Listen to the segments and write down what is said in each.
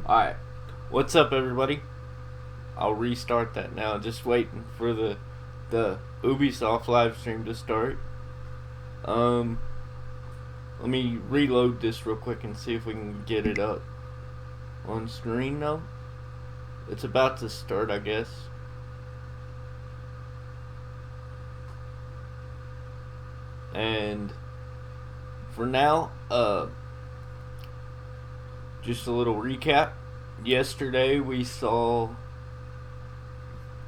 Alright, what's up everybody? I'll restart that now, just waiting for the Ubisoft live stream to start. Let me reload this real quick and see if we can get it up on screen now. It's about to start, I guess. And for now, just a little recap. Yesterday we saw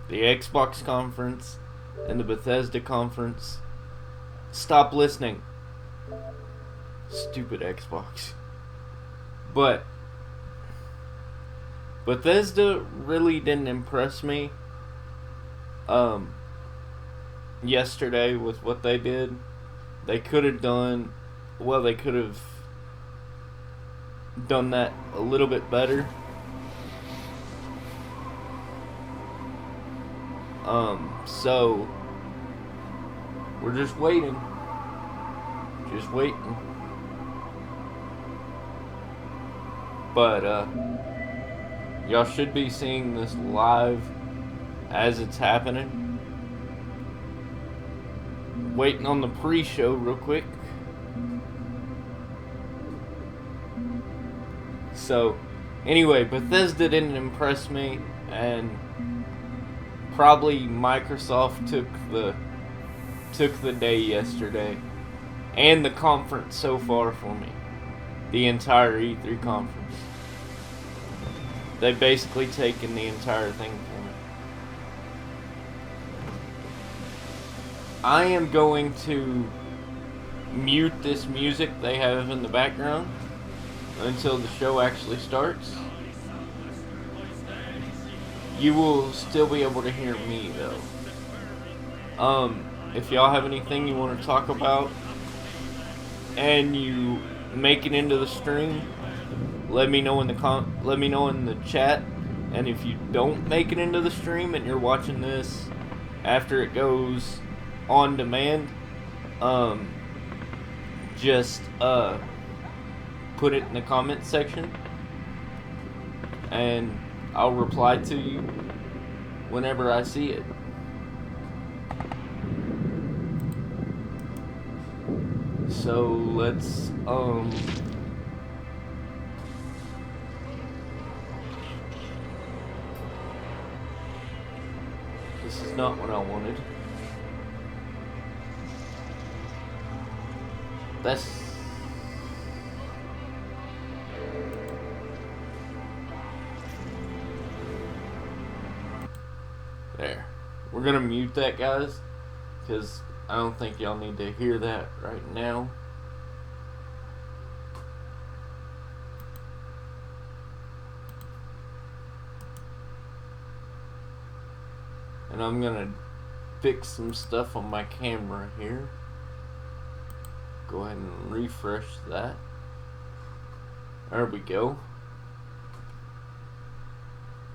the Xbox conference and the Bethesda conference. Stop listening. Stupid Xbox. But Bethesda really didn't impress me yesterday with what they did. They could have done that a little bit better. So we're just waiting. But y'all should be seeing this live as it's happening. Waiting on the pre-show real quick. So anyway, Bethesda didn't impress me, and probably Microsoft took the day yesterday, and the conference so far for me. The entire E3 conference. They've basically taken the entire thing for me. I am going to mute this music they have in the background until the show actually starts. You will still be able to hear me though. If y'all have anything you want to talk about and you make it into the stream, let me know in the chat. And if you don't make it into the stream and you're watching this after it goes on demand, just put it in the comments section and I'll reply to you whenever I see it. So let's this is not what I wanted. There. We're gonna mute that, guys, because I don't think y'all need to hear that right now. And I'm gonna fix some stuff on my camera here. Go ahead and refresh that. There we go.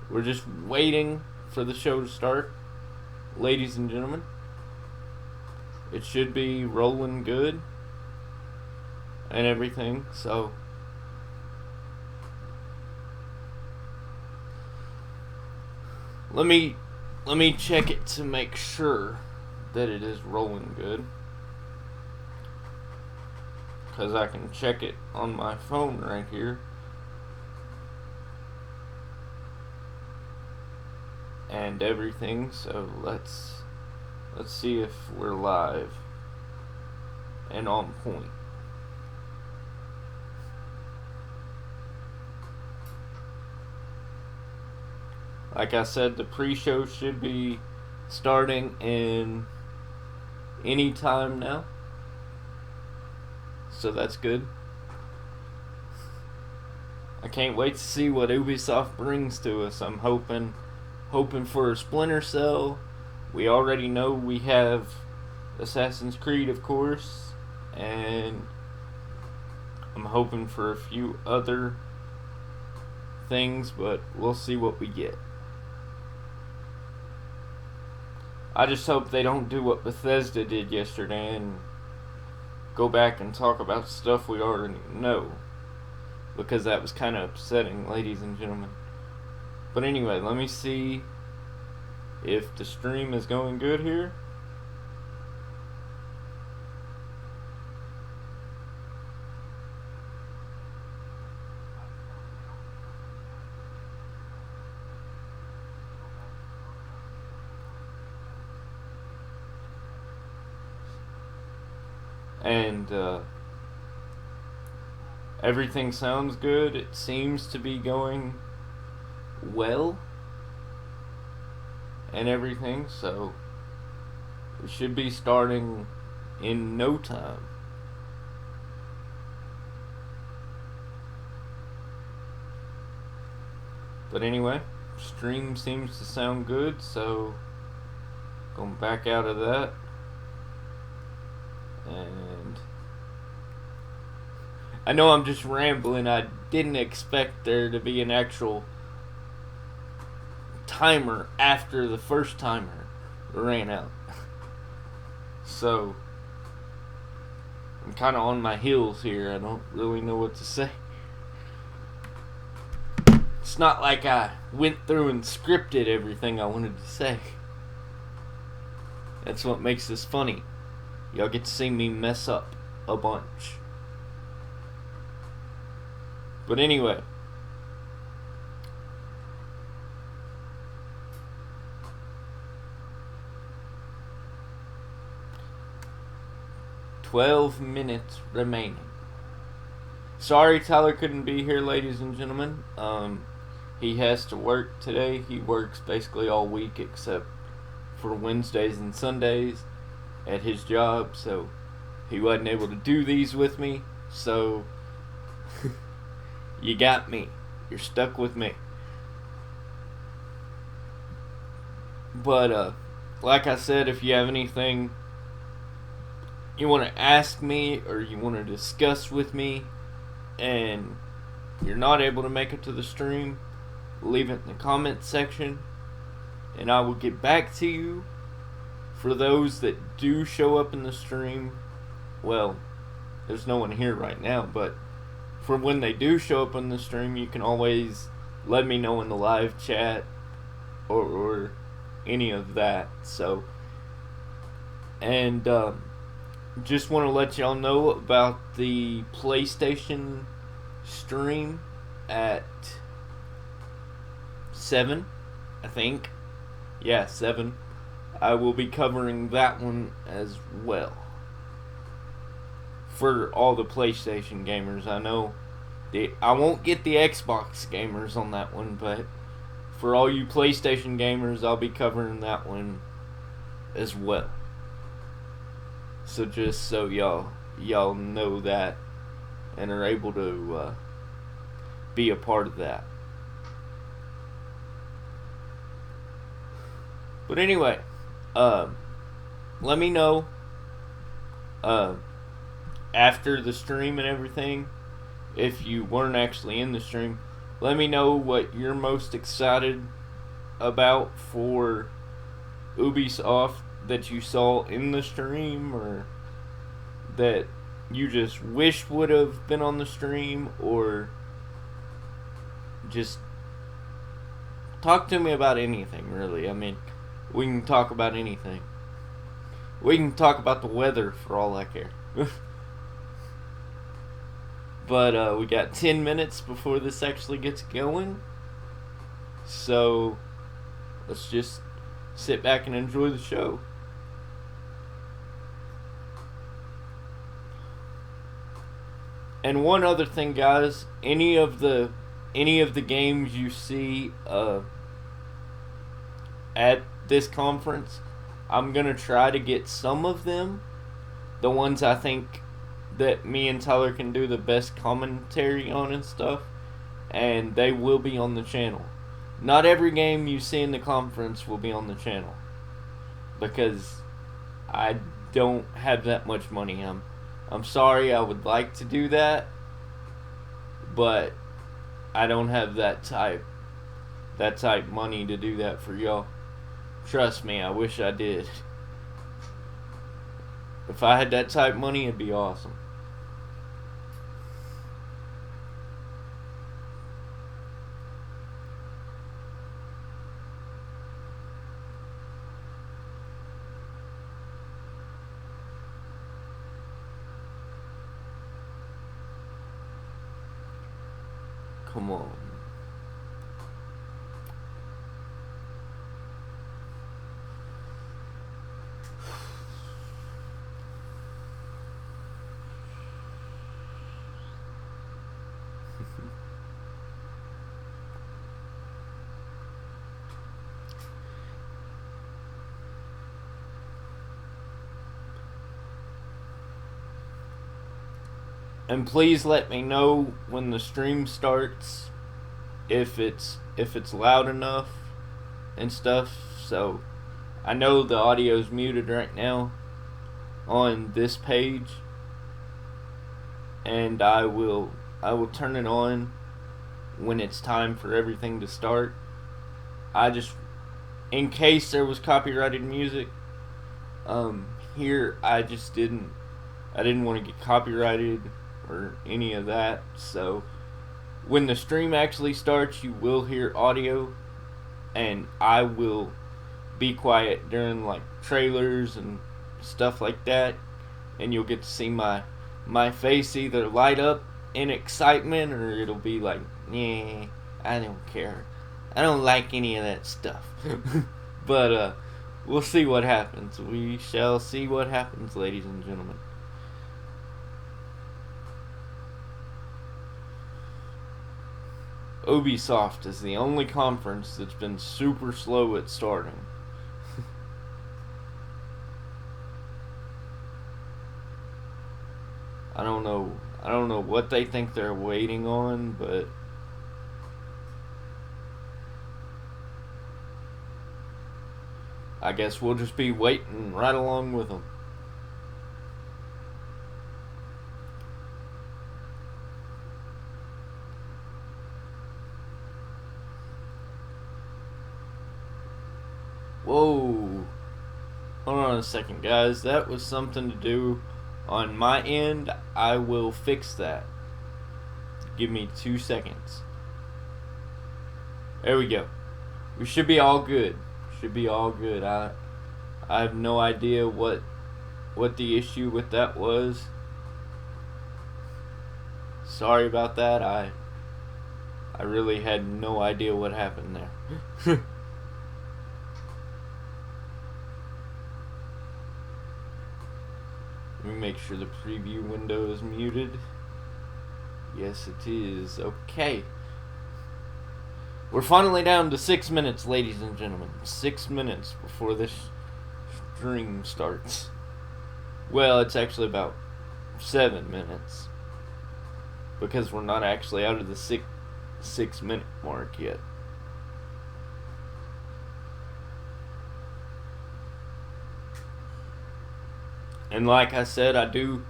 We're just waiting for the show to start, ladies and gentlemen. It should be rolling good and everything, so let me check it to make sure that it is rolling good, because I can check it on my phone right here. And everything, so let's see if we're live and on point. Like I said, the pre-show should be starting in any time now, so that's good. I can't wait to see what Ubisoft brings to us. I'm hoping for a Splinter Cell. We already know we have Assassin's Creed, of course, and I'm hoping for a few other things, but we'll see what we get. I just hope they don't do what Bethesda did yesterday and go back and talk about stuff we already know. because that was kind of upsetting, ladies and gentlemen. But anyway, let me see if the stream is going good here. And everything sounds good. It seems to be going well and everything, so we should be starting in no time. But anyway, stream seems to sound good, so going back out of that. And I know I'm just rambling. I didn't expect there to be an actual timer after the first timer ran out. So I'm kind of on my heels here. I don't really know what to say. It's not like I went through and scripted everything I wanted to say. That's what makes this funny. Y'all get to see me mess up a bunch. But anyway. "12 minutes remaining." Sorry Tyler couldn't be here, ladies and gentlemen. He has to work today. He works basically all week except for Wednesdays and Sundays at his job, so he wasn't able to do these with me. So you got me. You're stuck with me. But like I said, if you have anything you want to ask me or you want to discuss with me and you're not able to make it to the stream, leave it in the comment section and I will get back to you. For those that do show up in the stream, well, there's no one here right now, but for when they do show up in the stream, you can always let me know in the live chat or any of that. So, and just want to let y'all know about the PlayStation stream at 7, I think. Yeah, 7. I will be covering that one as well. For all the PlayStation gamers, I know I won't get the Xbox gamers on that one, but for all you PlayStation gamers, I'll be covering that one as well. So just so y'all know that and are able to be a part of that. But anyway, let me know after the stream and everything, if you weren't actually in the stream, let me know what you're most excited about for Ubisoft that you saw in the stream, or that you just wish would have been on the stream, or just talk to me about anything, really. I mean, we can talk about anything. We can talk about the weather for all I care. But we got 10 minutes before this actually gets going. So let's just sit back and enjoy the show. And one other thing, guys, any of the games you see at this conference, I'm gonna try to get some of them, the ones I think that me and Tyler can do the best commentary on and stuff, and they will be on the channel. Not every game you see in the conference will be on the channel, because I don't have that much money. I'm sorry, I would like to do that, but I don't have that type money to do that for y'all. Trust me, I wish I did. If I had that type money, it'd be awesome. Come on. And please let me know when the stream starts if it's loud enough and stuff. So I know the audio's muted right now on this page, and I will turn it on when it's time for everything to start. I just, in case there was copyrighted music here, I didn't want to get copyrighted or any of that. So when the stream actually starts, you will hear audio, and I will be quiet during like trailers and stuff like that, and you'll get to see my face either light up in excitement, or it'll be like, yeah, I don't care, I don't like any of that stuff. But we'll see what happens. We shall see what happens, ladies and gentlemen. Ubisoft is the only conference that's been super slow at starting. I don't know what they think they're waiting on, but I guess we'll just be waiting right along with them. Whoa. Hold on a second, guys. That was something to do on my end. I will fix that. Give me 2 seconds. There we go. We should be all good. Should be all good. I have no idea what the issue with that was. Sorry about that. I really had no idea what happened there. Let me make sure the preview window is muted. Yes, it is. Okay. We're finally down to 6 minutes, ladies and gentlemen. 6 minutes before this stream starts. Well, it's actually about 7 minutes, because we're not actually out of the 6 minute mark yet. And like I said, I do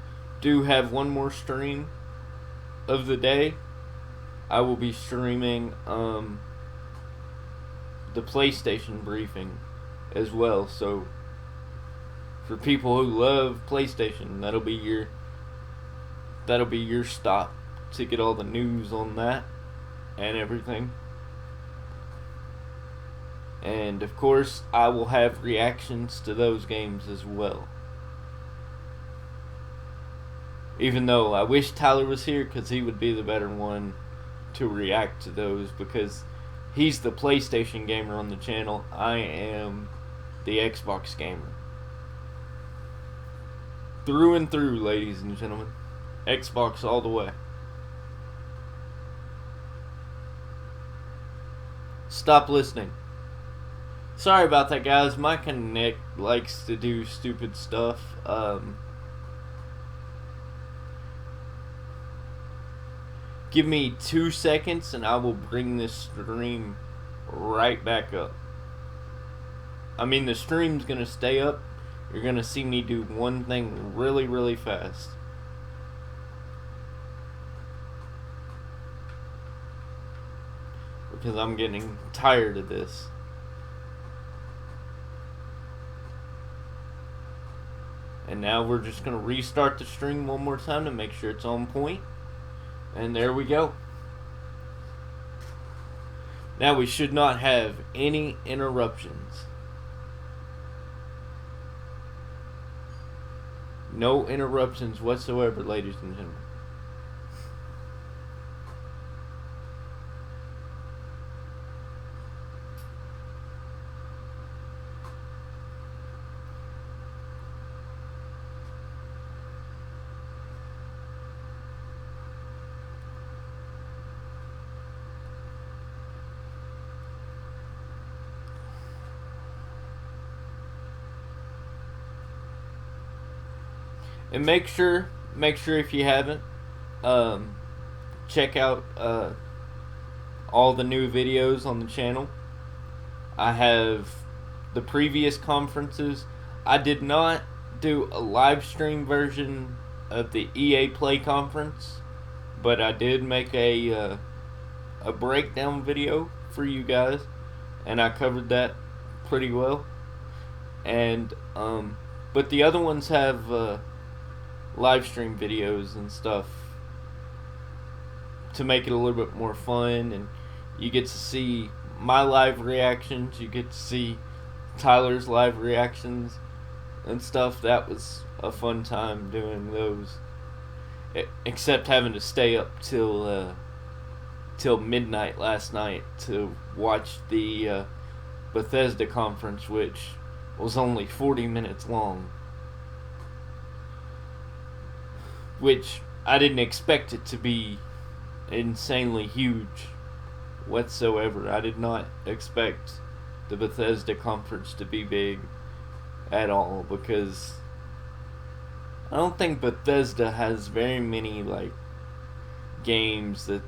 have one more stream of the day. I will be streaming the PlayStation briefing as well. So for people who love PlayStation, that'll be your stop to get all the news on that and everything. And of course, I will have reactions to those games as well. Even though I wish Tyler was here, because he would be the better one to react to those, because he's the PlayStation gamer on the channel. I am the Xbox gamer. Through and through, ladies and gentlemen. Xbox all the way. Stop listening. Sorry about that, guys. My Connect likes to do stupid stuff. Give me 2 seconds and I will bring this stream right back up. I mean, the stream's gonna stay up. You're gonna see me do one thing really, really fast. Because I'm getting tired of this. And now we're just gonna restart the stream one more time to make sure it's on point. And there we go. Now we should not have any interruptions. No interruptions whatsoever, ladies and gentlemen. And make sure if you haven't, check out all the new videos on the channel. I have the previous conferences. I did not do a live stream version of the EA Play conference, but I did make a breakdown video for you guys, and I covered that pretty well. And but the other ones have live stream videos and stuff to make it a little bit more fun, and you get to see my live reactions, you get to see Tyler's live reactions and stuff. That was a fun time doing those, except having to stay up till midnight last night to watch the Bethesda conference, which was only 40 minutes long, which I didn't expect it to be insanely huge whatsoever. I did not expect the Bethesda conference to be big at all, because I don't think Bethesda has very many like games that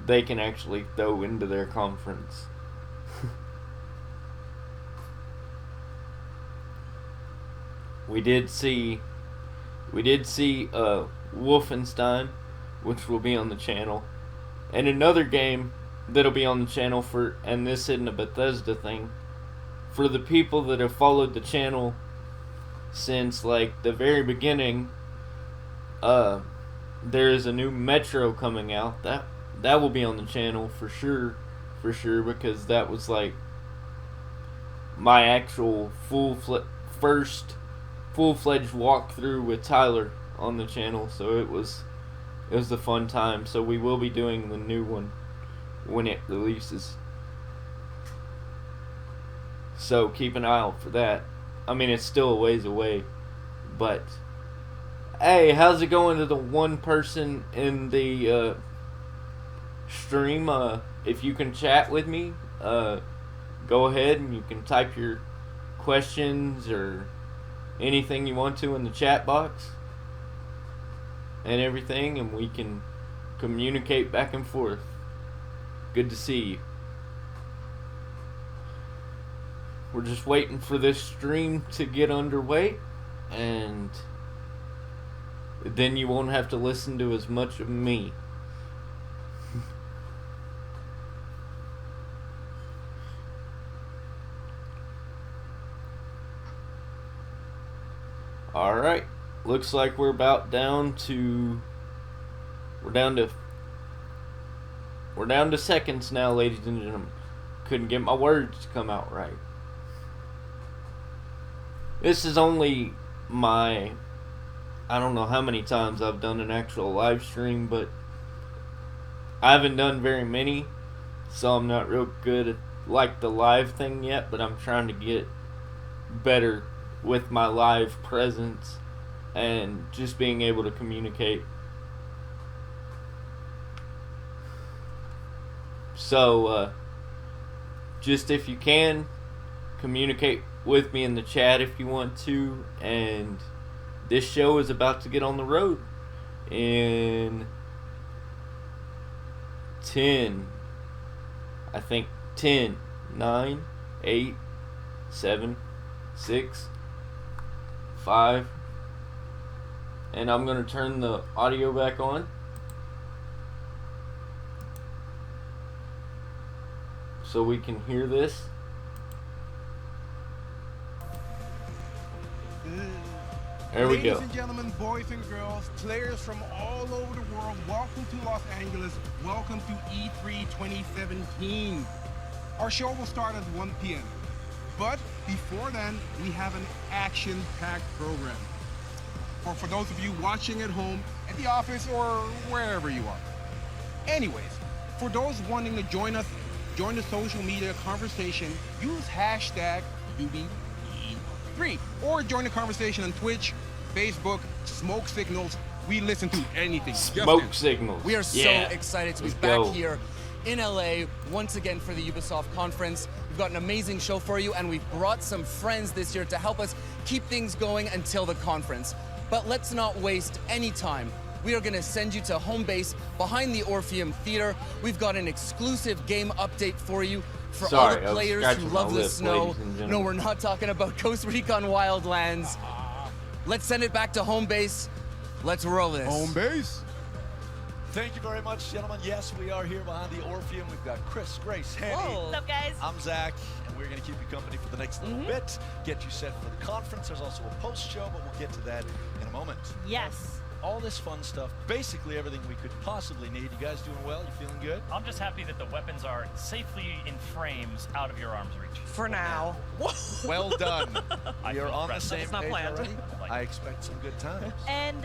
they can actually throw into their conference. We did see Wolfenstein, which will be on the channel, and another game that'll be on the channel and this isn't a Bethesda thing, for the people that have followed the channel since like the very beginning. There is a new Metro coming out that will be on the channel for sure, because that was like my actual first full-fledged walkthrough with Tyler on the channel, so it was a fun time. So we will be doing the new one when it releases, so keep an eye out for that. I mean, it's still a ways away, but hey, how's it going to the one person in the stream? If you can chat with me, go ahead and you can type your questions or anything you want to in the chat box and everything, and we can communicate back and forth. Good to see you. We're just waiting for this stream to get underway, and then you won't have to listen to as much of me. Alright, looks like we're down to seconds now, ladies and gentlemen. Couldn't get my words to come out right. This is only I don't know how many times I've done an actual live stream, but I haven't done very many, so I'm not real good at like the live thing yet, but I'm trying to get better with my live presence and just being able to communicate. So just if you can, communicate with me in the chat if you want to. And this show is about to get on the road in 10, 9, 8, 7, 6, 5, and I'm going to turn the audio back on so we can hear this. There we go. Ladies and gentlemen, boys and girls, players from all over the world, welcome to Los Angeles. Welcome to E3 2017. Our show will start at 1 p.m. But before then, we have an action-packed program. For those of you watching at home, at the office, or wherever you are. Anyways, for those wanting to join the social media conversation, use hashtag UBISOFT3, or join the conversation on Twitch, Facebook, Smoke Signals. We listen to anything. Smoke Signals. We are so excited to be back here in LA once again for the Ubisoft conference. We've got an amazing show for you, and we've brought some friends this year to help us keep things going until the conference. But let's not waste any time. We are going to send you to home base behind the Orpheum Theater. We've got an exclusive game update for you for all the players who love the snow. No, we're not talking about Coast Recon Wildlands. Let's send it back to home base. Let's roll this. Home base. Thank you very much, gentlemen. Yes, we are here behind the Orpheum. We've got Chris, Grace, Henny. What's up, guys? I'm Zach, and we're going to keep you company for the next little bit, get you set for the conference. There's also a post-show, but we'll get to that in a moment. Yes. All this fun stuff, basically everything we could possibly need. You guys doing well? You feeling good? I'm just happy that the weapons are safely in frames out of your arm's reach. For now. Well done. You're feel on the threatened. same It's not page planned. already. I expect some good times. And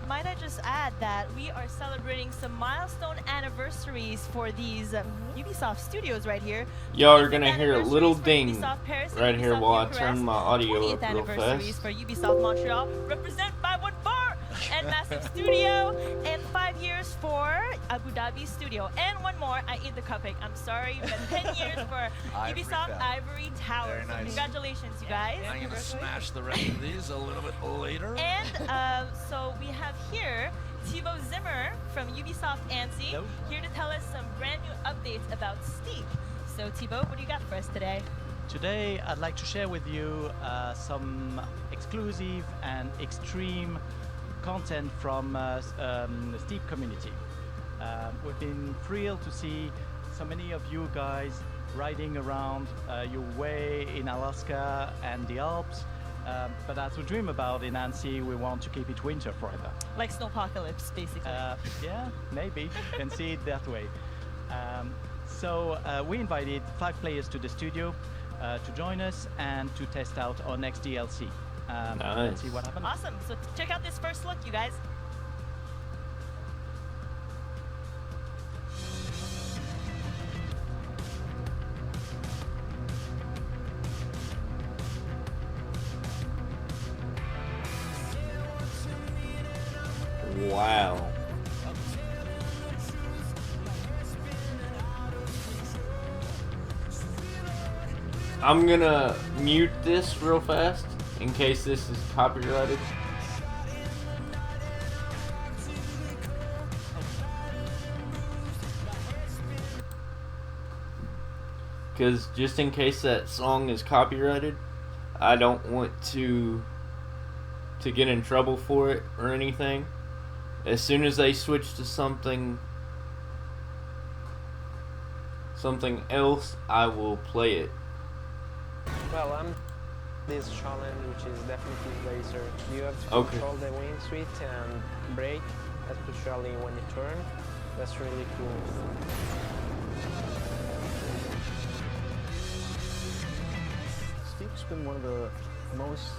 might I just add that we are celebrating some milestone anniversaries for these Ubisoft studios right here. Y'all are gonna hear a little Anniversaries for ding Ubisoft Paris and right here Ubisoft while I Bucharest. turn my audio 20th up real anniversaries fast. for Ubisoft Montreal. Represent 514 and Massive Studio. And 5 years for Abu Dhabi Studio. And one more, I ate the cupcake. I'm sorry, but 10 years for Ivory Ubisoft Tower. Ivory Tower. Very nice. Congratulations, you guys. I'm going to smash the rest of these a little bit later. And so we have here Thibaut Zimmer from Ubisoft ANSI here to tell us some brand new updates about Steep. So Thibaut, what do you got for us today? Today, I'd like to share with you some exclusive and extreme content from the Steep community. We've been thrilled to see so many of you guys riding around your way in Alaska and the Alps. But as we dream about in ANSI, we want to keep it winter forever. Like Snowpocalypse, basically. Yeah, maybe. You can see it that way. So we invited 5 players to the studio to join us and to test out our next DLC. Let's see what happens. Awesome. So check out this first look, you guys. Wow. I'm gonna mute this real fast in case this is copyrighted. Because just in case that song is copyrighted, I don't want to get in trouble for it or anything. As soon as they switch to something else, I will play it. Well, this challenge, which is definitely laser. You have to control the wing suite and brake, especially when you turn. That's really cool. Steep's been one of the most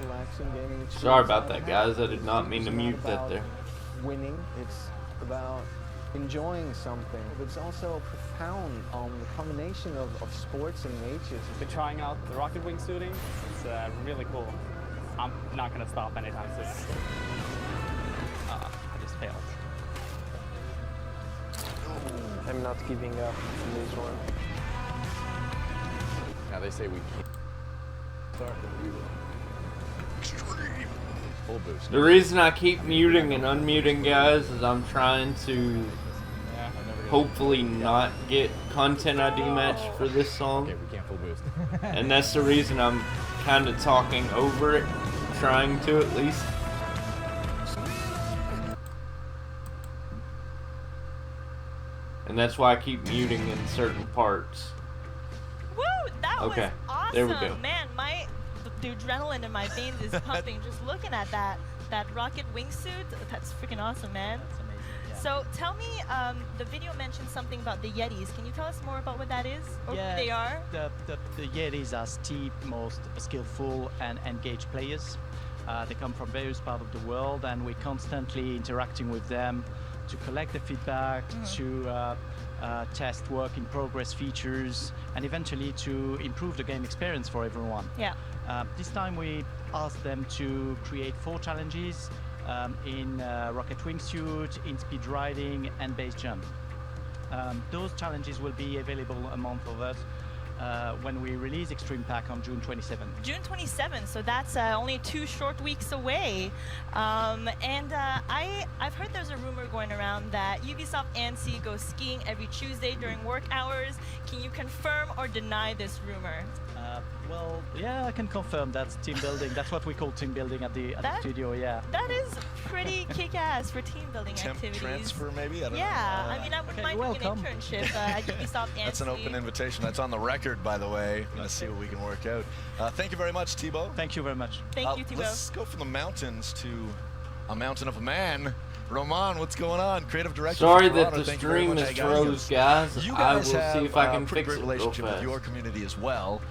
relaxing gaming experiences. Sorry about that, guys. I did not mean to mute that there. Winning, it's about enjoying something. It's also profound on the combination of sports and nature. Been trying out the rocket wing suiting. It's really cool. I'm not going to stop anytime soon. I just failed. I'm not giving up on this one. Now they say we can't start, but we will. Extreme. Full boost. The reason I keep muting and unmuting, guys, is I'm trying to hopefully not get content ID matched for this song. Okay, we can't full boost. And that's the reason I'm kind of talking over it, trying to at least. And that's why I keep muting in certain parts. Woo! That was awesome. There we go. Man, the adrenaline in my veins is pumping just looking at that rocket wingsuit. That's freaking awesome, man. That's amazing. Yeah. So tell me, the video mentioned something about the Yetis. Can you tell us more about what that is or Yeah, who they are? The Yetis are Steep most skillful and engaged players. They come from various parts of the world, and we're constantly interacting with them to collect the feedback, to test work in progress features, and eventually to improve the game experience for everyone. Yeah. This time we asked them to create 4 challenges in rocket wingsuit, in speed riding, and base jump. Those challenges will be available a month of us when we release Extreme Pack on June 27th. June 27th, so that's only 2 short weeks away. I've heard there's a rumor going around that Ubisoft ANSI goes skiing every Tuesday during work hours. Can you confirm or deny this rumor? Well, yeah, I can confirm that's team building. That's what we call team building at the studio, yeah. That is pretty kick-ass for team building activities. Transfer, maybe? I don't know. Yeah, I mean, I wouldn't mind doing an internship at Ubisoft ANSI. That's an open invitation. That's on the record, by the way. Let's see what we can work out. Thank you very much, Thibaut. Thank you very much. Thank you, Thibaut. Let's go from the mountains to a mountain of a man. Roman, what's going on? Creative director. Sorry that the stream is froze, guys. You I will guys see if I can pretty fix great it relationship real with your fast. community as well.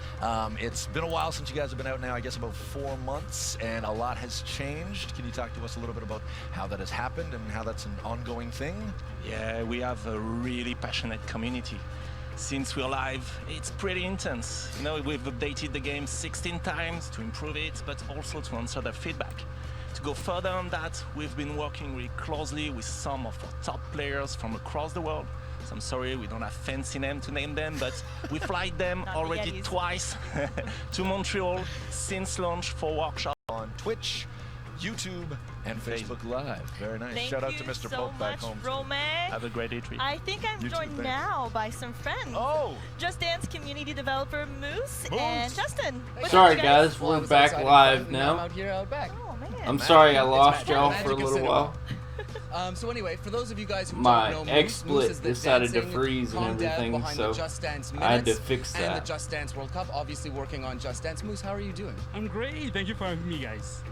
It's been a while since you guys have been out now, I guess about 4 months, and a lot has changed. Can you talk to us a little bit about how that has happened and how that's an ongoing thing? Yeah, we have a really passionate community. Since we're live, it's pretty intense. You know, we've updated the game 16 times to improve it, but also to answer their feedback. To go further on that, we've been working really closely with some of our top players from across the world. So I'm sorry we don't have fancy names to name them, but we flight them already twice to Montreal since launch for workshop. On Twitch, YouTube, and Facebook Live. Very nice. Thank Shout out you to Mr. so Pope back much, home. Rome. Have a great E3. I think I'm joined now by some friends. Oh! Just Dance community developer Moose and Justin. What's Sorry, up, guys, we're back live now. Out here, out back. Oh, man. I'm sorry I lost y'all for a little while. So anyway, for those of you guys who My don't know, Moose XSplit is the decided to dancing freeze and com dev everything, behind so the Just Dance I had to Minutes fix and the that. Just Dance World Cup, obviously working on Just Dance. Moose, how are you doing? I'm great. Thank you for having me, guys.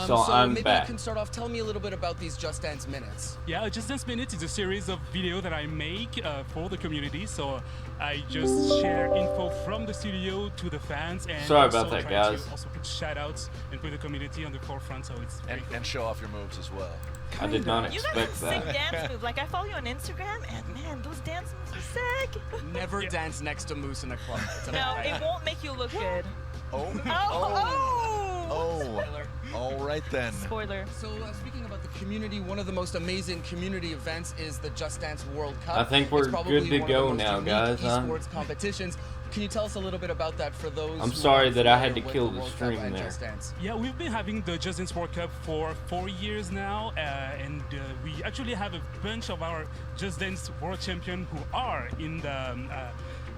So I'm maybe back. you can start off. Tell me a little bit about these Just Dance Minutes. Yeah, Just Dance Minutes is a series of videos that I make for the community. So I just share info from the studio to the fans, and Sorry about also that, try guys. to also put shout-outs and put the community on the forefront. So it's And show off your moves as well. I did not You expect guys have sick that. dance moves. Like, I follow you on Instagram, and man, those dance moves are sick. Never dance next to Moose in a club. It's No, it won't make you look good. Oh. Oh. All right then. Spoiler. So speaking about the community, one of the most amazing community events is the Just Dance World Cup. I think we're It's probably good to one of go the most now, unique guys, huh? esports competitions. Can you tell us a little bit about that for those? I'm who sorry aren't that I had to familiar kill with the World Cup stream and there. Just Dance? Yeah, we've been having the Just Dance World Cup for 4 years now, and we actually have a bunch of our Just Dance World Champion who are in the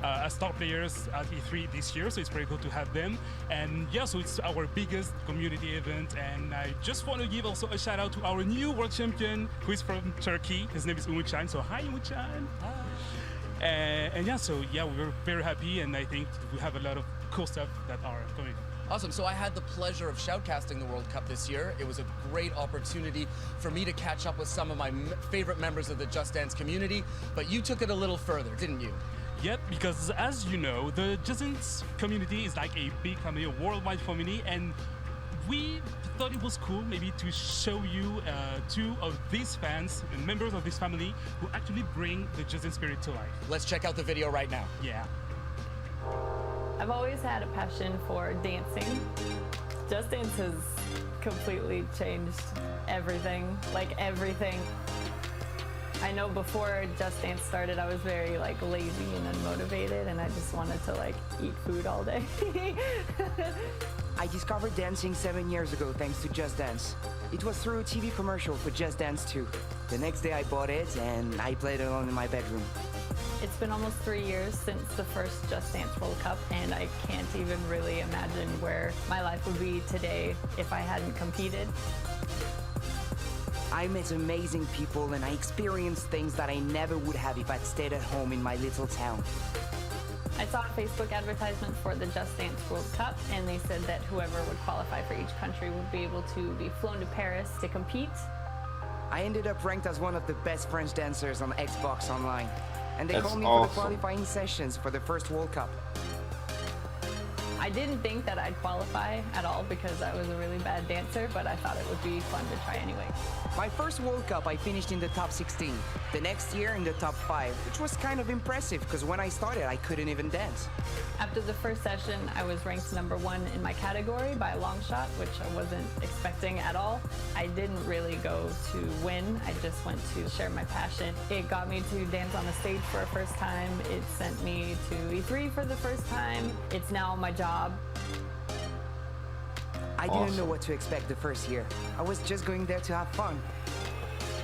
as star players at E3 this year, so it's pretty cool to have them. And yeah, so it's our biggest community event, and I just want to give also a shout out to our new world champion who is from Turkey. His name is Umutcan, so hi Umutcan. And yeah, so yeah, we're very happy, and I think we have a lot of cool stuff that are coming. Awesome. So I had the pleasure of shoutcasting the World Cup this year. It was a great opportunity for me to catch up with some of my favorite members of the Just Dance community, but you took it a little further, didn't you? Yep, because as you know, the Just Dance community is like a big family, a worldwide family, and we thought it was cool maybe to show you 2 of these fans and members of this family who actually bring the Just Dance spirit to life. Let's check out the video right now. Yeah. I've always had a passion for dancing. Just Dance has completely changed everything, like everything. I know before Just Dance started, I was very like lazy and unmotivated, and I just wanted to like eat food all day. I discovered dancing 7 years ago thanks to Just Dance. It was through a TV commercial for Just Dance 2. The next day I bought it and I played alone in my bedroom. It's been almost 3 years since the first Just Dance World Cup, and I can't even really imagine where my life would be today if I hadn't competed. I met amazing people and I experienced things that I never would have if I'd stayed at home in my little town. I saw a Facebook advertisement for the Just Dance World Cup, and they said that whoever would qualify for each country would be able to be flown to Paris to compete. I ended up ranked as one of the best French dancers on Xbox Online, and they That's called me awesome. for the qualifying sessions for the first World Cup. I I didn't think that I'd qualify at all because I was a really bad dancer, but I thought it would be fun to try anyway. My first World Cup, I finished in the top 16. The next year in the top 5, which was kind of impressive because when I started, I couldn't even dance. After the first session, I was ranked #1 in my category by a long shot, which I wasn't expecting at all. I didn't really go to win. I just went to share my passion. It got me to dance on the stage for a first time. It sent me to E3 for the first time. It's now my job. I didn't know what to expect the first year. I was just going there to have fun.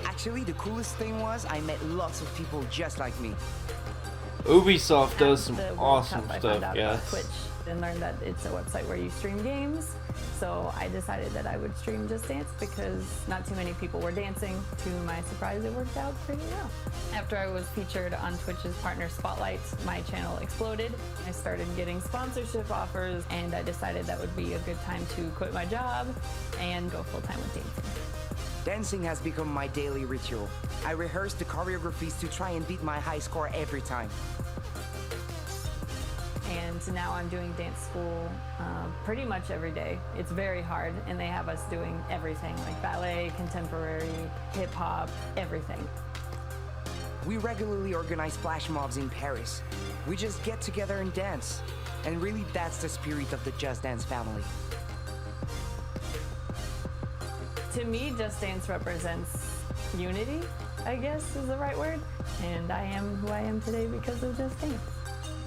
Actually, the coolest thing was I met lots of people just like me. Ubisoft does some awesome I stuff, found out yes. about Twitch and learned that it's a website where you stream games. So I decided that I would stream Just Dance because not too many people were dancing. To my surprise, it worked out pretty well. After I was featured on Twitch's Partner Spotlight, my channel exploded. I started getting sponsorship offers, and I decided that would be a good time to quit my job and go full-time with dancing. Dancing has become my daily ritual. I rehearse the choreographies to try and beat my high score every time. And now I'm doing dance school pretty much every day. It's very hard, and they have us doing everything, like ballet, contemporary, hip-hop, everything. We regularly organize flash mobs in Paris. We just get together and dance. And really, that's the spirit of the Just Dance family. To me, Just Dance represents unity, I guess is the right word. And I am who I am today because of Just Dance.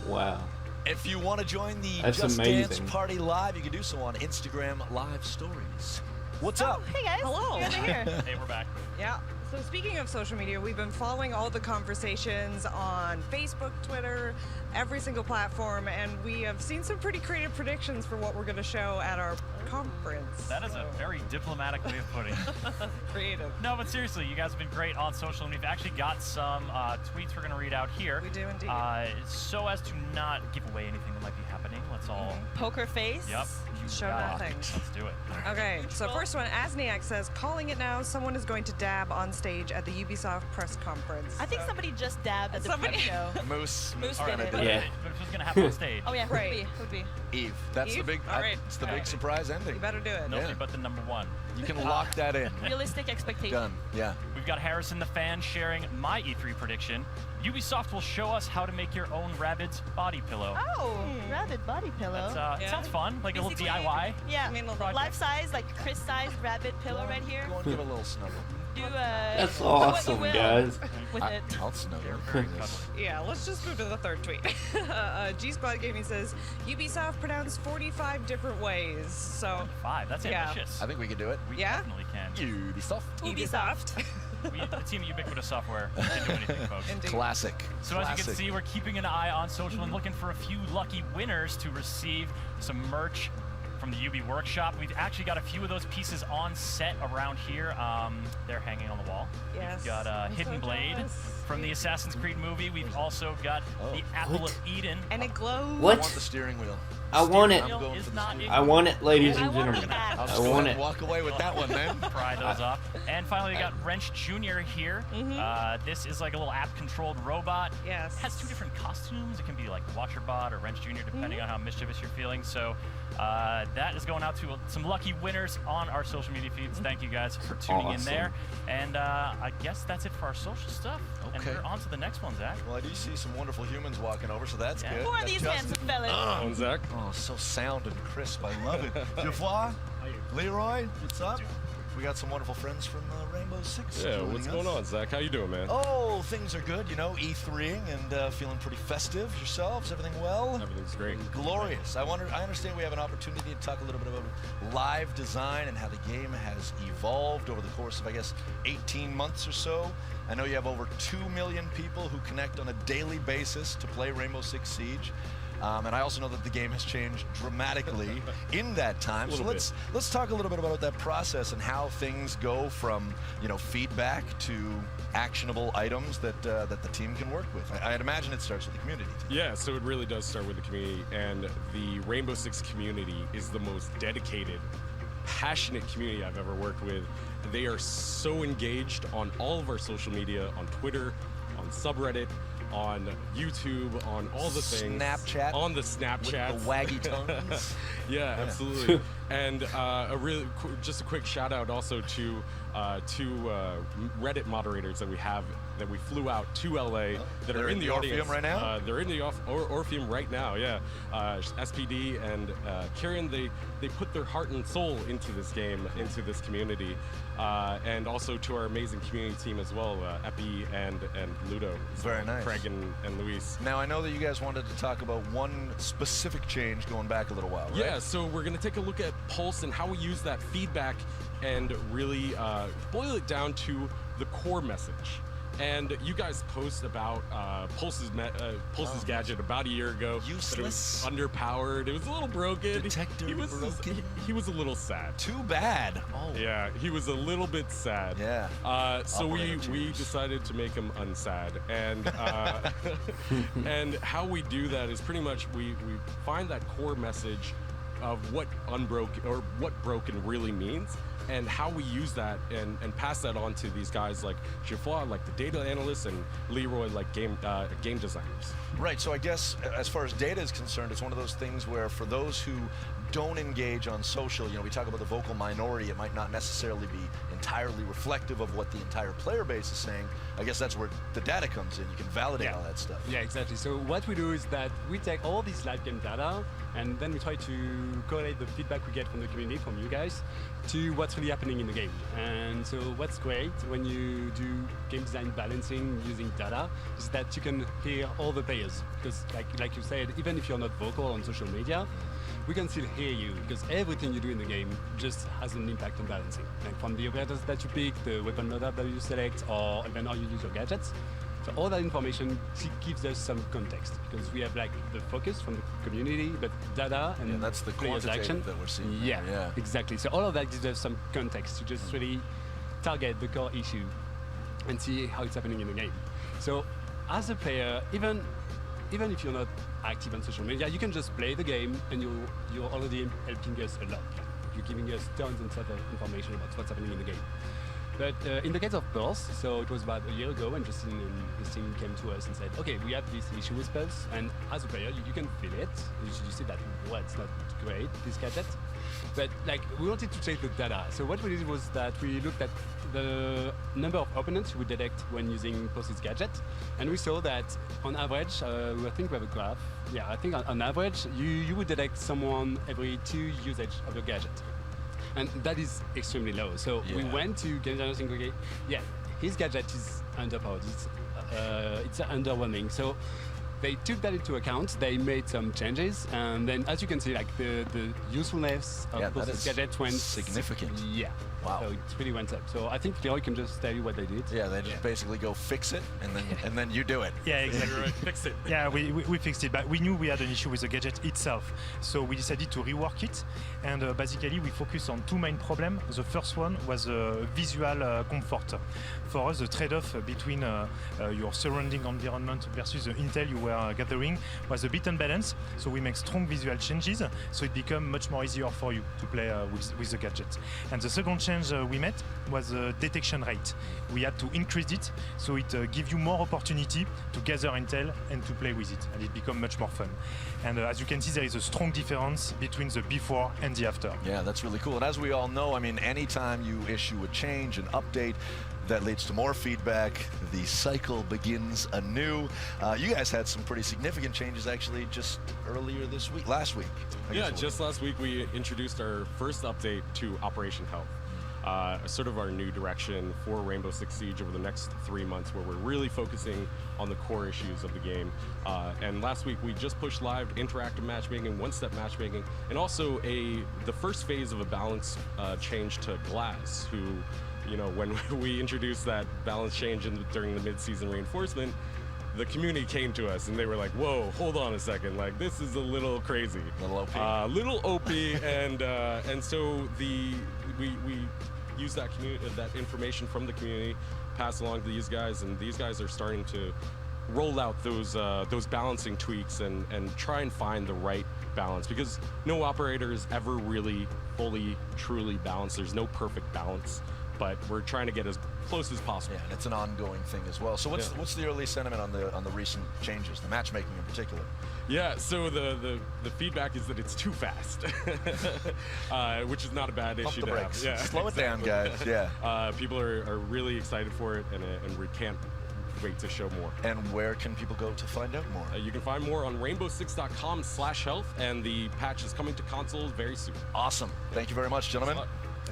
Wow. If you want to join the That's Just amazing. Dance party live, you can do so on Instagram Live Stories. What's up? Hey guys. Hello. You guys are here. Hey, we're back. Yeah. So speaking of social media, we've been following all the conversations on Facebook, Twitter, every single platform, and we have seen some pretty creative predictions for what we're going to show at our conference. That is a very diplomatic way of putting it. Creative. No, but seriously, you guys have been great on social, and we've actually got some tweets we're going to read out here. We do indeed. So as to not give away anything that might be happening, let's all... Poker face. Yep. Show nothing. Let's do it. Okay, so first one, Asniak says, calling it now, someone is going to dab on stage at the Ubisoft press conference. I think somebody just dabbed at the press show. Moose Moose kinda did it. did Yeah. But if it was going to happen on stage. Oh yeah, Right. would be. Eve. That's the Eve? big. All right. It's the big surprise ending. You better do it. Nobody but the #1. You can lock that in. Realistic expectation. Done. Yeah. We've got Harrison the fan sharing my E3 prediction. Ubisoft will show us how to make your own Rabbids body pillow. Oh, rabbit body pillow. That's, it sounds fun, like a little Basically, DIY. Yeah, I mean, a little life size, like Chris size rabbit pillow right here. Go and give a little snuggle. Do That's do what you awesome, will guys. With it. I'll snuggle. Yeah, let's just move to the third tweet. G-Spot Gaming says, Ubisoft pronounced 45 different ways, so... 5, that's Yeah. ambitious. I think we can do it. We Yeah? definitely can. Ubisoft. Ubisoft. The team at Ubiquitous Software can do anything, folks. Indeed. Classic. So as you can see, we're keeping an eye on social and looking for a few lucky winners to receive some merch from the UB Workshop. We've actually got a few of those pieces on set around here. They're hanging on the wall. Yes. We've got I'm Hidden so Blade jealous. from the Assassin's Creed movie. We've also got the Apple of Eden. And it glows. What? I want the steering wheel. I want it. I'm going for the steering I want it, ladies and I want gentlemen. that. I'll I just go want ahead and it. walk away with that one, then. Pry those off. And finally, we got Wrench Jr. here. This is like a little app-controlled robot. Yes. It has 2 different costumes. It can be like Watcherbot or Wrench Jr., depending on how mischievous you're feeling. So that is going out to some lucky winners on our social media feeds. Thank you guys for tuning in there. And I guess that's it for our social stuff. Okay. And we're on to the next one, Zach. Well, I do see some wonderful humans walking over, so that's good. Who are Got these Justin. handsome fellas? I'm Zach. Oh, so sound and crisp. I love it. Geoffroy, Leroy, what's up? We got some wonderful friends from Rainbow Six. Yeah, joining what's us. going on, Zach? How you doing, man? Oh, things are good. You know, E3ing and feeling pretty festive. Yourselves, everything well? Everything's great. Glorious. I understand we have an opportunity to talk a little bit about live design and how the game has evolved over the course of, I guess, 18 months or so. I know you have over 2 million people who connect on a daily basis to play Rainbow Six Siege. And I also know that the game has changed dramatically in that time. So let's talk a little bit about that process and how things go from, you know, feedback to actionable items that that the team can work with. I'd imagine it starts with the community. Yeah, so it really does start with the community, and the Rainbow Six community is the most dedicated, passionate community I've ever worked with. They are so engaged on all of our social media, on Twitter, on subreddit, on YouTube, on all the things. Snapchat. On the Snapchat. With the waggy tongues. Yeah, absolutely. And just a quick shout out also to two Reddit moderators that we flew out to LA that are in the audience Orpheum right now. They're in the Orpheum right now. Yeah, SPD and Kieran. They put their heart and soul into this game, into this community, and also to our amazing community team as well, Epi and Ludo. Very nice. Craig and Luis. Now I know that you guys wanted to talk about one specific change going back a little while, right? Yeah, so we're going to take a look at Pulse and how we use that feedback and really boil it down to the core message. And you guys post about Pulse's gadget about a year ago. Useless. It was underpowered. It was a little broken. Detector broken. He was a little sad. Too bad. Oh. Yeah, he was a little bit sad. Yeah. So we decided to make him unsad. And and how we do that is pretty much we find that core message of what unbroken or what broken really means, and how we use that and pass that on to these guys like Geoffroy, like the data analysts, and Leroy, like game designers. Right, so I guess as far as data is concerned, it's one of those things where for those who don't engage on social, we talk about the vocal minority, it might not necessarily be entirely reflective of what the entire player base is saying. I guess that's where the data comes in. You can validate all that stuff. Yeah, exactly. So what we do is that we take all this live game data and then we try to correlate the feedback we get from the community, from you guys, to what's really happening in the game. And so what's great when you do game design balancing using data is that you can hear all the players. Because like you said, even if you're not vocal on social media, we can still hear you, because everything you do in the game just has an impact on balancing. Like from the operators that you pick, the weapon loader that you select, or even how you use your gadgets. So all that information gives us some context, because we have like the focus from the community, but data and that's the players' action that we're seeing. Yeah, exactly. So all of that gives us some context to just really target the core issue and see how it's happening in the game. So as a player, even if you're not active on social media, you can just play the game and you're already helping us a lot. You're giving us tons and tons of information about what's happening in the game. But in the case of Pulse, so it was about a year ago, and Justin and his team came to us and said, okay, we have this issue with Pulse, and as a player, you can feel it. You see that, well, it's not great, this gadget. But we wanted to check the data. So what we did was that we looked at the number of opponents we detect when using Pulse's gadget, and we saw that on average, I think we have a graph. Yeah, I think on average, you would detect someone every 2 usage of your gadget. And that is extremely low. So we went to game designers and okay, yeah, his gadget is underpowered. It's underwhelming. So they took that into account. They made some changes, and then as you can see, the usefulness of Pulse's gadget went significant. Yeah. Wow. So it really went up. So I think Leroy can just tell you what they did. Yeah, they just basically go fix it, and then you do it. Yeah, exactly. Fix it. Yeah, we fixed it, but we knew we had an issue with the gadget itself, so we decided to rework it, and basically we focused on two main problems. The first one was visual comfort. For us, the trade-off between your surrounding environment versus the intel you were gathering was a bit unbalanced, so we make strong visual changes, so it became much more easier for you to play with the gadget. And the second change we made was the detection rate. We had to increase it, so it gives you more opportunity to gather intel and to play with it, and it becomes much more fun. And as you can see, there is a strong difference between the before and the after. Yeah, that's really cool. And as we all know, I mean, anytime you issue a change, an update, that leads to more feedback. The cycle begins anew. You guys had some pretty significant changes actually just earlier this week, last week. Yeah, just last week we introduced our first update to Operation Health. Sort of our new direction for Rainbow Six Siege over the next 3 months, where we're really focusing on the core issues of the game. And last week we just pushed live interactive matchmaking, one-step matchmaking, and also the first phase of a balance change to Glass, who, when we introduced that balance change during the mid-season reinforcement, the community came to us and they were like, whoa, hold on a second, this is a little crazy. Little OP. Little OP, and so we use that information from the community, pass along to these guys, and these guys are starting to roll out those balancing tweaks and try and find the right balance, because no operator is ever really fully truly balanced. There's no perfect balance. but we're trying to get as close as possible. Yeah, and it's an ongoing thing as well. So what's the early sentiment on the recent changes, the matchmaking in particular? Yeah, so the feedback is that it's too fast, which is not a bad issue to have. Yeah, slow it down, guys. Yeah, people are really excited for it, and we can't wait to show more. And where can people go to find out more? You can find more on rainbow6.com/health, and the patch is coming to consoles very soon. Awesome. Thank you very much, gentlemen.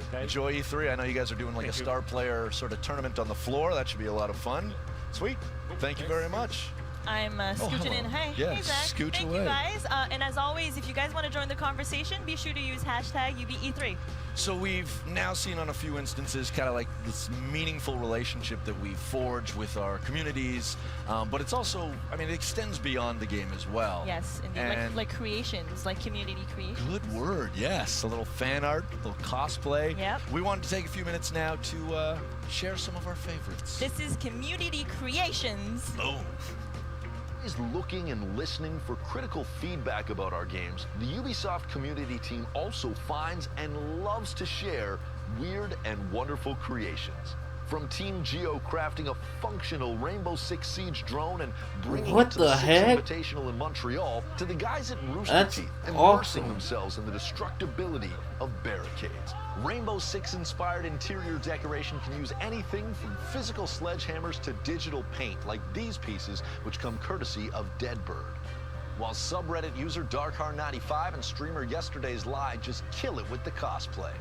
Okay. Enjoy E3. I know you guys are doing like a star player sort of tournament on the floor. That should be a lot of fun. Sweet. Thank you very much. I'm scooching in. Hey, yeah, hey Zach. Scooch Thank away. you guys. And as always, if you guys want to join the conversation, be sure to use hashtag UBE3. So we've now seen on a few instances kind of like this meaningful relationship that we forge with our communities, but it's also, I mean, it extends beyond the game as well. Yes, indeed. Like creations, like community creations. Good word, yes. A little fan art, a little cosplay. Yep. We wanted to take a few minutes now to share some of our favorites. This is community creations. Oh. Is looking and listening for critical feedback about our games, the Ubisoft community team also finds and loves to share weird and wonderful creations. From Team Geo crafting a functional Rainbow Six Siege drone and bringing it to the Six Invitational in Montreal, to the guys at Rooster Teeth immersing themselves in the destructibility of barricades. Rainbow Six inspired interior decoration can use anything from physical sledgehammers to digital paint, like these pieces, which come courtesy of Deadbird. While subreddit user Darkhar95 and streamer Yesterday's Lie just kill it with the cosplay.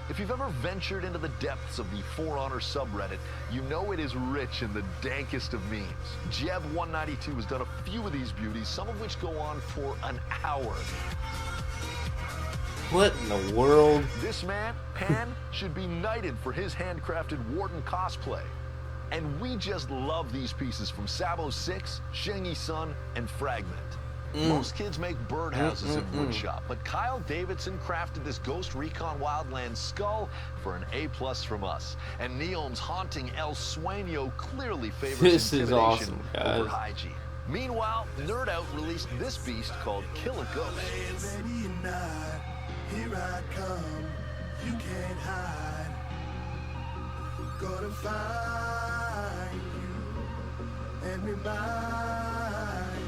If you've ever ventured into the depths of the For Honor subreddit, you know it is rich in the dankest of memes. Jeb192 has done a few of these beauties, some of which go on for an hour. What in the world? This man, Pan, should be knighted for his handcrafted Warden cosplay. And we just love these pieces from Sabo 6, Shengi Sun, and Fragment. Most kids make birdhouses in woodshop, but Kyle Davidson crafted this Ghost Recon Wildlands skull for an A+ from us. And Neom's haunting El Sueño clearly favors intimidation over hygiene. Meanwhile, Nerd Out released this beast called Kill a Ghost. Here I come, you can't hide. Gonna find you and remind you.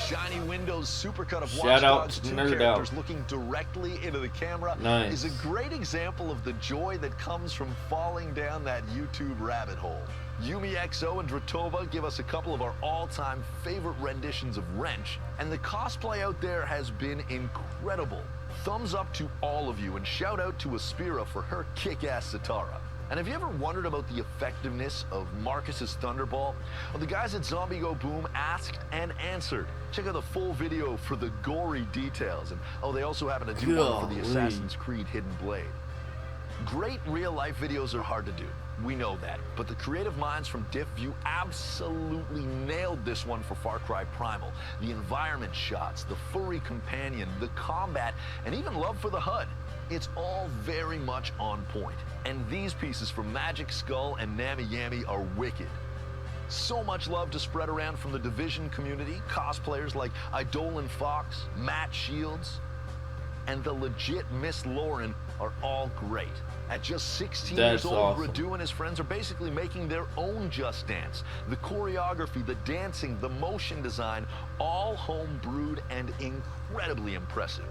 Shiny Windows supercut of Watch Shout out Dogs to 2 Nerd characters Out. looking directly into the camera Nice. is a great example of the joy that comes from falling down that YouTube rabbit hole. Yumi XO and Dratova give us a couple of our all-time favorite renditions of Wrench, and the cosplay out there has been incredible. Thumbs up to all of you, and shout out to Aspira for her kick-ass Sitara. And have you ever wondered about the effectiveness of Marcus's Thunderball? Well, the guys at Zombie Go Boom asked and answered. Check out the full video for the gory details. And oh, they also happen to do one for the Assassin's Creed Hidden Blade. Great real-life videos are hard to do. We know that. But the creative minds from DiffView absolutely nailed this one for Far Cry Primal. The environment shots, the furry companion, the combat, and even love for the HUD. It's all very much on point. And these pieces from Magic Skull and Nami Yami are wicked. So much love to spread around from the Division community, cosplayers like Idolin Fox, Matt Shields, and the legit Miss Lauren are all great. At just 16 years old, awesome. Radu and his friends are basically making their own Just Dance. The choreography, the dancing, the motion design, all home-brewed and incredibly impressive.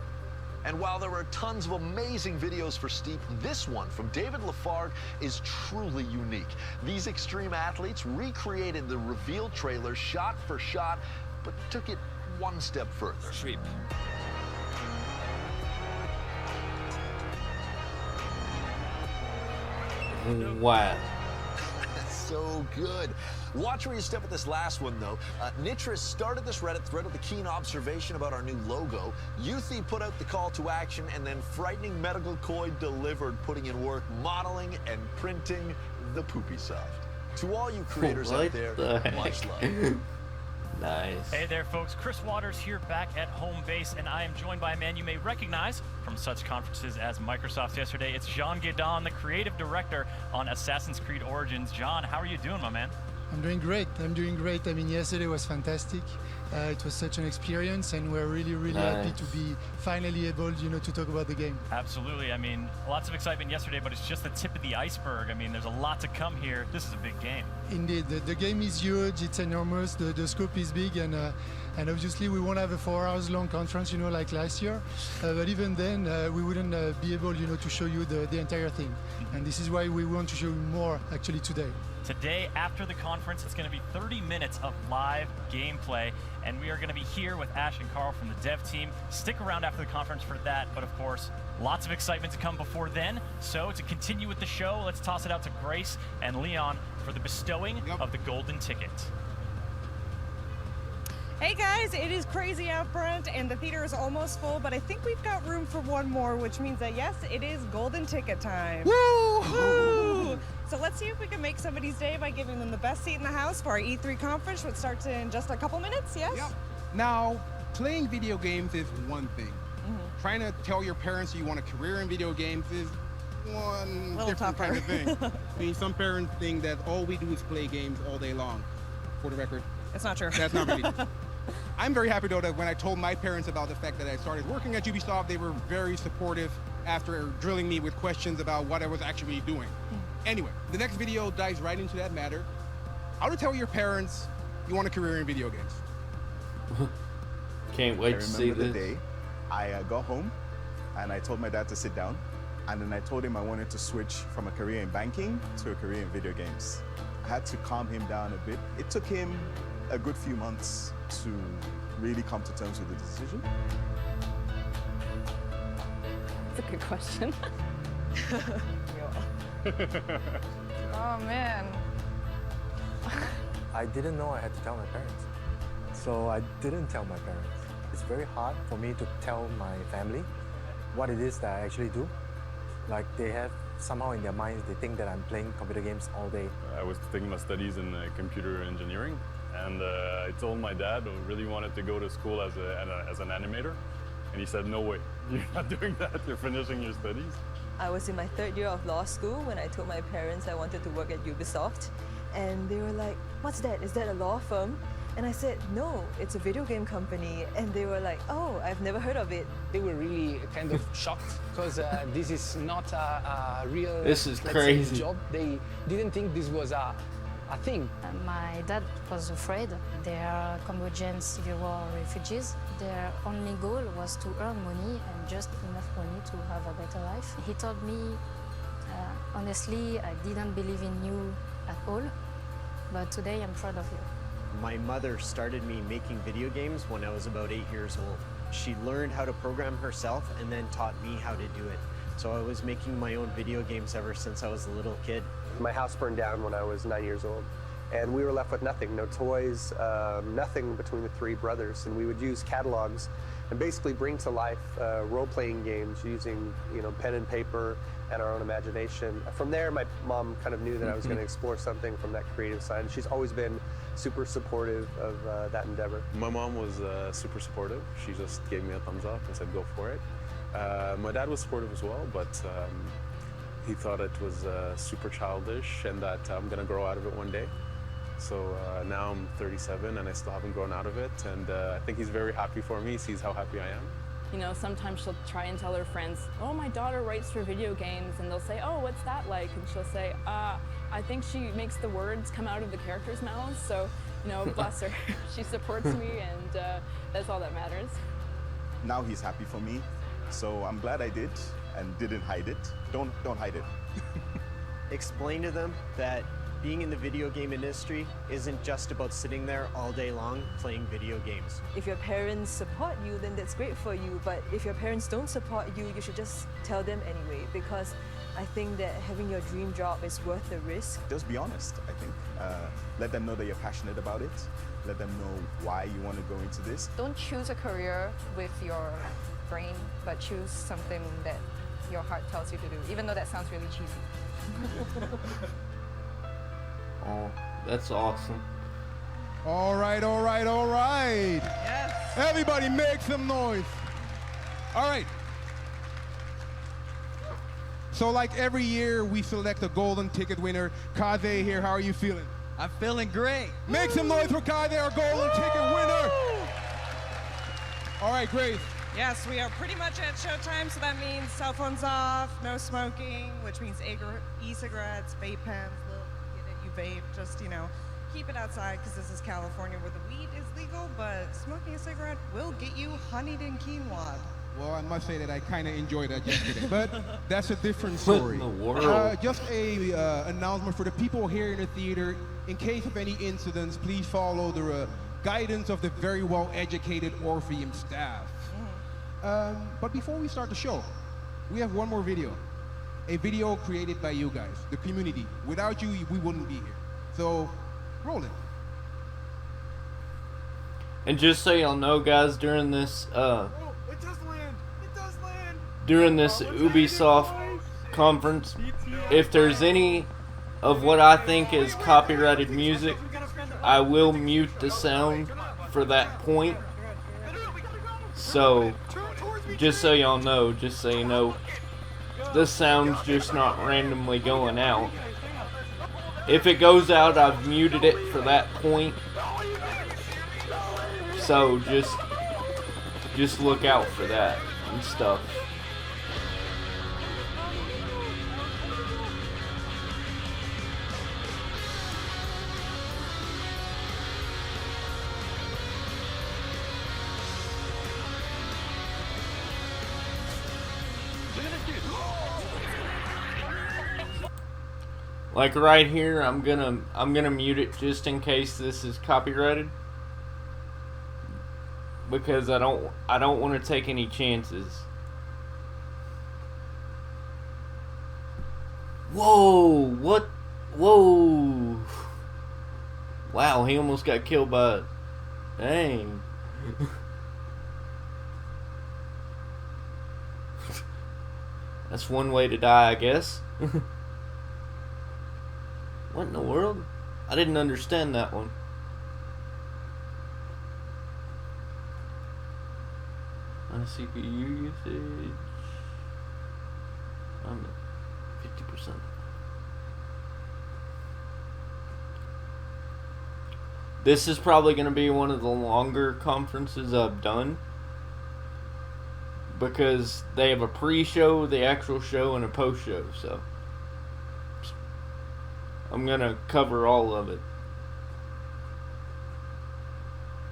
And while there are tons of amazing videos for Steep, this one from David Lafargue is truly unique. These extreme athletes recreated the reveal trailer shot for shot, but took it one step further. Sweep. Wow. So good. Watch where you step with this last one, though. Nitris started this Reddit thread with a keen observation about our new logo. Youthy put out the call to action, and then Frightening Medical Koi delivered, putting in work modeling and printing the UBISOFT. To all you creators out there, much love. Nice. Hey there, folks. Chris Waters here back at home base, and I am joined by a man you may recognize from such conferences as Microsoft yesterday. It's Jean Guédon, the creative director on Assassin's Creed Origins. John, how are you doing, my man? I'm doing great. I'm doing great. I mean, yesterday was fantastic. It was such an experience, and we're really happy to be finally able, to talk about the game. Absolutely. I mean, lots of excitement yesterday, but it's just the tip of the iceberg. I mean, there's a lot to come here. This is a big game. Indeed, the game is huge. It's enormous. The scope is big, and obviously we won't have a 4 hours long conference, like last year. But even then, we wouldn't be able, to show you the entire thing. And this is why we want to show you more actually today. Today, after the conference, it's going to be 30 minutes of live gameplay, and we are going to be here with Ash and Carl from the dev team. Stick around after the conference for that, but of course, lots of excitement to come before then. So to continue with the show, let's toss it out to Grace and Leon for the bestowing of the golden ticket. Hey guys, it is crazy out front and the theater is almost full, but I think we've got room for one more, which means that yes, it is golden ticket time. Woo! Woo! So let's see if we can make somebody's day by giving them the best seat in the house for our E3 conference, which starts in just a couple minutes, yes? Yep. Now, playing video games is one thing. Trying to tell your parents you want a career in video games is one different kind of thing. I mean, some parents think that all we do is play games all day long. For the record, it's not true. That's not really true. I'm very happy though that when I told my parents about the fact that I started working at Ubisoft, they were very supportive after drilling me with questions about what I was actually doing. Anyway, the next video dives right into that matter. How to tell your parents you want a career in video games. Can't wait to see this. The day I got home and I told my dad to sit down, and then I told him I wanted to switch from a career in banking to a career in video games. I had to calm him down a bit. It took him a good few months to really come to terms with the decision. That's a good question. Oh man. I didn't know I had to tell my parents. So I didn't tell my parents. It's very hard for me to tell my family what it is that I actually do. Like they have somehow in their minds, they think that I'm playing computer games all day. I was taking my studies in computer engineering, and I told my dad who really wanted to go to school as an animator, and he said, no way, you're not doing that, you're finishing your studies. I was in my 3rd year of law school when I told my parents I wanted to work at Ubisoft, and they were like, what's that? Is that a law firm? And I said, no, it's a video game company. And they were like, oh, I've never heard of it. They were really kind of shocked because this is not a real this is crazy. job. They didn't think this was a thing. My dad was afraid. They are Cambodian Civil War refugees. Their only goal was to earn money and just enough money to have a better life. He told me, honestly, I didn't believe in you at all, but today I'm proud of you. My mother started me making video games when I was about 8 years old. She learned how to program herself and then taught me how to do it. So I was making my own video games ever since I was a little kid. My house burned down when I was 9 years old, and we were left with nothing, no toys, nothing between the 3 brothers. And we would use catalogs and basically bring to life role-playing games using, pen and paper and our own imagination. From there, my mom kind of knew that I was going to explore something from that creative side. And she's always been super supportive of that endeavor. My mom was super supportive. She just gave me a thumbs up and said, go for it. My dad was supportive as well, but he thought it was super childish and that I'm going to grow out of it one day. So now I'm 37 and I still haven't grown out of it. And I think he's very happy for me. He sees how happy I am. Sometimes she'll try and tell her friends, oh, my daughter writes for video games. And they'll say, oh, what's that like? And she'll say, I think she makes the words come out of the characters' mouths. So, bless her. She supports me and that's all that matters. Now he's happy for me. So I'm glad I did and didn't hide it. Don't hide it. Explain to them that being in the video game industry isn't just about sitting there all day long playing video games. If your parents support you, then that's great for you. But if your parents don't support you, you should just tell them anyway, because I think that having your dream job is worth the risk. Just be honest, I think. Let them know that you're passionate about it. Let them know why you want to go into this. Don't choose a career with your brain, but choose something that your heart tells you to do, even though that sounds really cheesy. Oh, that's awesome. All right, all right, all right. Yes. Everybody make some noise. All right. So like every year, we select a golden ticket winner. Kaze here, how are you feeling? I'm feeling great. Make some noise for Kai there, golden ticket winner. All right, Grace. Yes, we are pretty much at showtime, so that means cell phones off, no smoking, which means e-cigarettes, vape pens, you vape, just, keep it outside because this is California where the weed is legal, but smoking a cigarette will get you honeyed and quinoa. Well, I must say that I kind of enjoyed that yesterday, but that's a different story. What in the world? Just a announcement for the people here in the theater. In case of any incidents, please follow the guidance of the very well-educated Orpheum staff. But before we start the show, we have one more video. A video created by you guys, the community. Without you, we wouldn't be here. So, roll it. And just so y'all know, guys, during this it does land. It does land. during this Ubisoft conference, if there's any of what I think is copyrighted music, I will mute the sound for that point. So, just so y'all know, just so you know, the sound's just not randomly going out. If it goes out, I've muted it for that point. So just look out for that and stuff. Like right here, I'm gonna mute it just in case this is copyrighted, because I don't want to take any chances. Whoa! What? Whoa! Wow, he almost got killed by. Dang. That's one way to die, I guess. What in the world? I didn't understand that one. On CPU usage, I'm at 50%. This is probably going to be one of the longer conferences I've done, because they have a pre-show, the actual show, and a post-show, so I'm gonna cover all of it.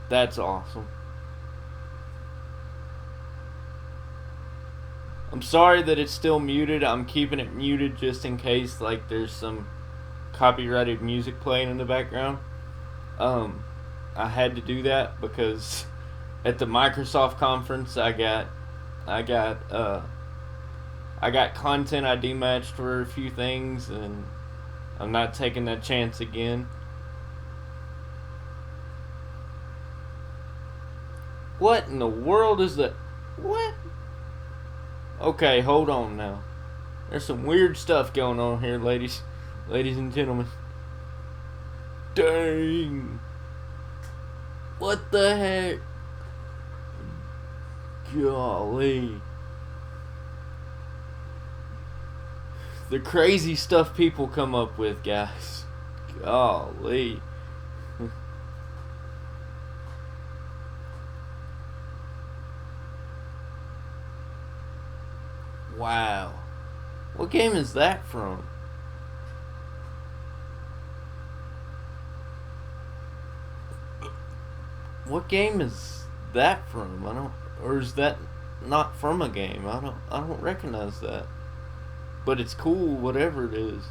That's awesome. I'm sorry that it's still muted. I'm keeping it muted just in case like there's some copyrighted music playing in the background. I had to do that because at the Microsoft conference I got content ID matched for a few things, and I'm not taking that chance again. What in the world is that? What? Okay, hold on now. There's some weird stuff going on here, ladies and gentlemen. Dang. What the heck? Golly. The crazy stuff people come up with, guys. Golly. Wow. What game is that from? What game is that from? Or is that not from a game? I don't recognize that. But it's cool, whatever it is.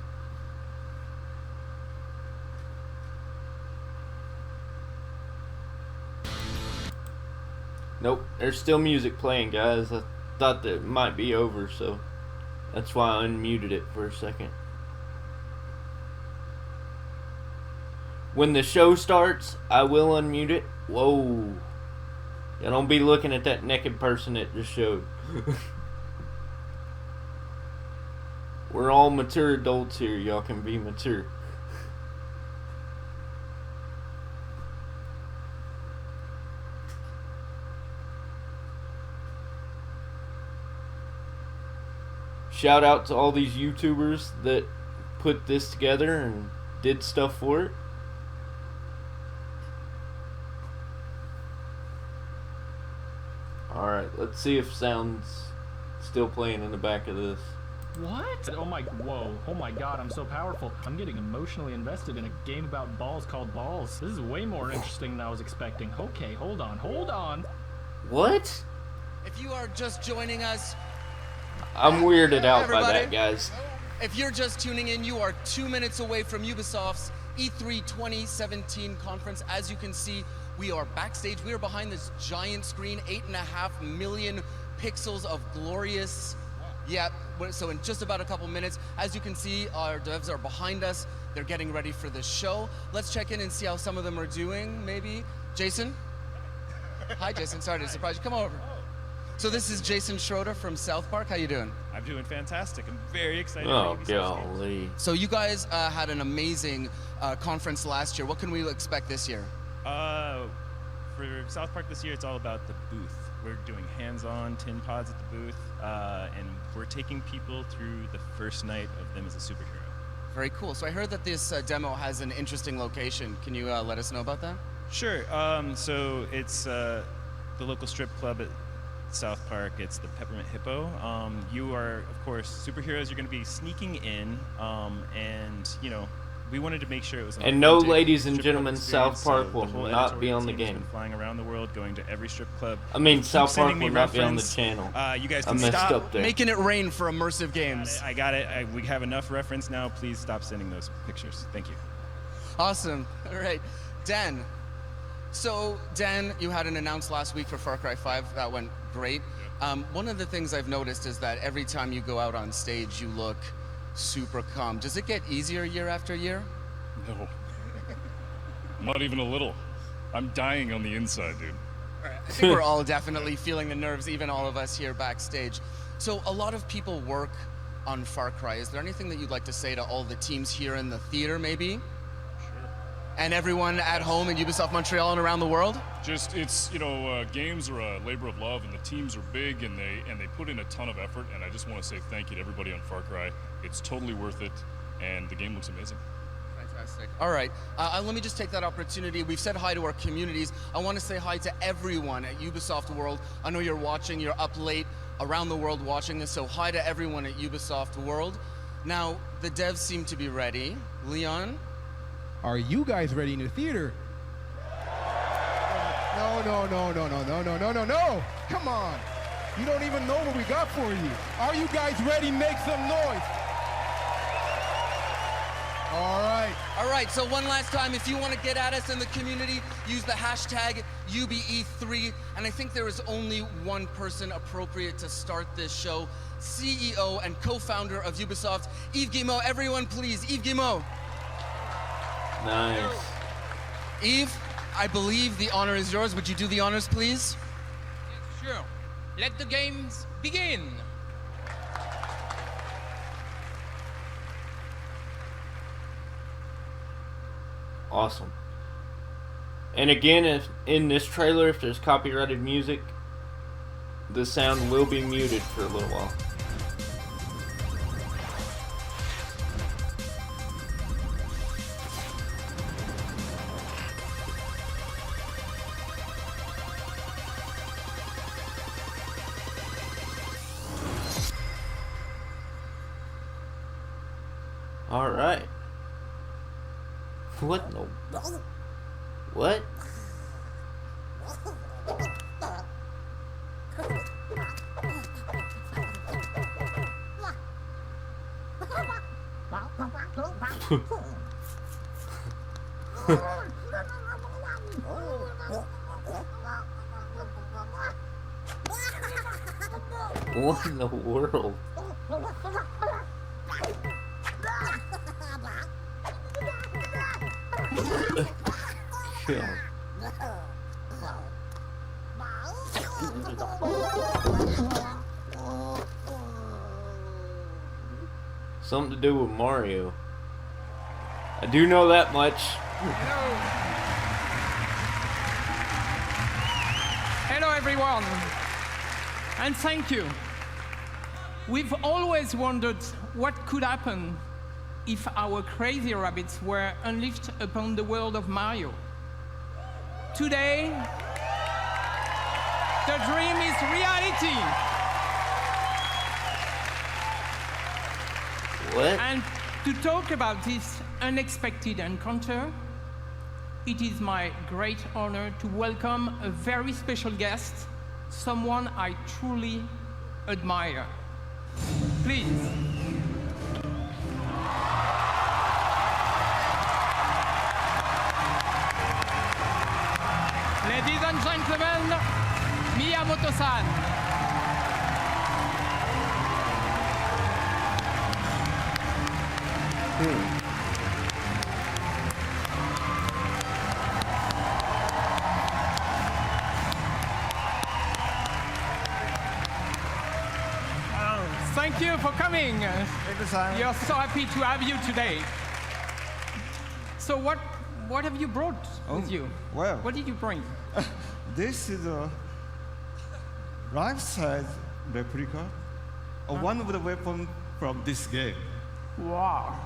Nope, there's still music playing, guys. I thought that it might be over, so that's why I unmuted it for a second. When the show starts, I will unmute it. Whoa. Yeah, don't be looking at that naked person that just showed. We're all mature adults here. Y'all can be mature. Shout out to all these YouTubers that put this together and did stuff for it. Alright, let's see if sound's still playing in the back of this. What? Oh my, whoa, oh my god, I'm so powerful. I'm getting emotionally invested in a game about balls called Balls. This is way more interesting than I was expecting. Okay, hold on. What? If you are just joining us, I'm weirded out by everybody. that, guys. If you're just tuning in, you are 2 minutes away from Ubisoft's E3 2017 conference. As you can see, we are backstage. We are behind this giant screen, 8.5 million pixels of glorious. Yeah, so in just about a couple minutes, as you can see, our devs are behind us. They're getting ready for the show. Let's check in and see how some of them are doing, maybe. Jason? Hi, Jason. Sorry to surprise you. Come over. So this is Jason Schroeder from South Park. How you doing? I'm doing fantastic. I'm very excited. Oh, for Ubisoft games. golly. So you guys had an amazing conference last year. What can we expect this year? For South Park this year, it's all about the booth. We're doing hands-on tin pods at the booth, and we're taking people through the first night of them as a superhero. Very cool. So I heard that this demo has an interesting location. Can you let us know about that? Sure. So it's the local strip club at South Park. It's the Peppermint Hippo. You are, of course, superheroes. You're going to be sneaking in, and you know, we wanted to make sure it was. And no, authentic ladies and strip club gentlemen, experience, South Park so will the whole not be editorial on the team's game. been flying around the world, going to every strip club. I mean, Keep South Park sending me will not be on the reference. channel. You guys I can messed stop up there. Making it rain for immersive games. I got it. We have enough reference now. Please stop sending those pictures. Thank you. Awesome. All right. Dan. So, Dan, you had an announce last week for Far Cry 5. That went great. One of the things I've noticed is that every time you go out on stage, you look super calm. Does it get easier year after year? No. Not even a little. I'm dying on the inside, dude. All right. I think we're all definitely feeling the nerves, even all of us here backstage. So a lot of people work on Far Cry. Is there anything that you'd like to say to all the teams here in the theater, maybe? And everyone at home in Ubisoft Montreal and around the world? Just, it's, you know, games are a labor of love, and the teams are big, and they put in a ton of effort, and I just want to say thank you to everybody on Far Cry. It's totally worth it, and the game looks amazing. Fantastic. All right, let me just take that opportunity. We've said hi to our communities. I want to say hi to everyone at Ubisoft World. I know you're watching, you're up late around the world watching this, so hi to everyone at Ubisoft World. Now, the devs seem to be ready. Leon? Are you guys ready in the theater? No. Come on. You don't even know what we got for you. Are you guys ready? Make some noise. All right, so one last time, if you want to get at us in the community, use the hashtag UBE3. And I think there is only one person appropriate to start this show, CEO and co-founder of Ubisoft, Yves Guillemot. Everyone, please, Yves Guillemot. Nice. Yves, I believe the honor is yours. Would you do the honors, please? Sure. Let the games begin. Awesome. And again, if in this trailer, if there's copyrighted music, the sound will be muted for a little while. All right. What? No. What? What in the world? Yeah. Something to do with Mario. I do know that much. Hello everyone, and thank you. We've always wondered what could happen if our crazy rabbits were unleashed upon the world of Mario. Today, The dream is reality. What? And to talk about this unexpected encounter, it is my great honor to welcome a very special guest, someone I truly admire. Please. Ladies and gentlemen, Miyamoto-san. Thank you for coming. We are so happy to have you today. So what have you brought with you? Well, What did you bring? this is a life-size replica of one of the weapons from this game. Wow.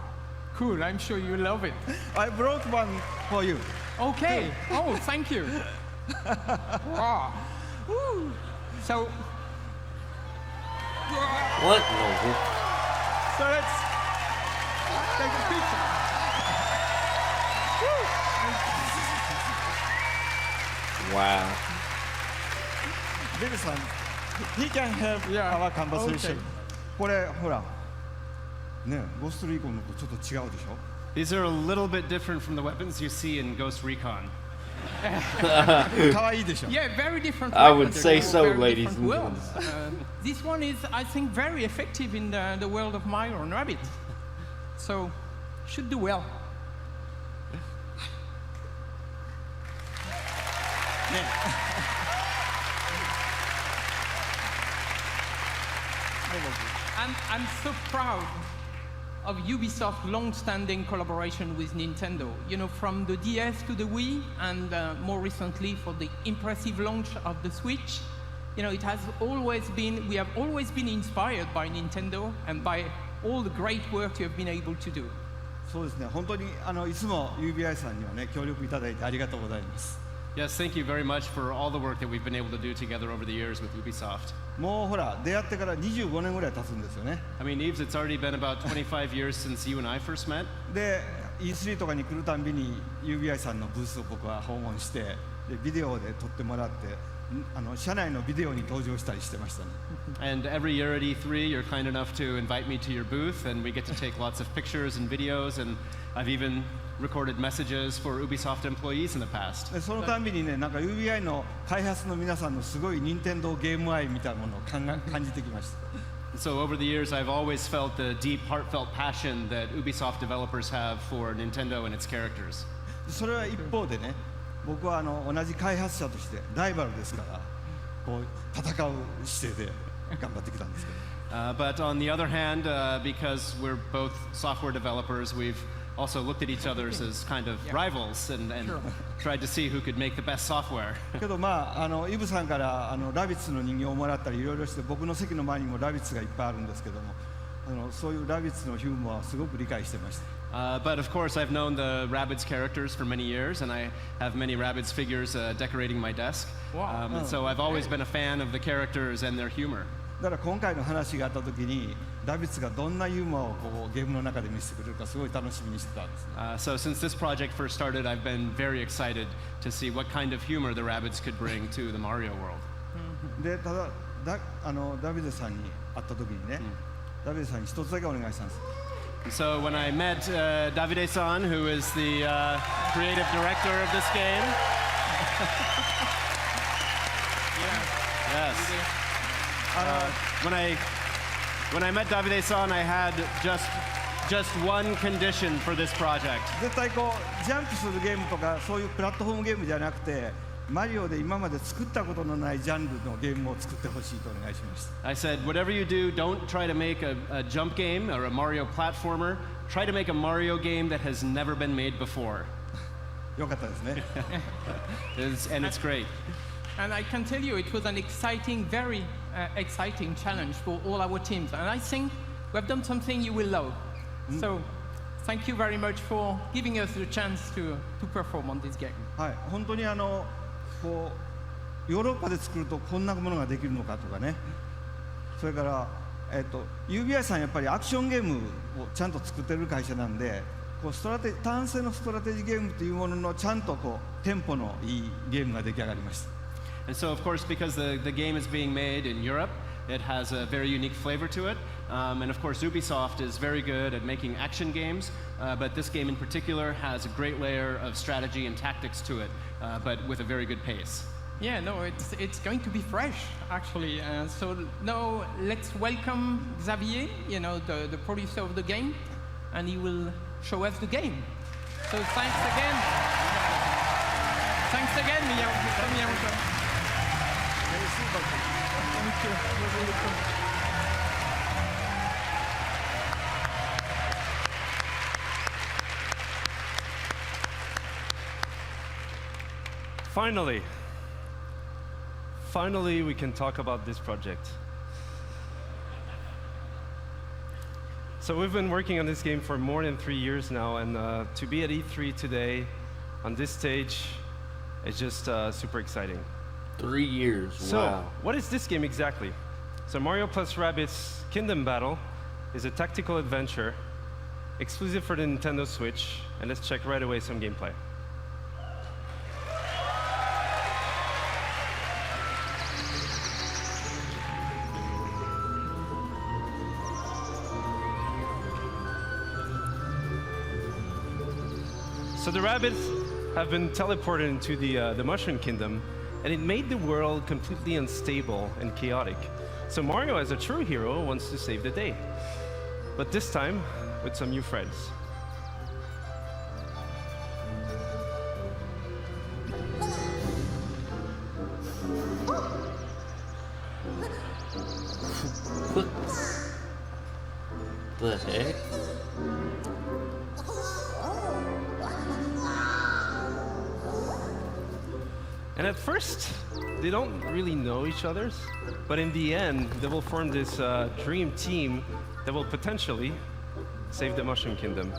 Cool, I'm sure you love it. I brought one for you. Okay. Oh, thank you. Wow. Woo. So. What in the world? So let's take a picture. Woo. Wow. Bill-san, he can help our conversation. これほら、ね、ゴーストリーコンのとちょっと違うでしょ? These are a little bit different from the weapons you see in Ghost Recon. Yeah, very different. I would weapons. say so, Very ladies different and worlds. This one is, I think, very effective in the world of Mario and Rabbit. So, should do well. I'm so proud of Ubisoft's long-standing collaboration with Nintendo. You know, from the DS to the Wii, and more recently for the impressive launch of the Switch. You know, it has always been, we have always been inspired by Nintendo and by all the great work you have been able to do. そうですね、本当にいつも UBI さんにはね、協力いただいてありがとうございます。Yes, thank you very much for all the work that we've been able to do together over the years with Ubisoft. もうほら、出会ってから25年ぐらい経つんですよね。I mean, Yves, it's already been about 25 years since you and I first met. で、E3 とかに来るたんびに UBI さんのブースを僕は訪問して、でビデオで撮ってもらって、社内のビデオに登場したりしてましたね。And every year at E3, you're kind enough to invite me to your booth, and we get to take lots of pictures and videos, and I've even recorded messages for Ubisoft employees in the past. でそのたんびにね、なんか UBI の開発の皆さんのすごい任天堂ゲーム愛みたいなものを感じてきました。So over the years, I've always felt the deep, heartfelt passion that Ubisoft developers have for Nintendo and its characters. それは一方でね、僕は同じ開発者としてライバルですから、こう戦う姿勢で頑張ってきたんですけど。But on the other hand, because we're both software developers, we've also looked at each other as kind of rivals and tried to see who could make the best software. けどまあイブさんからラビッツの人形をもらったりいろいろして、僕の席の前にもラビッツがいっぱいあるんですけども、そういうラビッツのヒューモアはすごく理解してました。But of course, I've known the Rabbids characters for many years, and I have many Rabbids figures decorating my desk. And so I've always been a fan of the characters and their humor. だから今回の話があった時に、ラビッツがどんなユーモアをゲームの中で見せてくれるかすごい楽しみにしてたんですね。So since this project first started, I've been very excited to see what kind of humor the Rabbids could bring to the Mario world. で、ただダビデさんに会った時にね、ダビデさんに一つだけお願いしたんです。So when I met Davide-san, who is the creative director of this game, yes. When I met Davide-san, I had just one condition for this project. 絶対こうジャンプするゲームとかそういうプラットフォームゲームじゃなくて、マリオで今まで作ったことのないジャンルのゲームを作ってほしいとお願いしました。I said, whatever you do, don't try to make a jump game or a Mario platformer. Try to make a Mario game that has never been made before. よかったですね。And it's great. And I can tell you, it was an exciting, very exciting challenge for all our teams. And I think we have done something you will love. So, thank you very much for giving us the chance to perform on this game. はい、本当にこうヨーロッパで作るとこんなものができるのかとかね、それから、UBI さんやっぱりアクションゲームをちゃんと作ってる会社なんで、こう単性のストラテジーゲームというもののちゃんとこうテンポのいいゲームが出来上がりました。And so, of course, because the game is being made in Europe, it has a very unique flavor to it. And of course, Ubisoft is very good at making action games, but this game in particular has a great layer of strategy and tactics to it, but with a very good pace. Yeah, no, it's going to be fresh, actually. So now let's welcome Xavier, the producer of the game, and he will show us the game. So thanks again. Thanks again, Miyamoto. Thank you. You're really cool. Finally, we can talk about this project. So we've been working on this game for more than 3 years now, and to be at E3 today on this stage is just super exciting. 3 years, so, wow. What is this game exactly? So Mario plus Rabbids Kingdom Battle is a tactical adventure exclusive for the Nintendo Switch, and let's check right away some gameplay. So the Rabbids have been teleported into the Mushroom Kingdom, and it made the world completely unstable and chaotic. So Mario, as a true hero, wants to save the day. But this time, with some new friends. What the heck? And at first, they don't really know each other, but in the end, they will form this dream team that will potentially save the Mushroom Kingdom.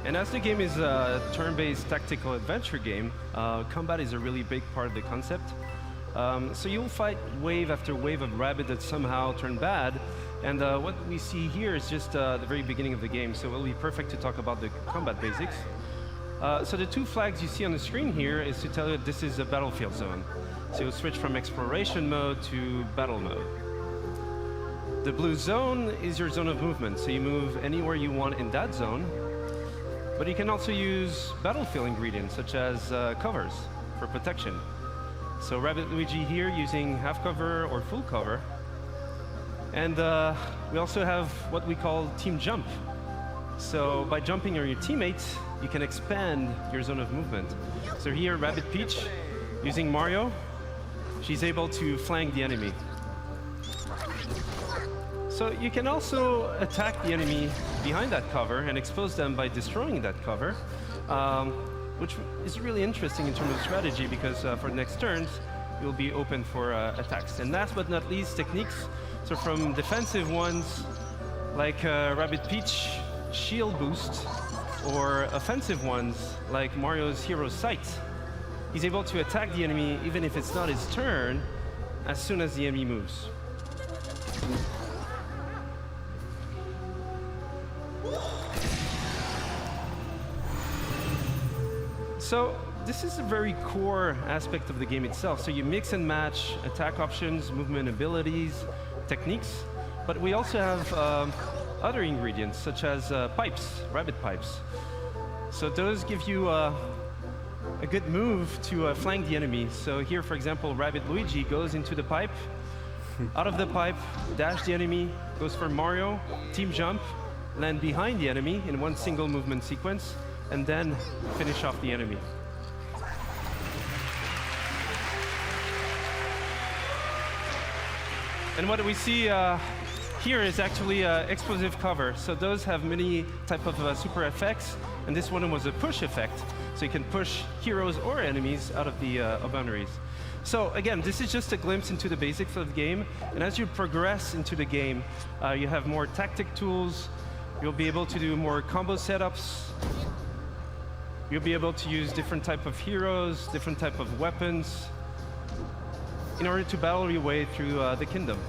And as the game is a turn-based tactical adventure game, combat is a really big part of the concept. So you'll fight wave after wave of rabbit that somehow turn bad, and what we see here is just the very beginning of the game, so it will be perfect to talk about the combat basics. So the two flags you see on the screen here is to tell you that this is a battlefield zone. So you'll switch from exploration mode to battle mode. The blue zone is your zone of movement, so you move anywhere you want in that zone. But you can also use battlefield ingredients, such as covers for protection. So Rabbid Luigi here using half cover or full cover. And we also have what we call team jump. So by jumping on your teammates, you can expand your zone of movement. So here, Rabbid Peach, using Mario, she's able to flank the enemy. So you can also attack the enemy behind that cover and expose them by destroying that cover, which is really interesting in terms of strategy because for the next turns, you'll be open for attacks. And last but not least, techniques. So from defensive ones, like Rabbid Peach shield boost, or offensive ones, like Mario's Hero Sight. He's able to attack the enemy even if it's not his turn, as soon as the enemy moves. So this is a very core aspect of the game itself. So you mix and match attack options, movement abilities, techniques, but we also have other ingredients such as pipes, rabbit pipes. So those give you a good move to flank the enemy. So here, for example, Rabbid Luigi goes into the pipe, out of the pipe, dash the enemy, goes for Mario, team jump, land behind the enemy in one single movement sequence, and then finish off the enemy. And what we see here is actually explosive cover. So those have many type of super effects, and this one was a push effect. So you can push heroes or enemies out of the boundaries. So again, this is just a glimpse into the basics of the game. And as you progress into the game, you have more tactic tools. You'll be able to do more combo setups. You'll be able to use different type of heroes, different type of weapons, in order to battle your way through the kingdom.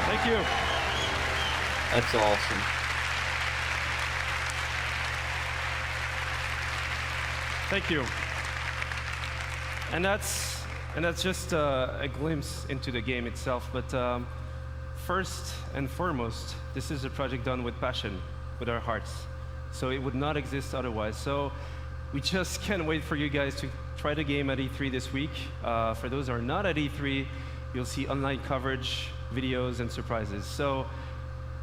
Thank you. That's awesome. Thank you. And that's just a glimpse into the game itself. But first and foremost, this is a project done with passion, with our hearts. So it would not exist otherwise. So we just can't wait for you guys to try the game at E3 this week. For those who are not at E3, you'll see online coverage, videos, and surprises. So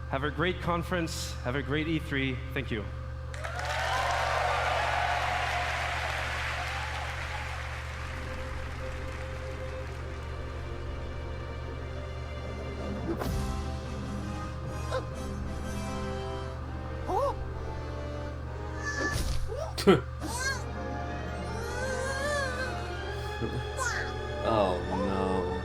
have a great conference, have a great E3. Thank you. Oh no.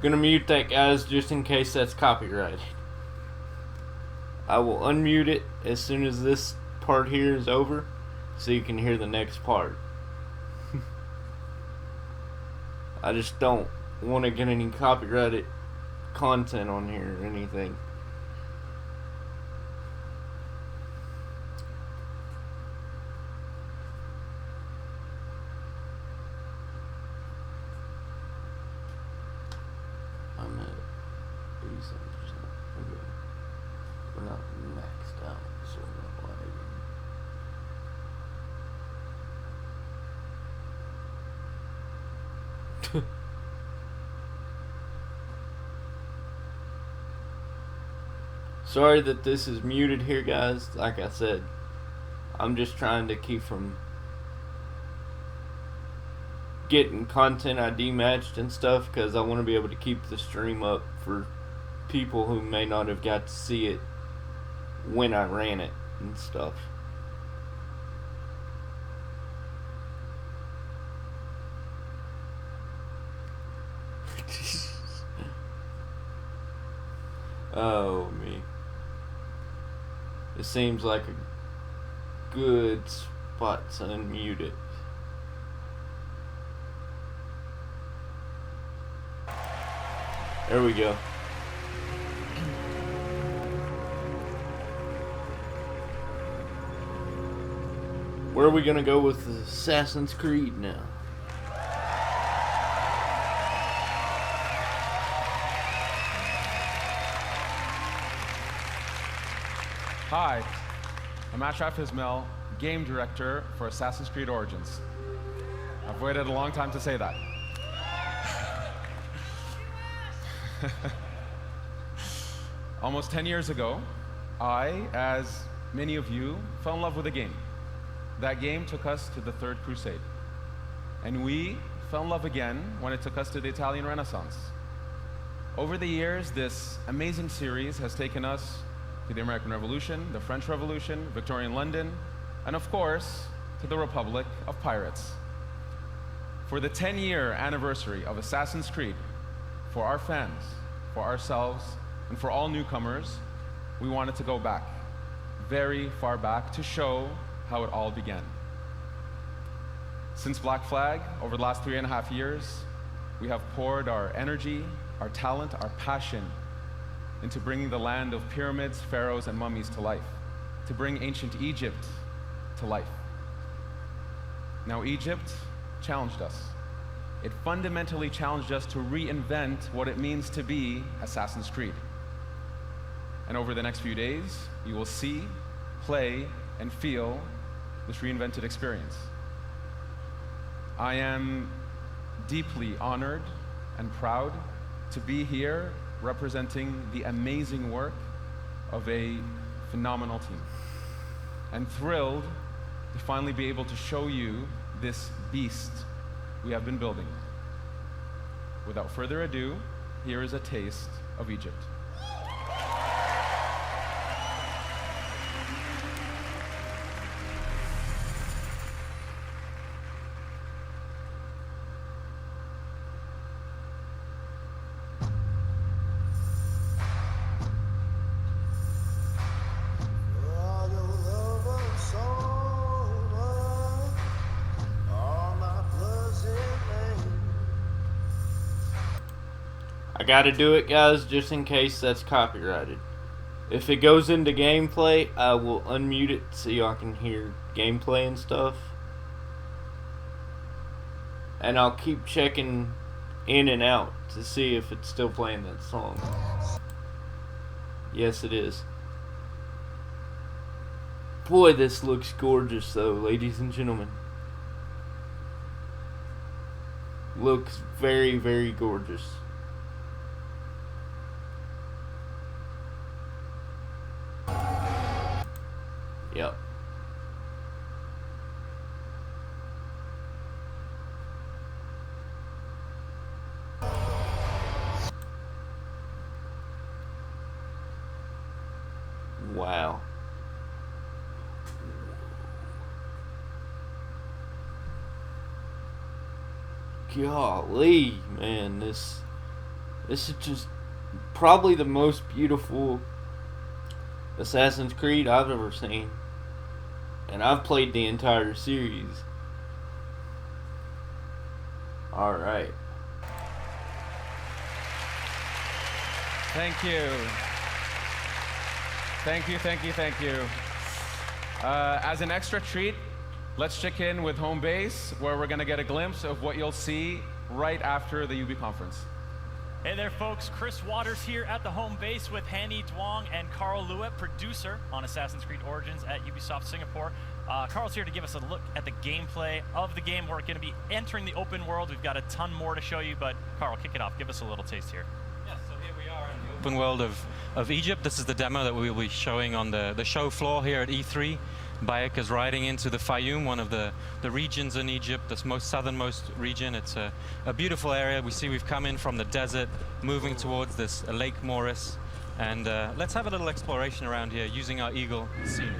Gonna mute that, guys, just in case that's copyrighted. I will unmute it as soon as this part here is over, so you can hear the next part. I just don't want to get any copyrighted content on here or anything. I'm at 87%. Okay. We're not maxed out, so we're not lagging. Sorry that this is muted here, guys. Like I said, I'm just trying to keep from getting content ID matched and stuff, because I want to be able to keep the stream up for people who may not have got to see it when I ran it and stuff. Oh, me. It seems like a good spot to unmute it. There we go. Where are we gonna go with Assassin's Creed now? Hi, I'm Ashraf Ismail, game director for Assassin's Creed Origins. I've waited a long time to say that. Almost 10 years ago, I, as many of you, fell in love with a game. That game took us to the Third Crusade. And we fell in love again when it took us to the Italian Renaissance. Over the years, this amazing series has taken us to the American Revolution, the French Revolution, Victorian London, and of course, to the Republic of Pirates. For the 10-year anniversary of Assassin's Creed, for our fans, for ourselves, and for all newcomers, we wanted to go back, very far back to show how it all began. Since Black Flag, over the last 3.5 years, we have poured our energy, our talent, our passion into bringing the land of pyramids, pharaohs, and mummies to life, to bring ancient Egypt to life. Now, Egypt challenged us. It fundamentally challenged us to reinvent what it means to be Assassin's Creed. And over the next few days, you will see, play, and feel this reinvented experience. I am deeply honored and proud to be here representing the amazing work of a phenomenal team, and thrilled to finally be able to show you this beast we have been building. Without further ado, here is a taste of Egypt. I gotta do it, guys, just in case that's copyrighted. If it goes into gameplay, I will unmute it so y'all can hear gameplay and stuff. And I'll keep checking in and out to see if it's still playing that song. Yes, it is. Boy, this looks gorgeous, though, ladies and gentlemen. Looks very, very gorgeous. Yep. Wow. Golly, man, this is just probably the most beautiful Assassin's Creed I've ever seen. And I've played the entire series. Alright. Thank you. Thank you, thank you, thank you. As an extra treat, let's check in with home base, where we're going to get a glimpse of what you'll see right after the UB conference. Hey there, folks. Chris Waters here at the home base with Hanny Duong and Carl Lewitt, producer on Assassin's Creed Origins at Ubisoft Singapore. Carl's here to give us a look at the gameplay of the game. We're going to be entering the open world. We've got a ton more to show you, but Carl, kick it off. Give us a little taste here. Yes, so here we are in the open world of Egypt. This is the demo that we will be showing on the show floor here at E3. Bayek is riding into the Fayum, one of the regions in Egypt, the most southernmost region. It's a beautiful area. We see we've come in from the desert, moving towards this Lake Moris. And let's have a little exploration around here using our Eagle scenery.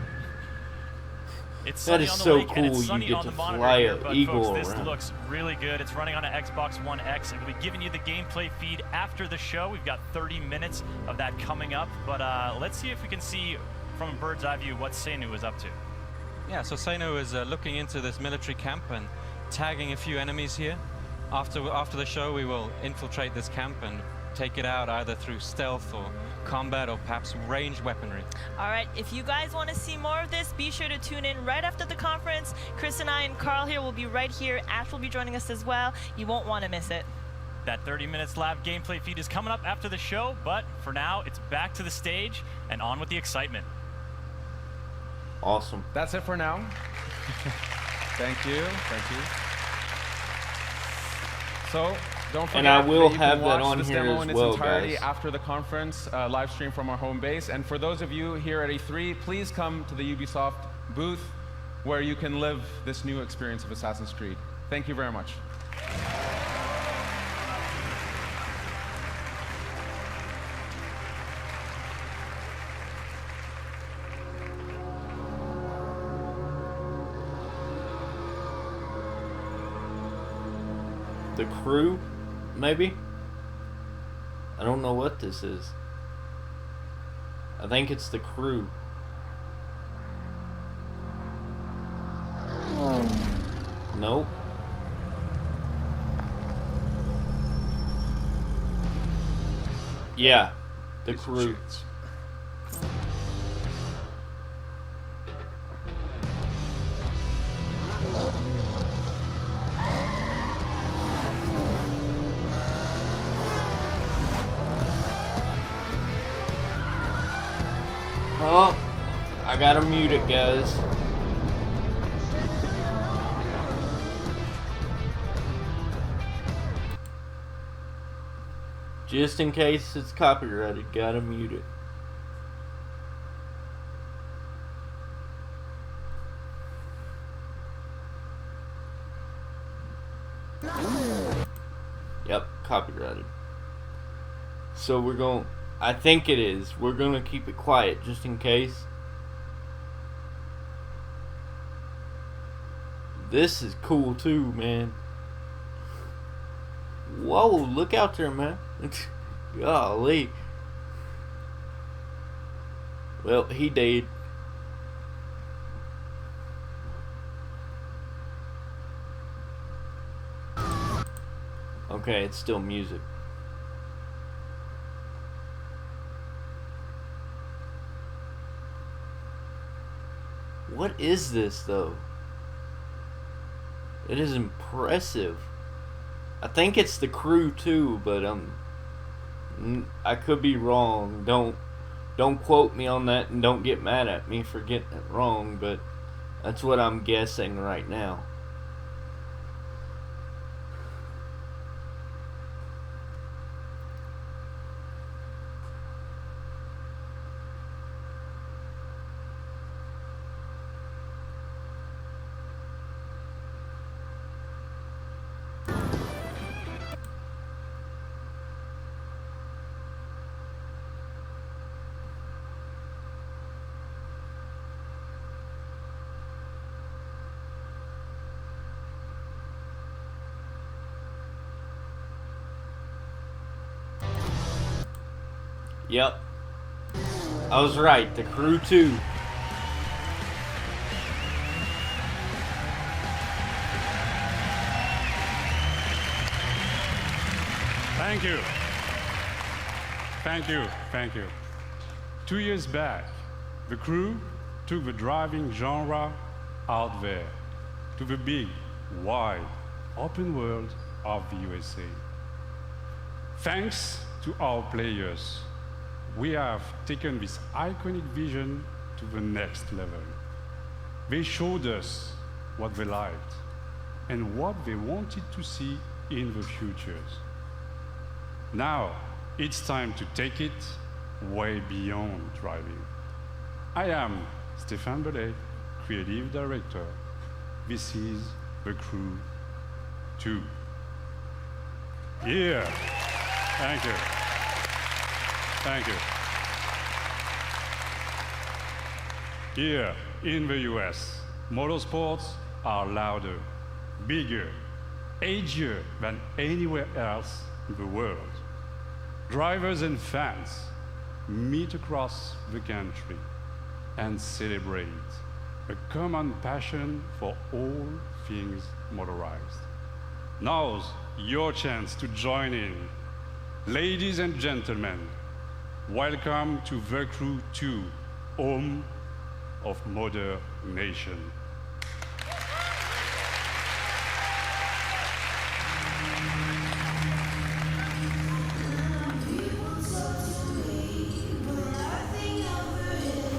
It's sunny on the lake and it's sunny on the monitor here, but folks, this around. looks really good. It's running on an Xbox One X, and we'll be giving you the gameplay feed after the show. We've got 30 minutes of that coming up, but let's see if we can see from a bird's eye view what Seinu is up to. Yeah, so Seinu is looking into this military camp and tagging a few enemies here. After the show, we will infiltrate this camp and take it out either through stealth or combat or perhaps ranged weaponry. All right, if you guys want to see more of this, be sure to tune in right after the conference. Chris and I and Carl here will be right here. Ash will be joining us as well. You won't want to miss it. That 30 minutes live gameplay feed is coming up after the show, but for now, it's back to the stage and on with the excitement. Awesome. That's it for now. Thank you. Thank you. So, don't forget And I will that you have can that watch on this here demo as in its well, entirety guys. after the conference, live stream from our home base. And for those of you here at E3, please come to the Ubisoft booth where you can live this new experience of Assassin's Creed. Thank you very much. The crew, maybe? I don't know what this is. I think it's the crew. Nope. Yeah, the crew. Oh, I gotta mute it, guys. Just in case it's copyrighted, gotta mute it. Yep, copyrighted. So we're going, I think it is. We're gonna keep it quiet just in case. This is cool too, man. Whoa, look out there, man. Golly. Well, he did. Okay, it's still music. What is this, though? It is impressive. I think it's the crew too, but I could be wrong. Don't quote me on that, and don't get mad at me for getting it wrong, but that's what I'm guessing right now. Yep. I was right. The crew too. Thank you. Thank you. Thank you. 2 years back, the crew took the driving genre out there to the big, wide, open world of the USA. Thanks to our players, we have taken this iconic vision to the next level. They showed us what they liked and what they wanted to see in the futures. Now, it's time to take it way beyond driving. I am Stéphane Belay, Creative Director. This is The Crew 2. Yeah. Thank you. Thank you. Here in the US, motorsports are louder, bigger, edgier than anywhere else in the world. Drivers and fans meet across the country and celebrate a common passion for all things motorized. Now's your chance to join in. Ladies and gentlemen, welcome to The Crew 2, home of Motor Nation.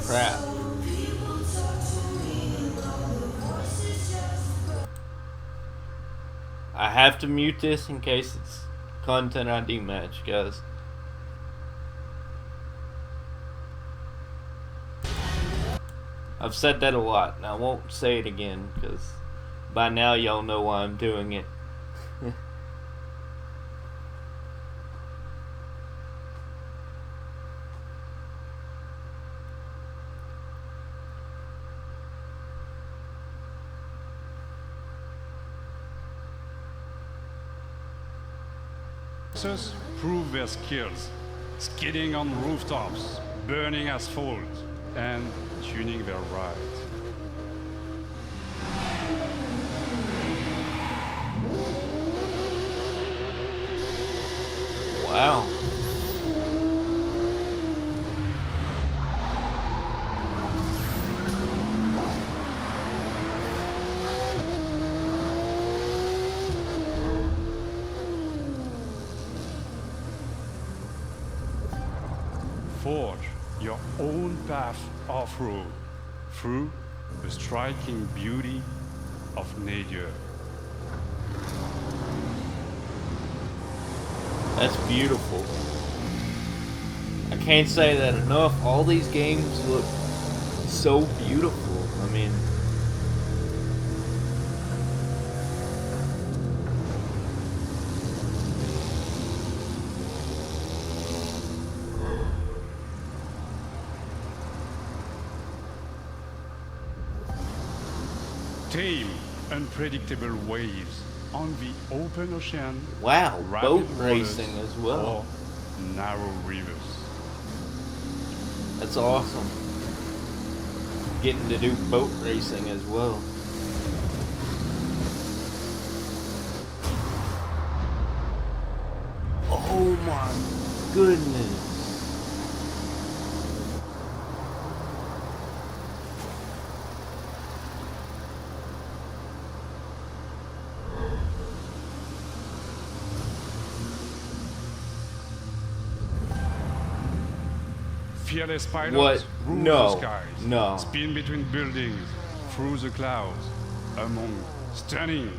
Crap. I have to mute this in case it's content ID match, guys. I've said that a lot, and I won't say it again, because by now y'all know why I'm doing it. Prove their skills, skidding on rooftops, burning asphalt, and tuning their rides. Wow. Forge your own path off-road through the striking beauty of nature. That's beautiful. I can't say that enough. All these games look so beautiful. I mean, Tame, unpredictable waves on the open ocean. wow, rapid boat waters, racing as well. or narrow rivers. That's awesome. Getting to do boat racing as well. Oh my goodness. Fearless pilots What? rule No. the skies, No. spin between buildings, through the clouds, among stunning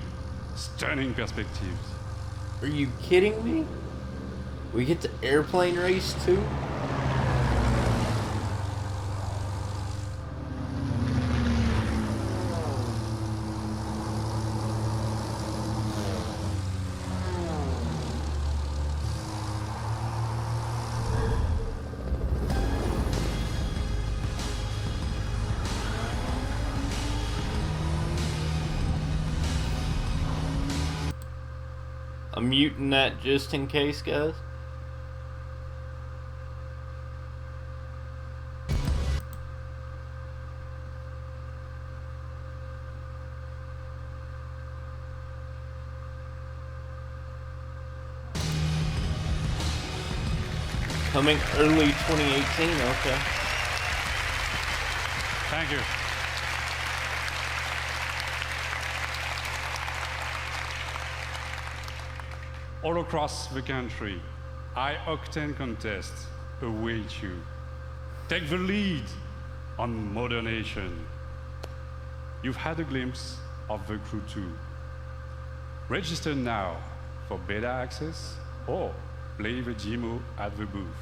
perspectives. Are you kidding me? We get to airplane race too? I'm muting that just in case, guys. Coming early 2018, okay. Thank you. All across the country, high-octane contests await you. Take the lead on modernation. You've had a glimpse of the Crew 2. Register now for beta access or play the demo at the booth.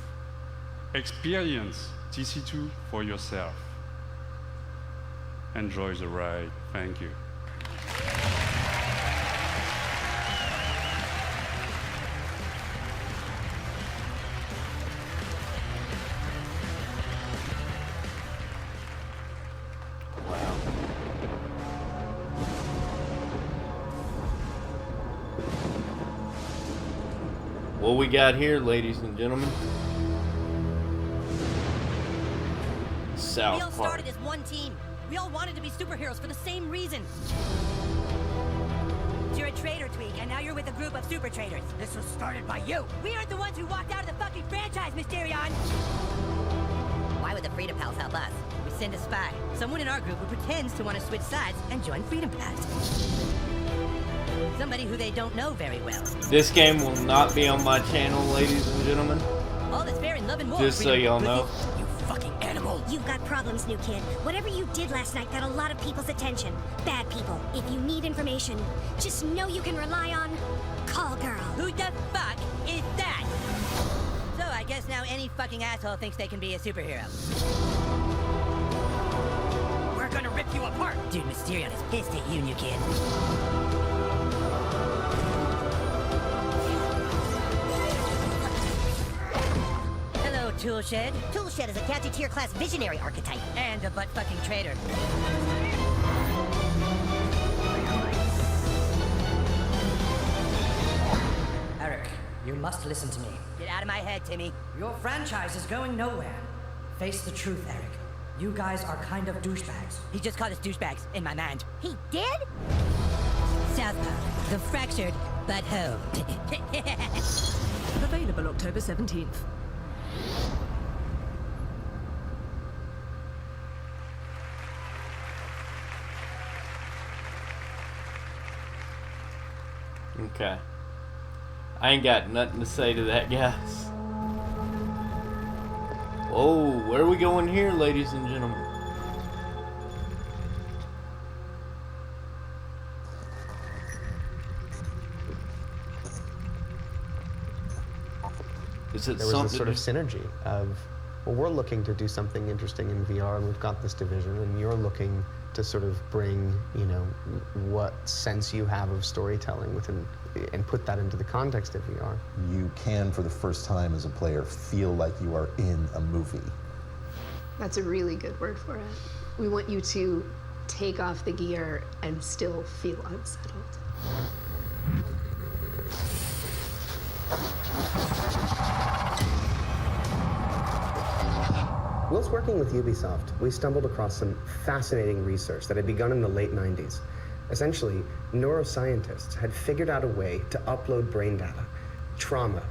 Experience TC2 for yourself. Enjoy the ride. Thank you. What we got here, ladies and gentlemen? South We all Park. started as one team. We all wanted to be superheroes for the same reason. You're a traitor, Tweak, and now you're with a group of super traitors. This was started by you. We aren't the ones who walked out of the fucking franchise, Mysterion! Why would the Freedom Pals help us? We send a spy, someone in our group who pretends to want to switch sides and join Freedom Pals. Somebody who they don't know very well. This game will not be on my channel, ladies and gentlemen. All that's fair in love and war. Just so y'all know. You fucking animal. You've got problems, new kid. Whatever you did last night got a lot of people's attention. Bad people. If you need information, just know you can rely on Call Girl. Who the fuck is that? So I guess now any fucking asshole thinks they can be a superhero. We're gonna rip you apart. Dude, Mysterion is pissed at you, new kid. Hello, Toolshed. Toolshed is a Captain Tier class visionary archetype. And a butt-fucking traitor. Eric, you must listen to me. Get out of my head, Timmy. Your franchise is going nowhere. Face the truth, Eric. You guys are kind of douchebags. He just called us douchebags, in my mind. He did? Southpaw, the fractured but home. Available October 17th. Okay. I ain't got nothing to say to that, guys. Whoa, where are we going here, ladies and gentlemen? Is it there was a sort of synergy of, well, we're looking to do something interesting in VR, and we've got this division, and you're looking to sort of bring, you know, what sense you have of storytelling within, and put that into the context of VR. You can, for the first time as a player, feel like you are in a movie. That's a really good word for it. We want you to take off the gear and still feel unsettled. Whilst working with Ubisoft, we stumbled across some fascinating research that had begun in the late 90s. Essentially, neuroscientists had figured out a way to upload brain data, trauma,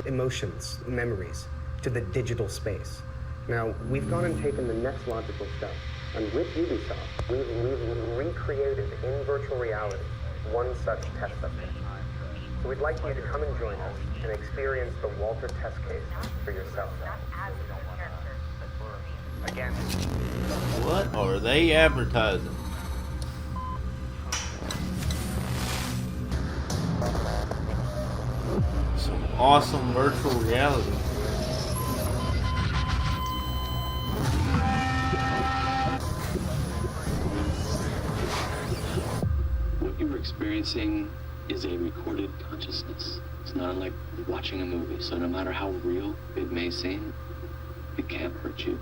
emotions, memories, to the digital space. Now, we've gone and taken the next logical step, and with Ubisoft, we've recreated in virtual reality one such test subject. So we'd like you to come and join us and experience the Walter test case for yourself. Again. What are they advertising? Some awesome virtual reality. What you're experiencing is a recorded consciousness. It's not unlike watching a movie, so no matter how real it may seem, it can't hurt you.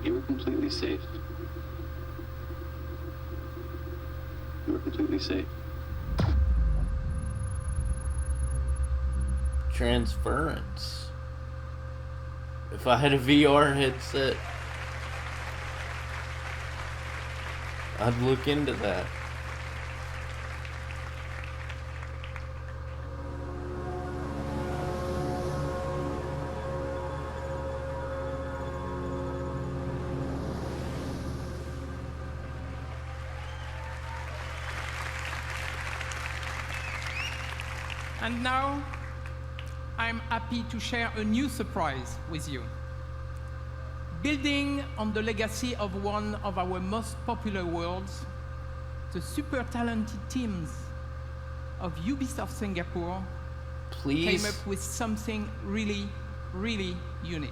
You are completely safe. You are completely safe. Transference. If I had a VR headset, I'd look into that. And now, I'm happy to share a new surprise with you. Building on the legacy of one of our most popular worlds, the super talented teams of Ubisoft Singapore came up with something really, really unique.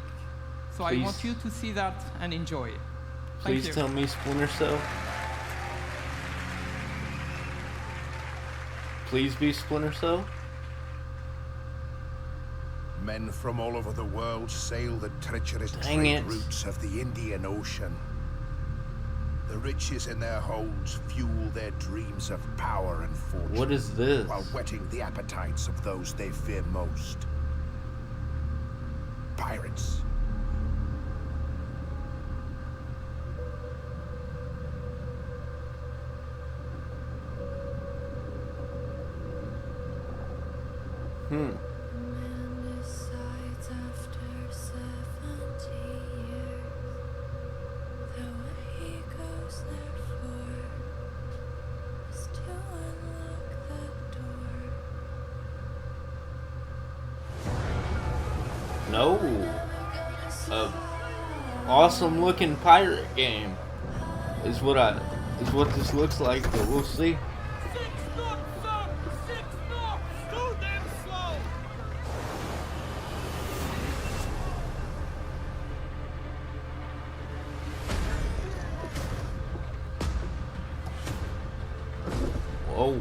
So I want you to see that and enjoy it. Please tell me Splinter Cell. Please be Splinter Cell. Men from all over the world sail the treacherous Dang trade it. routes of the Indian Ocean. The riches in their holds fuel their dreams of power and fortune. What is this? While whetting the appetites of those they fear most. Pirates. No. Awesome looking pirate game is what this looks like, but we'll see. Whoa.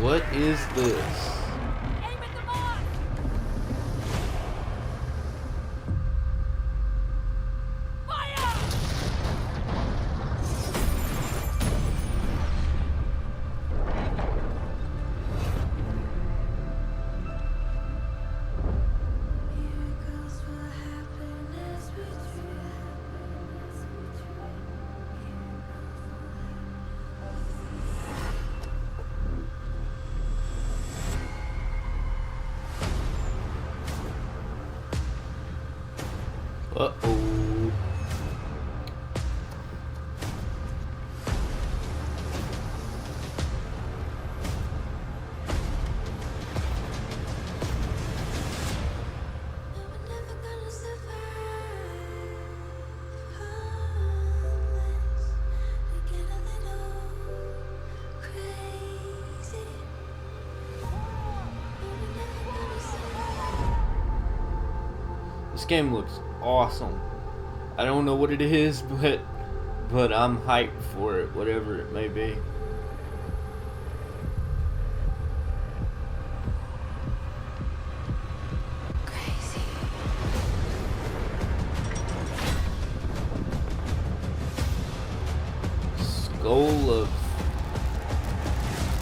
What is this? Uh-oh. This game looks awesome. I don't know what it is, but I'm hyped for it, whatever it may be.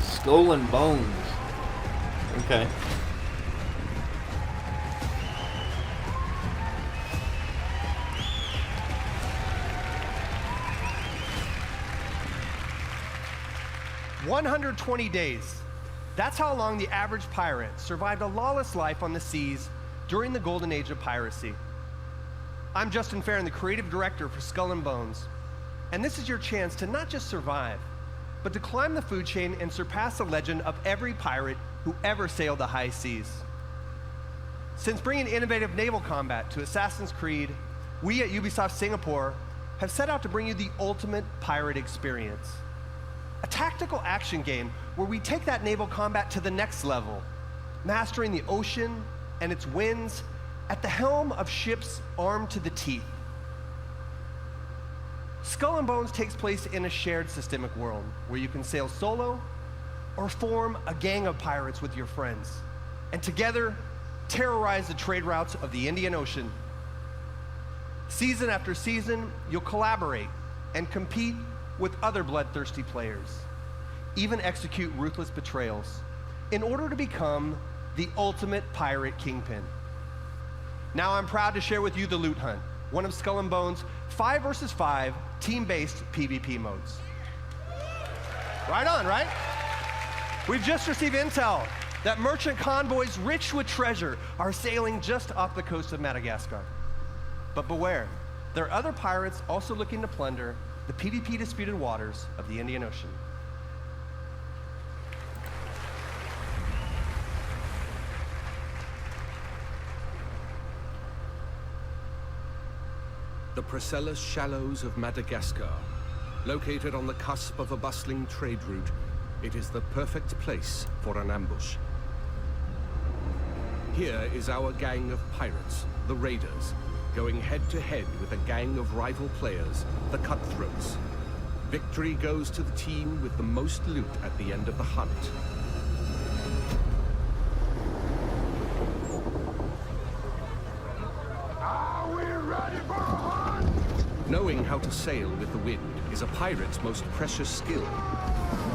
Skull and bones. Okay. "120 days. That's how long the average pirate survived a lawless life on the seas during the golden age of piracy. I'm Justin Farron, the creative director for Skull and Bones, and this is your chance to not just survive, but to climb the food chain and surpass the legend of every pirate who ever sailed the high seas. Since bringing innovative naval combat to Assassin's Creed, we at Ubisoft Singapore have set out to bring you the ultimate pirate experience. A tactical action game where we take that naval combat to the next level, mastering the ocean and its winds at the helm of ships armed to the teeth. Skull and Bones takes place in a shared systemic world where you can sail solo or form a gang of pirates with your friends, and together terrorize the trade routes of the Indian Ocean. Season after season, you'll collaborate and compete with other bloodthirsty players, even execute ruthless betrayals in order to become the ultimate pirate kingpin. Now I'm proud to share with you the Loot Hunt, one of Skull and Bones' 5 versus 5 team-based PvP modes. Right on, right? We've just received intel that merchant convoys rich with treasure are sailing just off the coast of Madagascar. But beware, there are other pirates also looking to plunder the PvP disputed waters of the Indian Ocean. The Priscilla Shallows of Madagascar. Located on the cusp of a bustling trade route, it is the perfect place for an ambush. Here is our gang of pirates, the Raiders, going head-to-head with a gang of rival players, the Cutthroats. Victory goes to the team with the most loot at the end of the hunt. Are we ready for a hunt? Knowing how to sail with the wind is a pirate's most precious skill.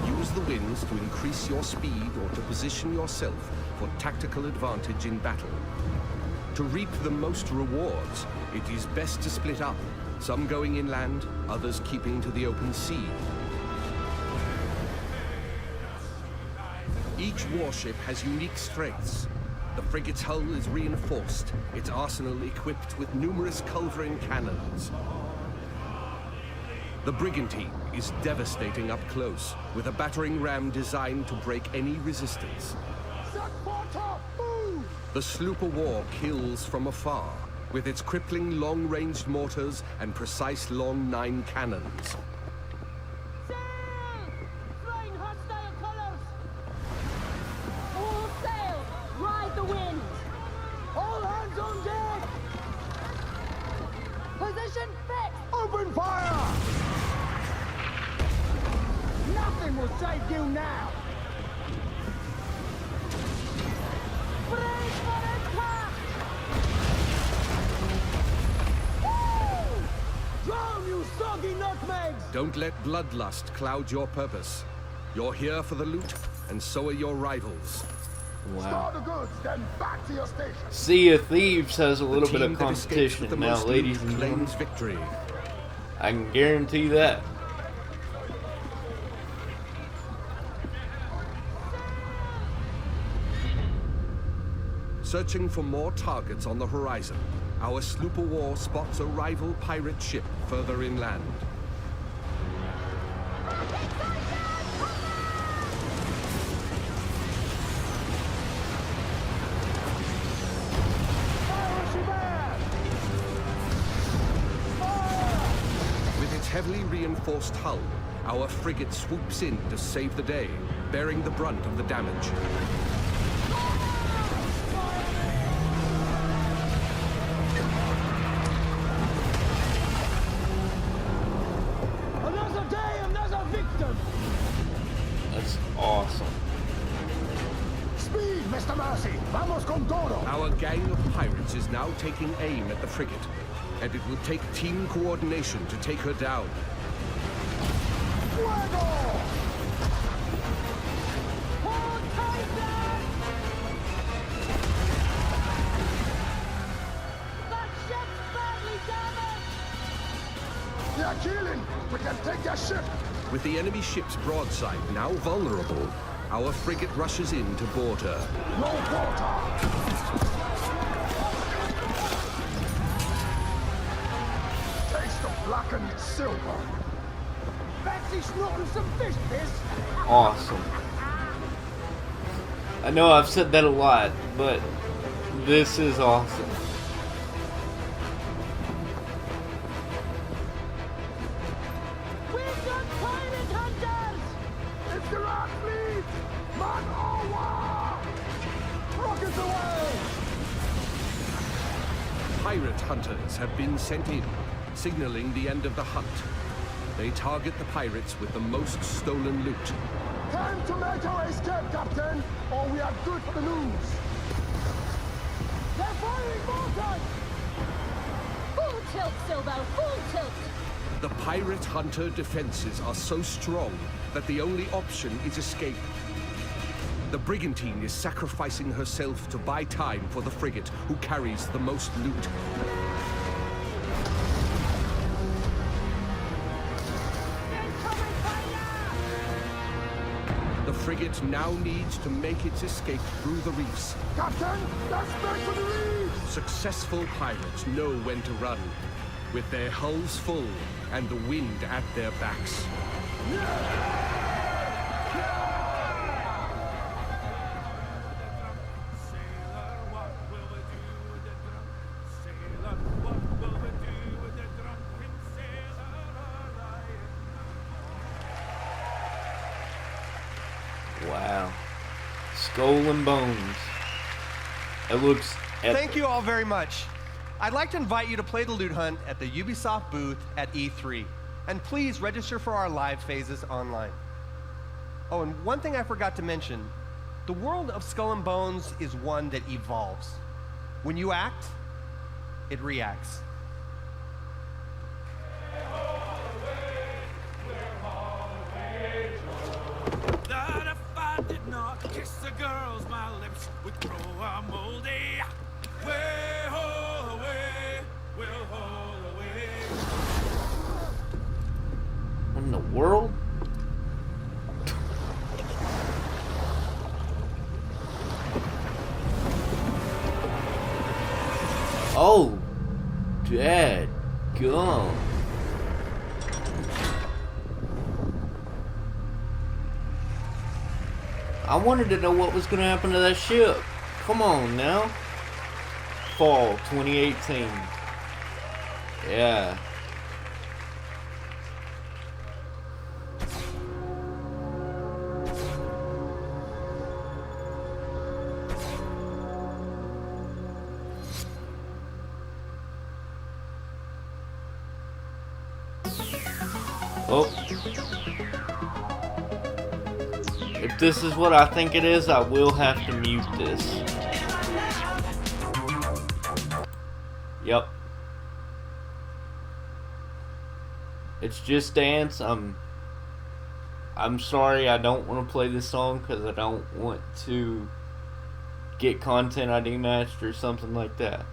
Use the winds to increase your speed or to position yourself for tactical advantage in battle. To reap the most rewards, it is best to split up, some going inland, others keeping to the open sea. Each warship has unique strengths. The frigate's hull is reinforced, its arsenal equipped with numerous culverin cannons. The brigantine is devastating up close, with a battering ram designed to break any resistance. The sloop of war kills from afar, with its crippling long-ranged mortars and precise long 9 cannons. Flying hostile colors! All sail! Ride the wind! All hands on deck! Position fixed! Open fire! Nothing will save you now! Brace for attack! Drown, you soggy nutmegs! Don't let bloodlust cloud your purpose. You're here for the loot, and so are your rivals. Store the goods, then back to your station. Sea of Thieves has a little bit of team that escapes with competition the now, most ladies loot and gentlemen. claims victory. I can guarantee that. Searching for more targets on the horizon. Our sloop of war spots a rival pirate ship further inland. With its heavily reinforced hull, our frigate swoops in to save the day, bearing the brunt of the damage. Another day, another victim! That's awesome. Speed, Mr. Mercy! Vamos con todo! Our gang of pirates is now taking aim at the frigate, and it will take team coordination to take her down. Fuego! Hold tight, lad! That ship's badly damaged! They are killing! We can take their ship! With the enemy ship's broadside now vulnerable, our frigate rushes in to board her. No water! Taste of blackened silver! Fancy snorting some fish, miss? Awesome. I know I've said that a lot, but this is awesome. We've got pirate hunters! It's the Rat Fleet! Man over! Rockets away! Pirate hunters have been sent in, signaling the end of the hunt. They target the pirates with the most stolen loot. Time to make our escape, Captain, or we are good for the news! They're firing mortars! Full tilt, Silvo, full tilt! The pirate hunter defenses are so strong that the only option is escape. The brigantine is sacrificing herself to buy time for the frigate, who carries the most loot. The frigate now needs to make its escape through the reefs. Captain, let's make for the reefs! Successful pirates know when to run, with their hulls full and the wind at their backs. Wow. Skull and Bones. It looks epic. Thank you all very much. I'd like to invite you to play the Loot Hunt at the Ubisoft booth at E3. And please register for our live phases online. Oh, and one thing I forgot to mention. The world of Skull and Bones is one that evolves. When you act, it reacts. That if I did not kiss the girls, my lips would grow a moldy. Way ho away, will ho away. What in the world? Oh, Dad, gum. I wanted to know what was going to happen to that ship. Come on now. Fall 2018. Yeah. Oh. If this is what I think it is, I will have to mute this. Yep. It's Just Dance. I'm sorry, I don't want to play this song because I don't want to get content ID matched or something like that.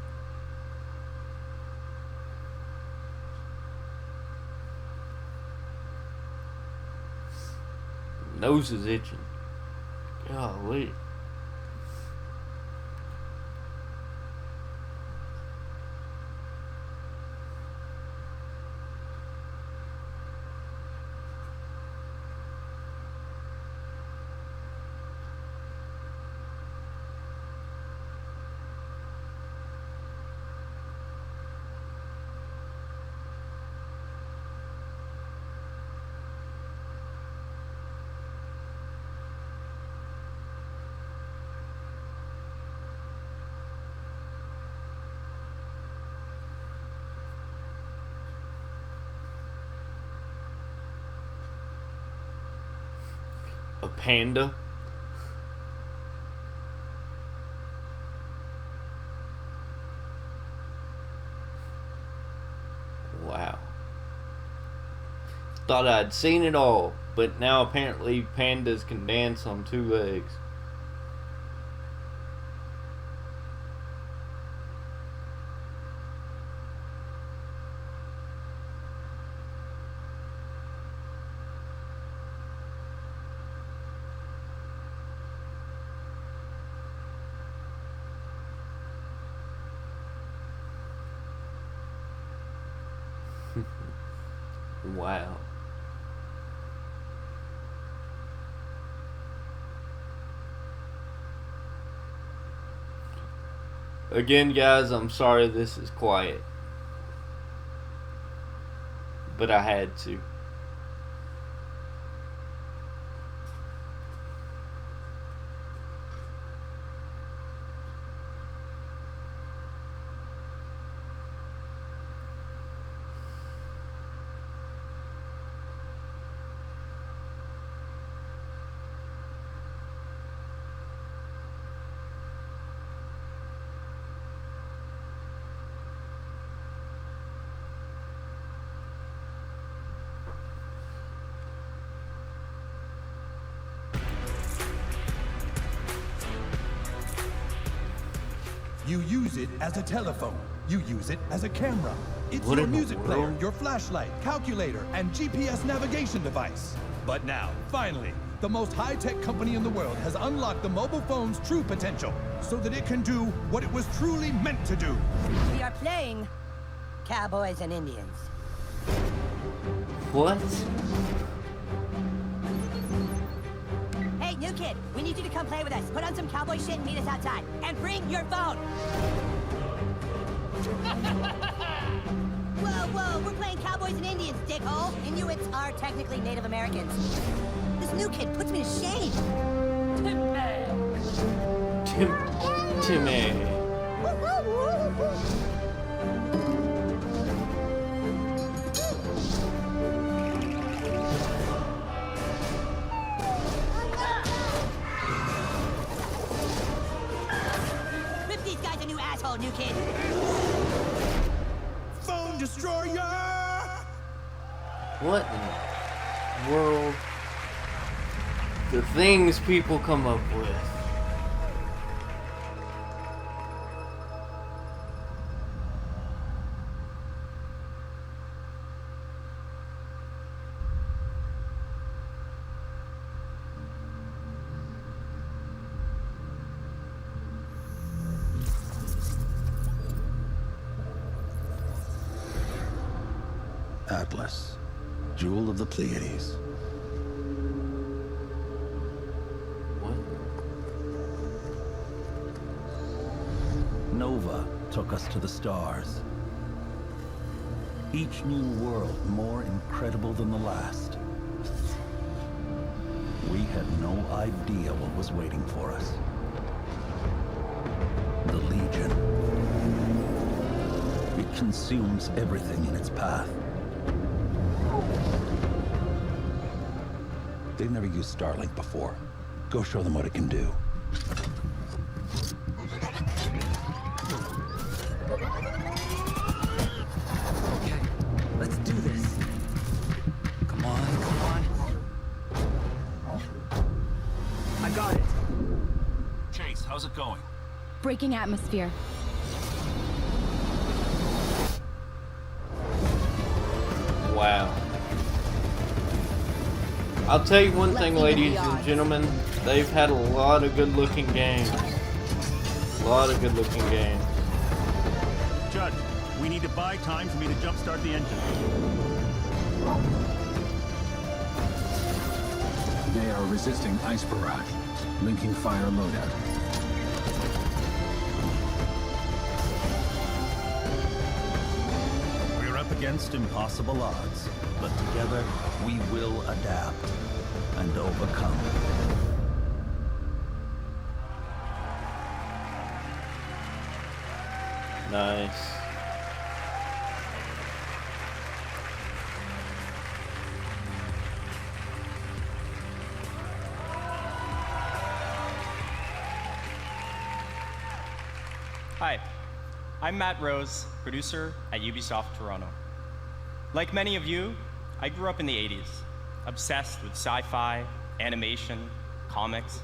Nose is itching. Golly. Panda. Wow. Thought I'd seen it all, but now apparently pandas can dance on 2 legs. Wow. Again, guys, I'm sorry this is quiet, but I had to. You use it as a telephone. You use it as a camera. It's What your in the music player, world? your flashlight, calculator, and GPS navigation device. But now, finally, the most high-tech company in the world has unlocked the mobile phone's true potential so that it can do what it was truly meant to do. We are playing Cowboys and Indians. What? Hey, new kid, we need you to come play with us. Put on some cowboy shit and meet us outside. And bring your phone. Whoa, we're playing Cowboys and Indians, dickhole. Inuits are technically Native Americans. This new kid puts me to shame. Timmy. Rip these guys a new asshole, new kid. Phone destroyer! What in the world? The things people come up with. Atlas, jewel of the Pleiades. Nova took us to the stars. Each new world more incredible than the last. We had no idea what was waiting for us. The Legion. It consumes everything in its path. They've never used Starlink before. Go show them what it can do. Okay, let's do this. Come on, come on. I got it. Chase, how's it going? Breaking atmosphere. Wow. I'll tell you one thing, ladies and gentlemen. They've had a lot of good-looking games. A lot of good-looking games. Judge, we need to buy time for me to jumpstart the engine. They are resisting ice barrage. Linking fire loadout. We're up against impossible odds, but together we will adapt and overcome. Nice. Hi, I'm Matt Rose, producer at Ubisoft Toronto. Like many of you, I grew up in the 80s, obsessed with sci-fi, animation, comics,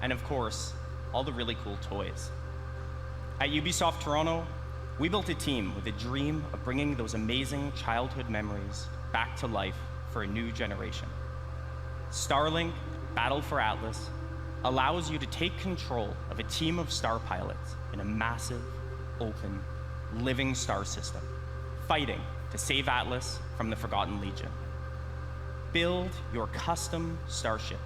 and of course, all the really cool toys. At Ubisoft Toronto, we built a team with a dream of bringing those amazing childhood memories back to life for a new generation. Starlink Battle for Atlas allows you to take control of a team of star pilots in a massive, open, living star system, fighting to save Atlas from the Forgotten Legion. Build your custom starship,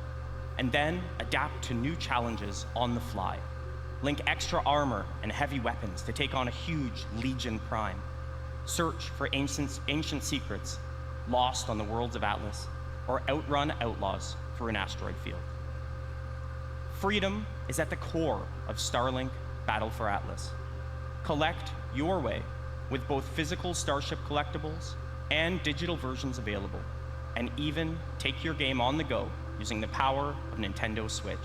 and then adapt to new challenges on the fly. Link extra armor and heavy weapons to take on a huge Legion Prime. Search for ancient secrets lost on the worlds of Atlas, or outrun outlaws through an asteroid field. Freedom is at the core of Starlink Battle for Atlas. Collect your way with both physical Starship collectibles and digital versions available, and even take your game on the go using the power of Nintendo Switch.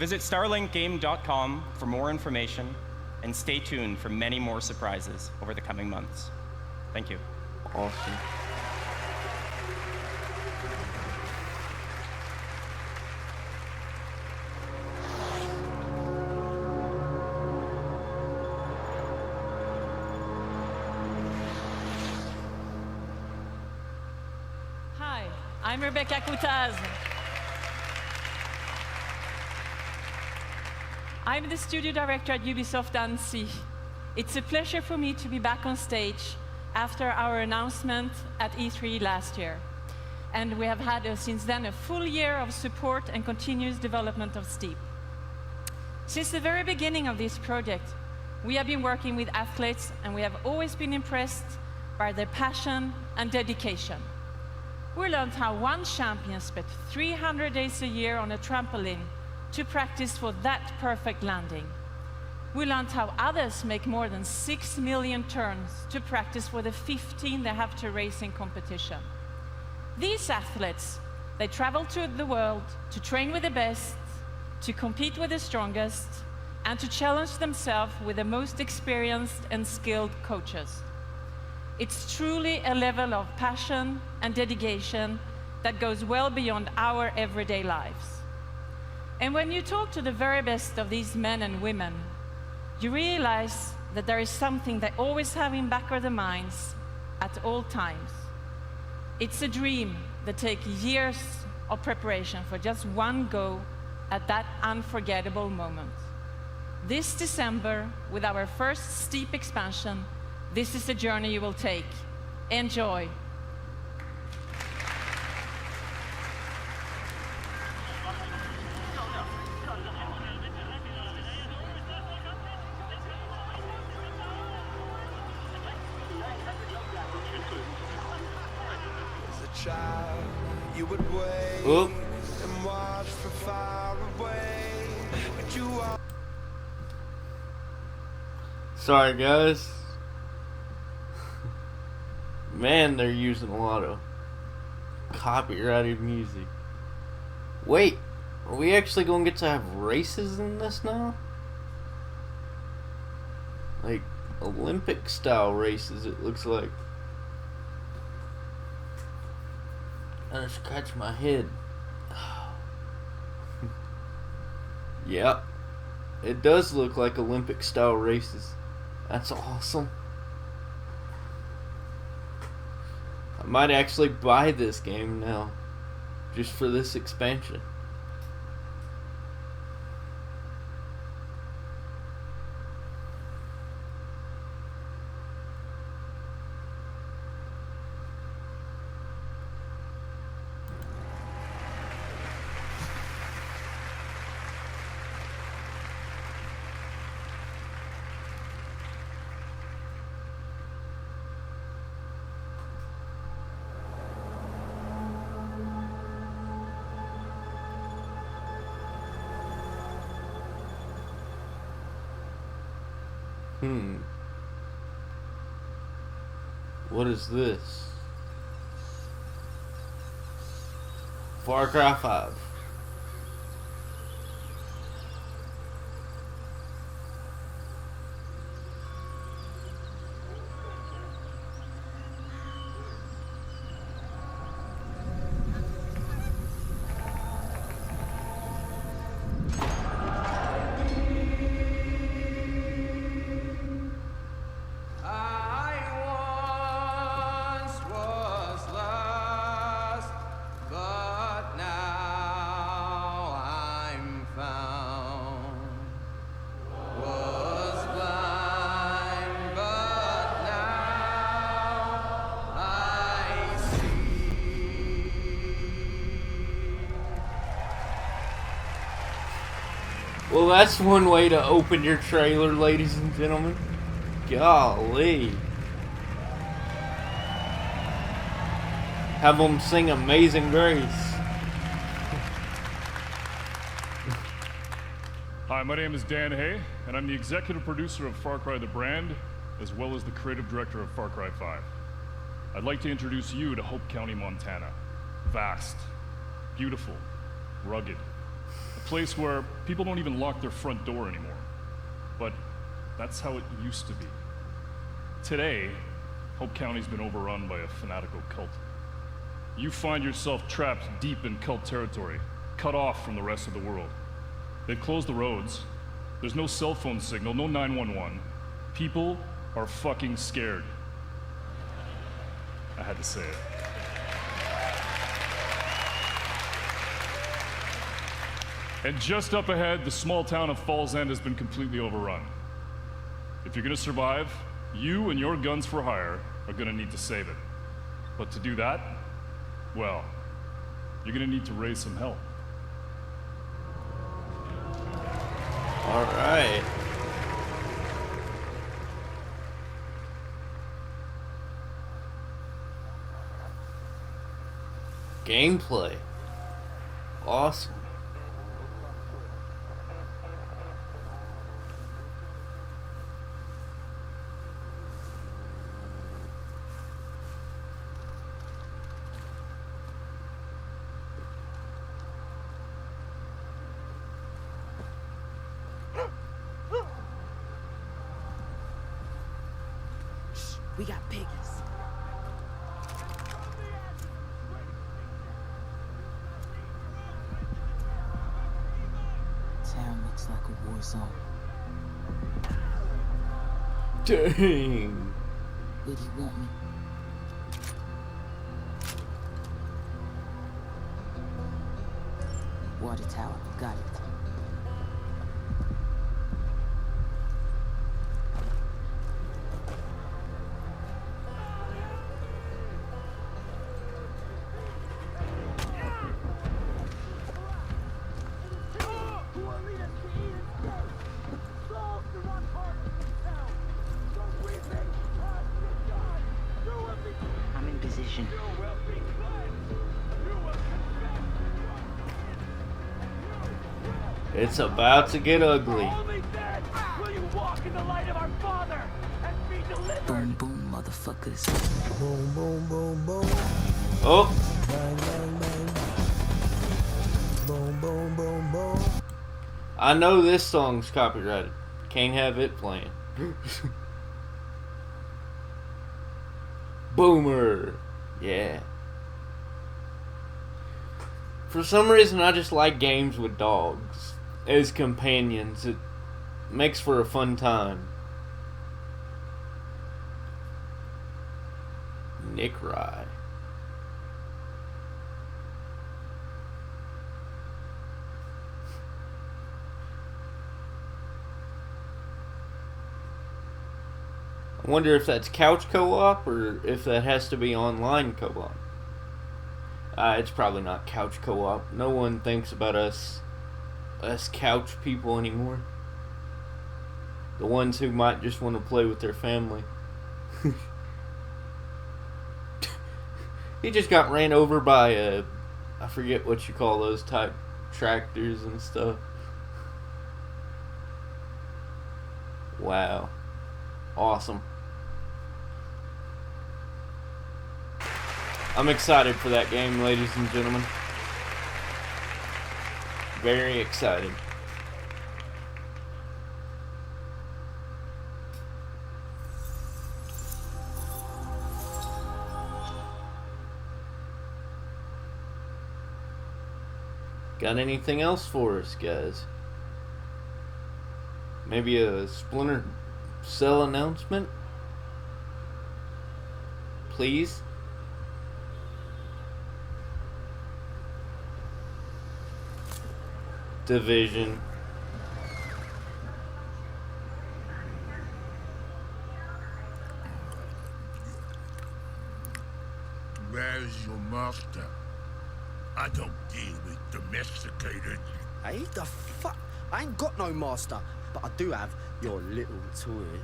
Visit starlinkgame.com for more information, and stay tuned for many more surprises over the coming months. Thank you. Awesome. Hi, I'm Rebecca Koutaz. I'm the studio director at Ubisoft Annecy. It's a pleasure for me to be back on stage after our announcement at E3 last year. And we have had since then a full year of support and continuous development of Steep. Since the very beginning of this project, we have been working with athletes, and we have always been impressed by their passion and dedication. We learned how one champion spent 300 days a year on a trampoline to practice for that perfect landing. We learned how others make more than 6 million turns to practice for the 15 they have to race in competition. These athletes, they travel to the world to train with the best, to compete with the strongest, and to challenge themselves with the most experienced and skilled coaches. It's truly a level of passion and dedication that goes well beyond our everyday lives. And when you talk to the very best of these men and women, you realize that there is something they always have in back of their minds at all times. It's a dream that takes years of preparation for just one go at that unforgettable moment. This December, with our first Steep expansion, this is the journey you will take. Enjoy. Child, you would wait Oop. and watch from far away, but you are. Sorry, guys. Man, they're using a lot of copyrighted music. Wait, are we actually going to get to have races in this now? Like, Olympic-style races, it looks like. I just scratch my head. Yep. It does look like Olympic-style races. That's awesome. I might actually buy this game now, just for this expansion. What is this? Far Cry 5. Well, that's one way to open your trailer, ladies and gentlemen. Golly. Have them sing Amazing Grace. Hi, my name is Dan Hay, and I'm the executive producer of Far Cry the Brand, as well as the creative director of Far Cry 5. I'd like to introduce you to Hope County, Montana. Vast, beautiful, rugged. A place where people don't even lock their front door anymore. But that's how it used to be. Today, Hope County's been overrun by a fanatical cult. You find yourself trapped deep in cult territory, cut off from the rest of the world. They've closed the roads. There's no cell phone signal, no 911. People are fucking scared. I had to say it. And just up ahead, the small town of Falls End has been completely overrun. If you're gonna survive, you and your guns for hire are gonna need to save it. But to do that, well, you're gonna need to raise some help. All right. Gameplay. Awesome. We got piggies. Town looks like a war zone. Dang. Where do you want me? Water tower, got it. I'm in position. It's about to get ugly. Will you walk in the light of our Father and be delivered? Boom, boom, motherfuckers. Boom, boom, boom, boom. Oh. Bang, bang, bang, bang. Boom, boom, boom, boom. I know this song's copyrighted. Can't have it playing. Boomer. Yeah. For some reason, I just like games with dogs as companions. It makes for a fun time. Nick Rye. I wonder if that's couch co-op or if that has to be online co-op. It's probably not couch co-op. No one thinks about us couch people anymore. The ones who might just want to play with their family. He just got ran over by a, I forget what you call those type tractors and stuff. Wow. Awesome. I'm excited for that game, ladies and gentlemen. Very excited. Got anything else for us, guys? Maybe a Splinter Cell announcement? Please? Division. Where's your master? I don't deal with domesticated. I eat the fuck. I ain't got no master, but I do have your little toy.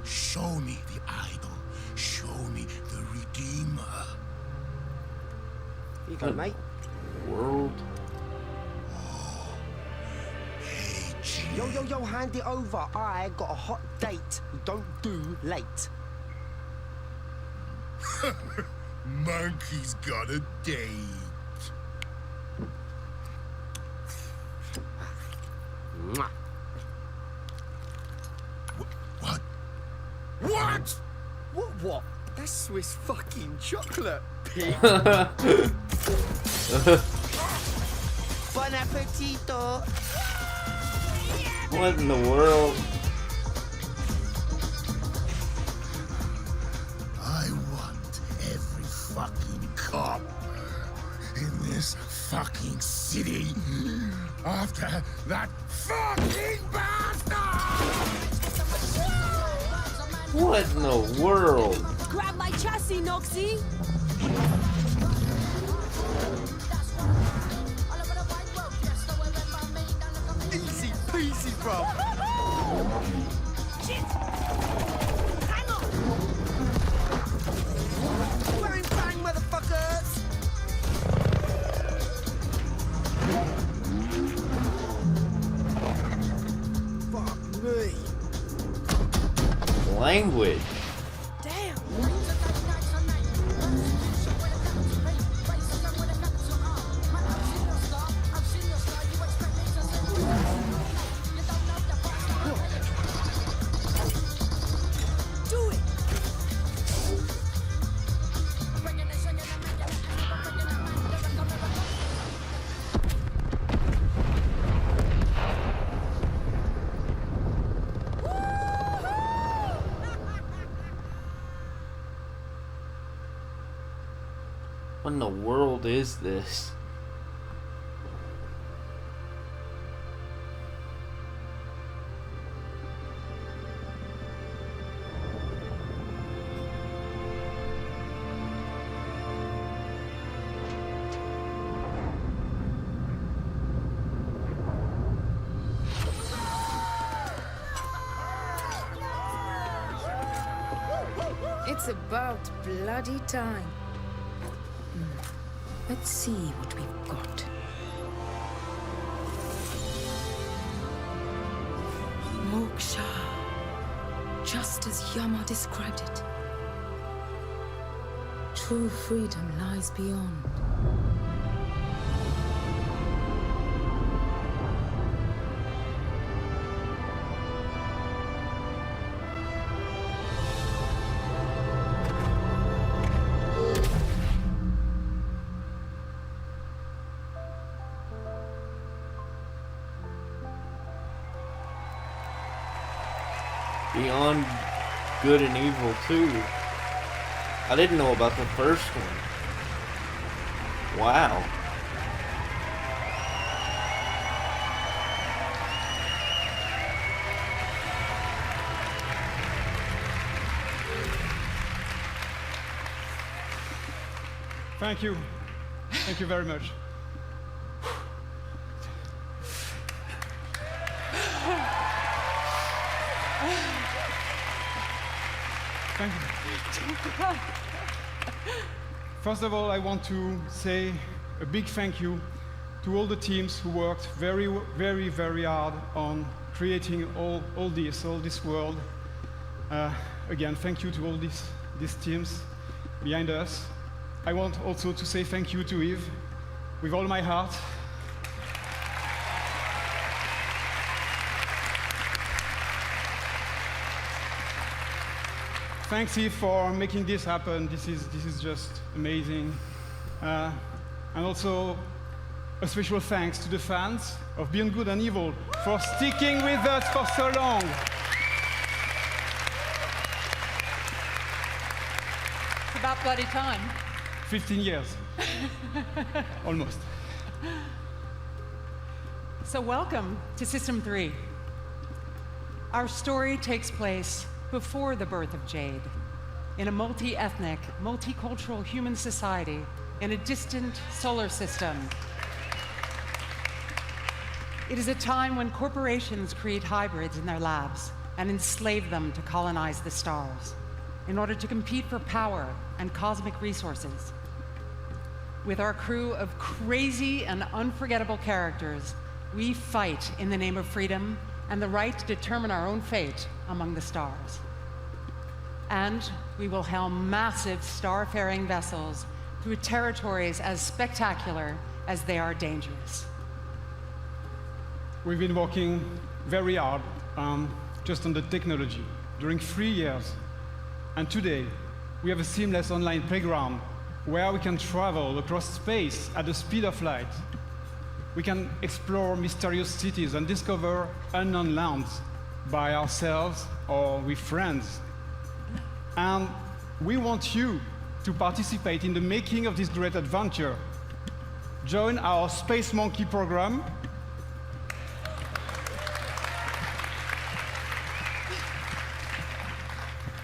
Show me the idol. Show me the Redeemer. Here you go, mate. World. Yo, hand it over. I got a hot date. We don't do late. Monkey's got a date. Mwah. What? What? What? That's Swiss fucking chocolate, pig. Bon appetito. What in the world? I want every fucking cop in this fucking city after that fucking bastard! What in the world? Grab my chassis, Noxie! Easy peasy, bro. Shit! Hang on! Bang, bang, motherfuckers! Fuck me. Language. Damn! Do it! What in the world is this? It's about bloody time. Let's see what we've got. Moksha. Just as Yama described it. True freedom lies beyond. Beyond Good and Evil 2. I didn't know about the first one. Wow. Thank you. Thank you very much. Thank you. First of all, I want to say a big thank you to all the teams who worked very, very, very hard on creating all this world. Again, thank you to all these teams behind us. I want also to say thank you to Yves, with all my heart. Thanks, Yves, for making this happen. This is just amazing. And also a special thanks to the fans of Beyond Good and Evil for sticking with us for so long. It's about bloody time. 15 years. Almost. So welcome to System 3. Our story takes place before the birth of Jade, in a multi-ethnic, multicultural human society in a distant solar system. It is a time when corporations create hybrids in their labs and enslave them to colonize the stars in order to compete for power and cosmic resources. With our crew of crazy and unforgettable characters, we fight in the name of freedom and the right to determine our own fate among the stars. And we will helm massive starfaring vessels through territories as spectacular as they are dangerous. We've been working very hard just on the technology during 3 years. And today, we have a seamless online playground where we can travel across space at the speed of light. We can explore mysterious cities and discover unknown lands by ourselves or with friends. And we want you to participate in the making of this great adventure. Join our Space Monkey program.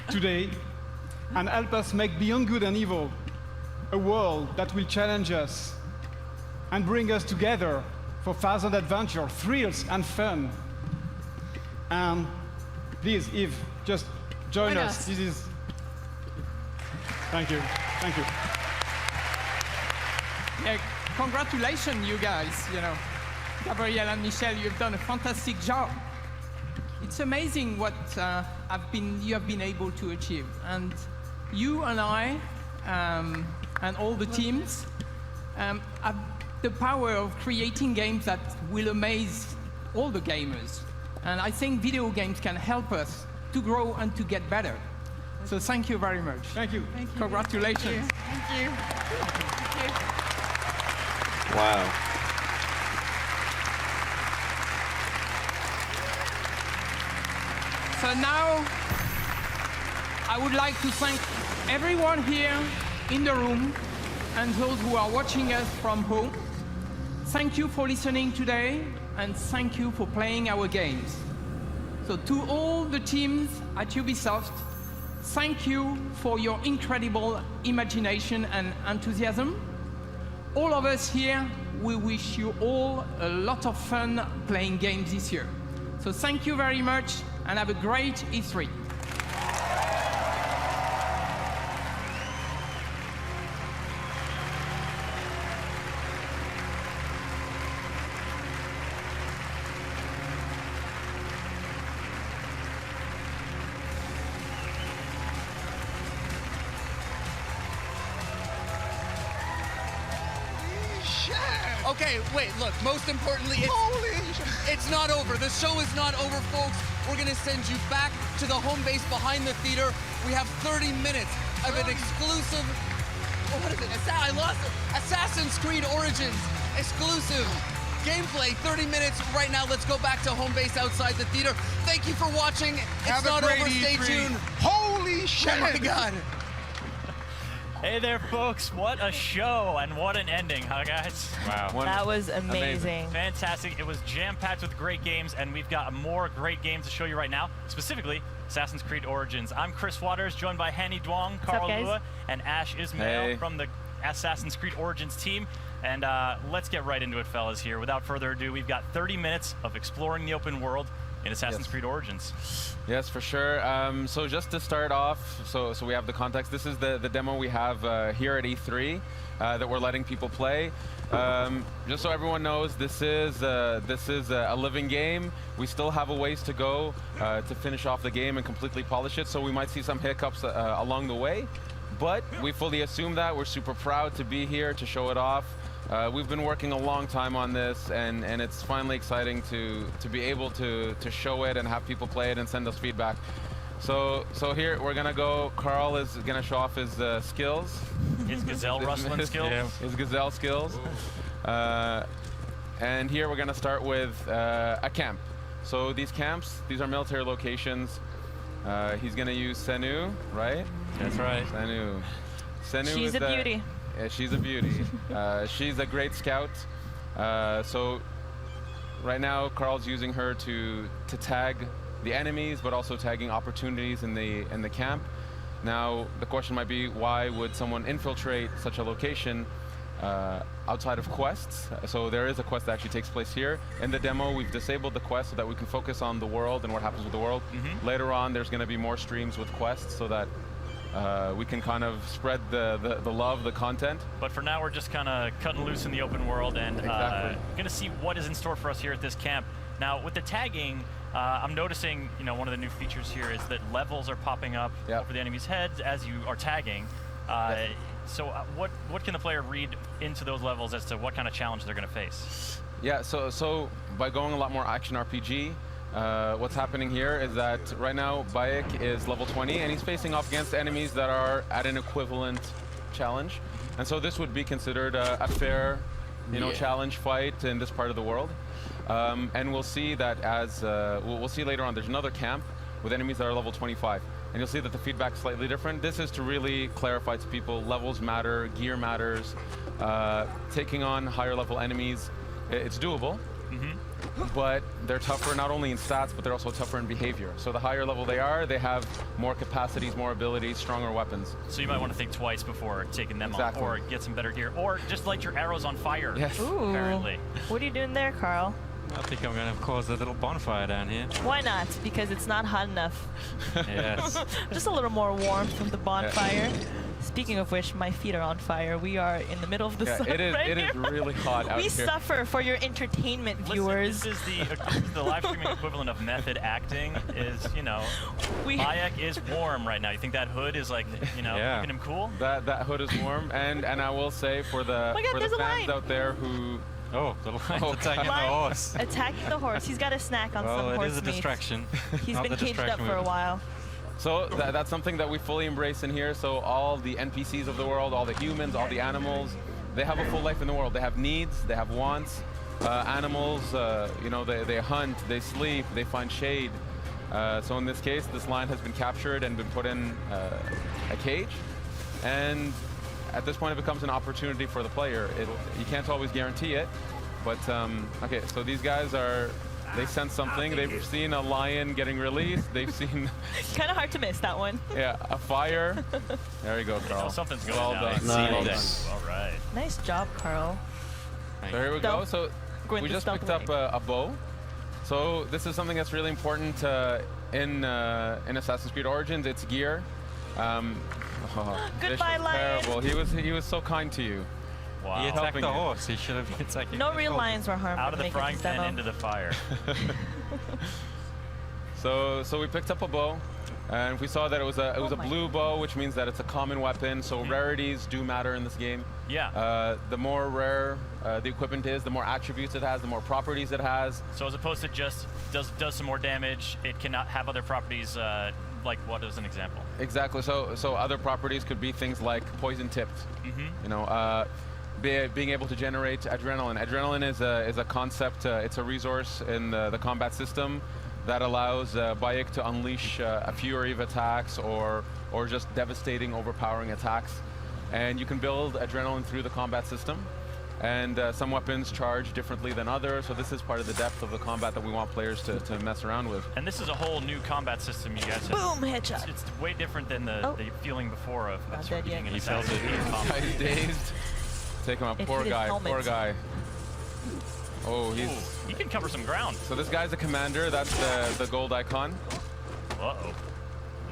Today, and help us make Beyond Good and Evil a world that will challenge us and bring us together for thousand adventure, thrills, and fun. And please, Eve, just join us. This is. Thank you. Thank you. Yeah, congratulations, you guys. You know, Gabriel and Michel, you've done a fantastic job. It's amazing what you have been able to achieve, and you and I and all the teams have the power of creating games that will amaze all the gamers. And I think video games can help us to grow and to get better. So thank you very much. Thank you. Thank you. Congratulations. Thank you. Thank you. Wow. So now, I would like to thank everyone here in the room and those who are watching us from home. Thank you for listening today, and thank you for playing our games. So to all the teams at Ubisoft, thank you for your incredible imagination and enthusiasm. All of us here, we wish you all a lot of fun playing games this year. So thank you very much, and have a great E3. Okay, wait, look, most importantly, it's not over. The show is not over, folks. We're gonna send you back to the home base behind the theater. We have 30 minutes of an exclusive, what is it? I lost it. Assassin's Creed Origins exclusive gameplay. 30 minutes right now. Let's go back to home base outside the theater. Thank you for watching. It's not over. Stay tuned. Holy shit! Oh my God. Hey there, folks. What a show and what an ending, huh, guys? Wow. That was amazing. Fantastic. It was jam-packed with great games, and we've got more great games to show you right now, specifically Assassin's Creed Origins. I'm Chris Waters, joined by Hanny Duong, Carl Lua, and Ash Ismail from the Assassin's Creed Origins team. And let's get right into it, fellas, here. Without further ado, we've got 30 minutes of exploring the open world in Assassin's Creed Origins. Yes, for sure. So just to start off, so we have the context. This is the demo we have here at E3 that we're letting people play. Just so everyone knows, this is a living game. We still have a ways to go to finish off the game and completely polish it. So we might see some hiccups along the way, but we fully assume that. We're super proud to be here to show it off. We've been working a long time on this, and it's finally exciting to be able to show it and have people play it and send us feedback. So here we're gonna go. Carl is gonna show off his skills. His gazelle rustling skills. Yeah, his gazelle skills. And here we're gonna start with a camp. So these camps, these are military locations. He's gonna use Senu, right? That's right. Senu. is She's a beauty. Yeah, she's a beauty. She's a great scout. So right now, Carl's using her to tag the enemies, but also tagging opportunities in the camp. Now, the question might be, why would someone infiltrate such a location outside of quests. So there is a quest that actually takes place here. In the demo, we've disabled the quest so that we can focus on the world and what happens with the world. Later on, there's going to be more streams with quests so that we can kind of spread the love, the content. But for now, we're just kind of cutting loose in the open world and going to see what is in store for us here at this camp. Now, with the tagging, I'm noticing, one of the new features here is that levels are popping up over the enemy's heads as you are tagging. So what can the player read into those levels as to what kind of challenge they're going to face? Yeah, so by going a lot more action RPG, what's happening here is that right now Bayek is level 20 and he's facing off against enemies that are at an equivalent challenge. And so this would be considered a fair challenge fight in this part of the world. And we'll see that as, we'll see later on, there's another camp with enemies that are level 25. And you'll see that the feedback is slightly different. This is to really clarify to people, levels matter, gear matters. Taking on higher level enemies, it's doable. But they're tougher not only in stats, but they're also tougher in behavior. So the higher level they are, they have more capacities, more abilities, stronger weapons. So you might want to think twice before taking them on, or get some better gear, or just light your arrows on fire, apparently. What are you doing there, Carl? I think I'm going to cause a little bonfire down here. Why not? Because it's not hot enough. Yes. Just a little more warmth from the bonfire. Speaking of which, my feet are on fire. We are in the middle of the sun it is really hot out here. We here. suffer for your entertainment, viewers. This is the live streaming equivalent of method acting. Is Bayek is warm right now. You think that hood is like keeping him cool? That hood is warm, and I will say for the fans out there who. Oh, the lion's attacking the horse. Attacking the horse. He's got a snack on some horse meat. It is a distraction. He's been caged up for a while. So that's something that we fully embrace in here. So all the NPCs of the world, all the humans, all the animals, they have a full life in the world. They have needs, they have wants. Animals, they hunt, they sleep, they find shade. So in this case, this lion has been captured and been put in a cage. And at this point, it becomes an opportunity for the player. You can't always guarantee it, but okay. So these guys they sense something. They've seen a lion getting released. They've seen. Kind of hard to miss that one. Yeah, a fire. There you go, Carl. Something's going well down. done. Nice. Well done. All right. Nice job, Carl. So here we go. So we just picked up a bow. So this is something that's really important in Assassin's Creed Origins. It's gear. Goodbye, lion. Terrible. He was so kind to you. Wow. He attacked the horse. He should have been attacking. No real lions were harmed. Out of the frying pan into the fire. So we picked up a bow, and we saw that it was a blue bow, which means that it's a common weapon. So rarities do matter in this game. Yeah. The more rare the equipment is, the more attributes it has, the more properties it has. So as opposed to just does some more damage, it cannot have other properties. Like what is an example? Exactly. So other properties could be things like poison tipped. Being able to generate adrenaline. Adrenaline is a concept. It's a resource in the combat system that allows Bayek to unleash a fury of attacks or just devastating, overpowering attacks. And you can build adrenaline through the combat system. And some weapons charge differently than others, so this is part of the depth of the combat that we want players to mess around with. And this is a whole new combat system, you guys. Boom, headshot. It's way different than the feeling before of being in He felt it. He's dazed. Take him out. Poor guy. Oh, he can cover some ground. So this guy's a commander. That's the gold icon. Uh-oh.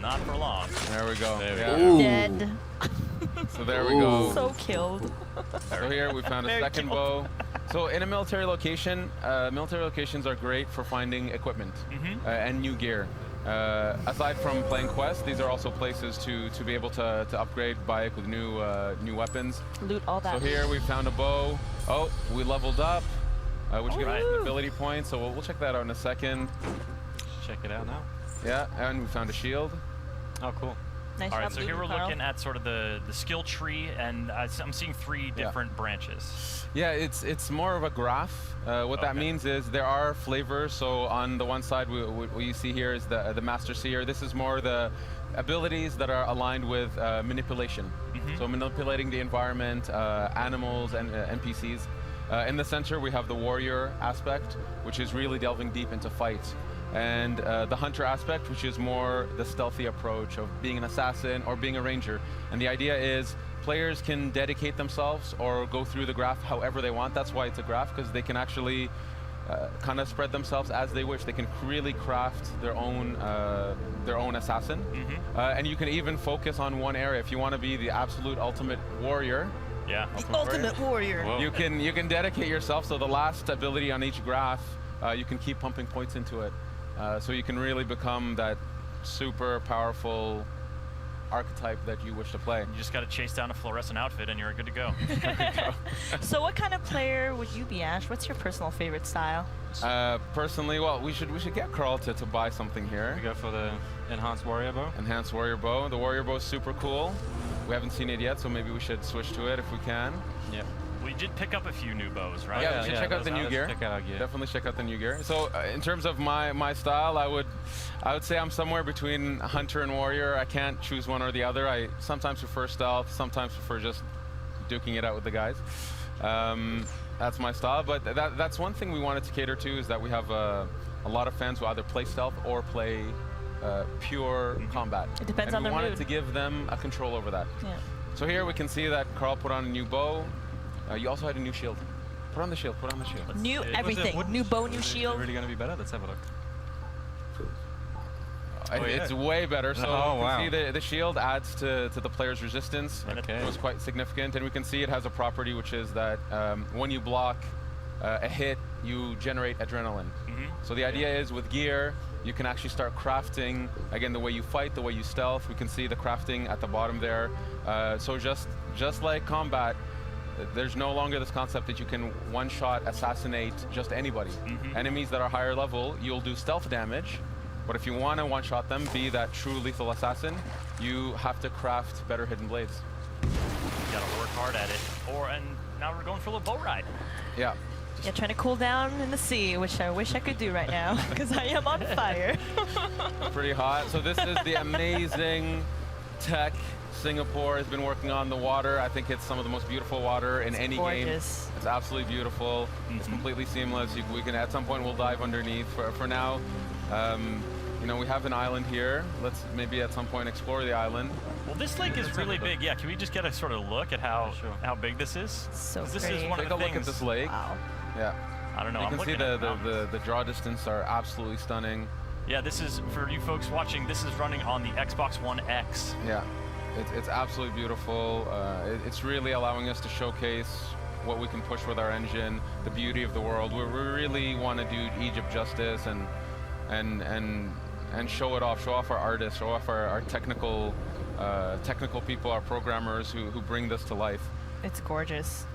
Not for long. There we go. Dead. So there we go. So killed. So here we found a second bow. So in a military location, military locations are great for finding equipment and new gear. Aside from playing quests, these are also places to be able to upgrade Bayek with new weapons. Loot all that. So here we found a bow. Oh, we leveled up, which gives us an ability point. So we'll check that out in a second. Check it out now. Yeah, and we found a shield. Oh, cool. Nice. All right, so here we're looking at sort of the skill tree, and I'm seeing 3 different branches. Yeah, it's more of a graph. What that means is there are flavors. So on the one side, what you see here is the Master Seer. This is more the abilities that are aligned with manipulation. So manipulating the environment, animals, and NPCs. In the center, we have the warrior aspect, which is really delving deep into fights. And the hunter aspect, which is more the stealthy approach of being an assassin or being a ranger. And the idea is players can dedicate themselves or go through the graph however they want. That's why it's a graph, because they can actually kind of spread themselves as they wish. They can really craft their own assassin. And you can even focus on one area. If you want to be the absolute ultimate warrior, The ultimate warrior. you can dedicate yourself. So the last ability on each graph, you can keep pumping points into it. So you can really become that super powerful archetype that you wish to play. You just got to chase down a fluorescent outfit and you're good to go. So what kind of player would you be, Ash? What's your personal favorite style? Personally, well, we should get Carl to buy something here. We go for the enhanced warrior bow. Enhanced warrior bow. The warrior bow is super cool. We haven't seen it yet, so maybe we should switch to it if we can. Yeah. We did pick up a few new bows, right? Yeah, we should check out the new gear. Check out our gear. Definitely check out the new gear. So in terms of my style, I would say I'm somewhere between hunter and warrior. I can't choose one or the other. I sometimes prefer stealth, sometimes prefer just duking it out with the guys. That's my style, but that's one thing we wanted to cater to, is that we have a lot of fans who either play stealth or play pure combat. It depends on their their mood. We mood. wanted to give them a control over that. Yeah. So here we can see that Carl put on a new bow. You also had a new shield. Put on the shield, put on the shield. New everything. New bow, new Is shield. it really going to be better? Let's have a look. It's way better. So Oh, you wow. can see the shield adds to the player's resistance. Okay. It was quite significant. And we can see it has a property, which is that when you block a hit, you generate adrenaline. So the idea is, with gear, you can actually start crafting, again, the way you fight, the way you stealth. We can see the crafting at the bottom there. So just like combat, there's no longer this concept that you can one-shot assassinate just anybody. Enemies that are higher level, you'll do stealth damage, but if you want to one-shot them, be that true lethal assassin, you have to craft better hidden blades. You gotta work hard at it. And now we're going for a little boat ride. Yeah. Yeah, trying to cool down in the sea, which I wish I could do right now, because I am on fire. Pretty hot. So this is the amazing tech Singapore has been working on. The water, I think it's some of the most beautiful water in any game. Gorgeous. It's absolutely beautiful. It's completely seamless. We can, at some point, we'll dive underneath. For now, you know, we have an island here. Let's maybe at some point explore the island. Well, this lake is really big. Yeah, can we just get a sort of look at how big this is? So this pretty. is one Take of a the look at things. this lake. Wow. Yeah. I don't know. You I'm can see looking at the draw distance are absolutely stunning. Yeah, this is, for you folks watching, this is running on the Xbox One X. Yeah, it's absolutely beautiful. It's really allowing us to showcase what we can push with our engine, the beauty of the world. We really want to do Egypt justice and show it off, show off our artists, show off our technical people, our programmers who bring this to life. It's gorgeous.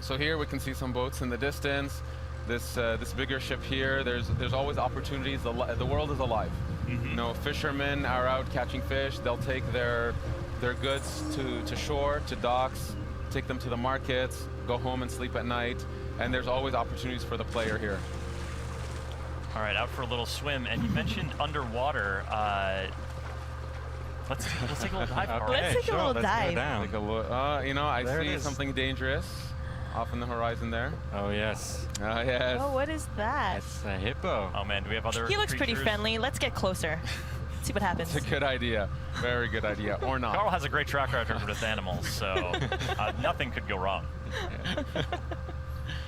So here we can see some boats in the distance. This bigger ship here. There's always opportunities. The world is alive. You know, fishermen are out catching fish. They'll take their goods to shore, to docks, take them to the markets, go home and sleep at night. And there's always opportunities for the player here. All right, out for a little swim. And you mentioned underwater. Let's take a little dive. Okay, Let's take a little dive. Take a look. You know, I see something dangerous off in the horizon there. Oh, yes. Oh, yes. Oh, what is that? It's a hippo. Oh, man, do we have other He looks pretty creatures? friendly. Let's get closer. See what happens. It's a good idea. Very good idea. Or not. Carl has a great track record with animals, so nothing could go wrong.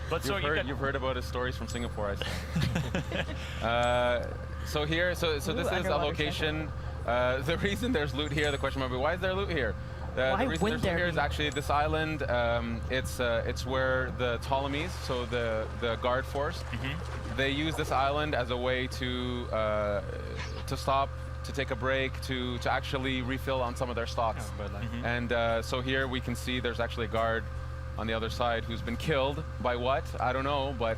But so you've heard about his stories from Singapore, I see. So here, so this is a location. The reason there's loot here, the question might be, why is there loot here? The reason there's loot here is actually this island. It's where the Ptolemies, so the guard force, they use this island as a way to stop, to take a break, to actually refill on some of their stocks. And so here we can see there's actually a guard on the other side who's been killed by what? I don't know, but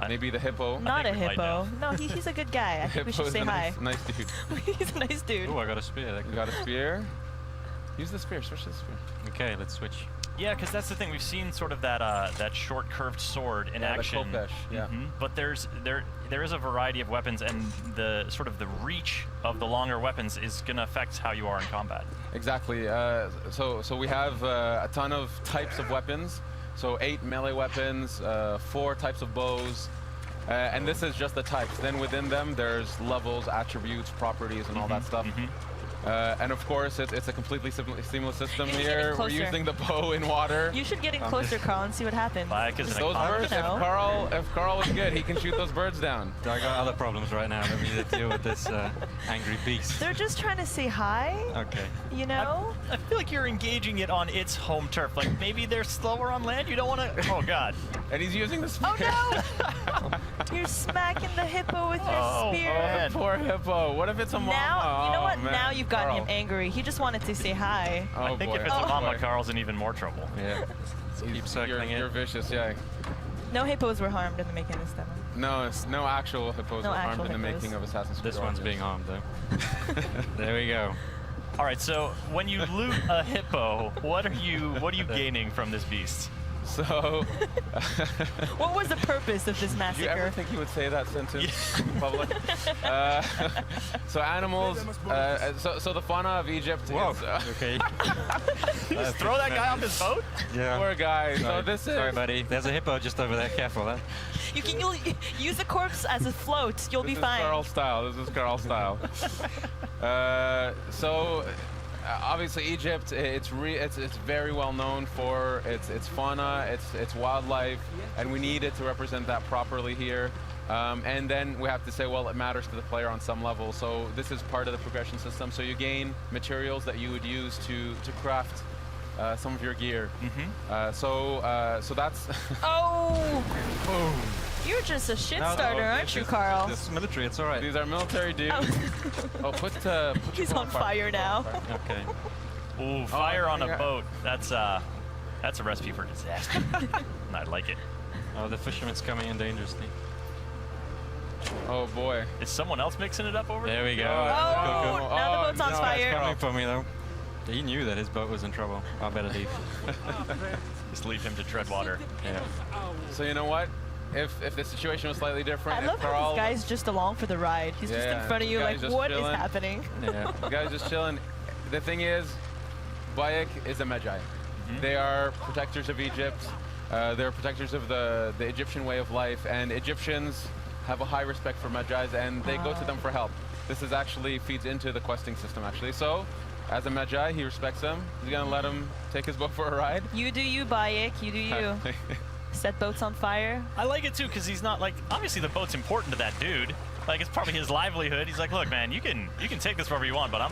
maybe the hippo. Not a hippo. No, he's a good guy. I think we should say hi. Nice dude. He's a nice dude. Oh, I got a spear. You got a spear? Use the spear. Switch to the spear. Okay, let's switch. Yeah, because that's the thing. We've seen sort of that short curved sword in action. The khopesh, But there is a variety of weapons, and the sort of the reach of the longer weapons is going to affect how you are in combat. Exactly. So we have a ton of types of weapons. So 8 melee weapons, 4 types of bows, and this is just the types. Then within them, there's levels, attributes, properties, and all that stuff. And of course, it's a completely seamless system You should here. get We're closer. using the bow in water. You should get in closer, Carl, and see what happens. Those birds, if Carl is good, he can shoot those birds down. I got other problems right now. Let me deal with this angry beast. They're just trying to say hi, Okay. you know? I feel like you're engaging it on its home turf. Like maybe they're slower on land. You don't want to. Oh God. And he's using the spear. Oh no! You're smacking the hippo with your spear. Oh, poor hippo. What if it's a mama? Now, you know what? Oh, man. Now you've gotten Carl. him angry. He just wanted to say hi. Oh, I think boy. if it's Oh, a mama, boy. Carl's in even more trouble. Yeah. Keep circling You're vicious, yeah. No hippos were harmed in the making of this demo. No, it's no actual hippos No were harmed actual in the hippos. making of Assassin's Creed. This one's Origins. being harmed, though. There we go. All right. So when you loot a hippo, what are you gaining from this beast? So, What was the purpose of this did you ever massacre? think you would say that sentence in public? So animals. So the fauna of Egypt. Whoa. Is, Okay. Just throw that guy off his boat? Yeah. Poor guy. So Sorry. this is. Sorry, buddy. There's a hippo just over there. Careful, huh? You'll use the corpse as a float. You'll be fine. Carl style. This is Carl style. Obviously Egypt, it's very well known for its fauna, its wildlife, and we need it to represent that properly here. And then we have to say, well, it matters to the player on some level. So this is part of the progression system. So you gain materials that you would use to craft some of your gear. So that's. Oh! Boom. You're just a shit No, starter, aren't this you, is- Carl? This is military. It's all right. These are military dudes. Oh, put He's on fire now. Okay. Ooh, fire on a yeah. boat. That's a recipe for disaster. I like it. Oh, the fisherman's coming in dangerously. Oh boy. Is someone else mixing it up over there? There we go. Oh, now the boat's on no, fire. It's coming for me, though. He knew that his boat was in trouble. I better leave. Just leave him to tread water. Yeah. So you know what? If the situation was slightly different, I if love how Carl, this guy's just along for the ride. He's just in front of you the like, guy's just what is chilling. happening? Yeah. The guy's just chilling. The thing is, Bayek is a Magi. They are protectors of Egypt. They're protectors of the Egyptian way of life, and Egyptians have a high respect for Magi's, and they go to them for help. This is actually feeds into the questing system, actually. So, as a Magi, he respects them. He's gonna let him take his boat for a ride. You do you, Bayek. You do you. Set boats on fire. I like it too because he's not like obviously the boat's important to that dude. Like it's probably his livelihood. He's like, look, man, you can take this wherever you want, but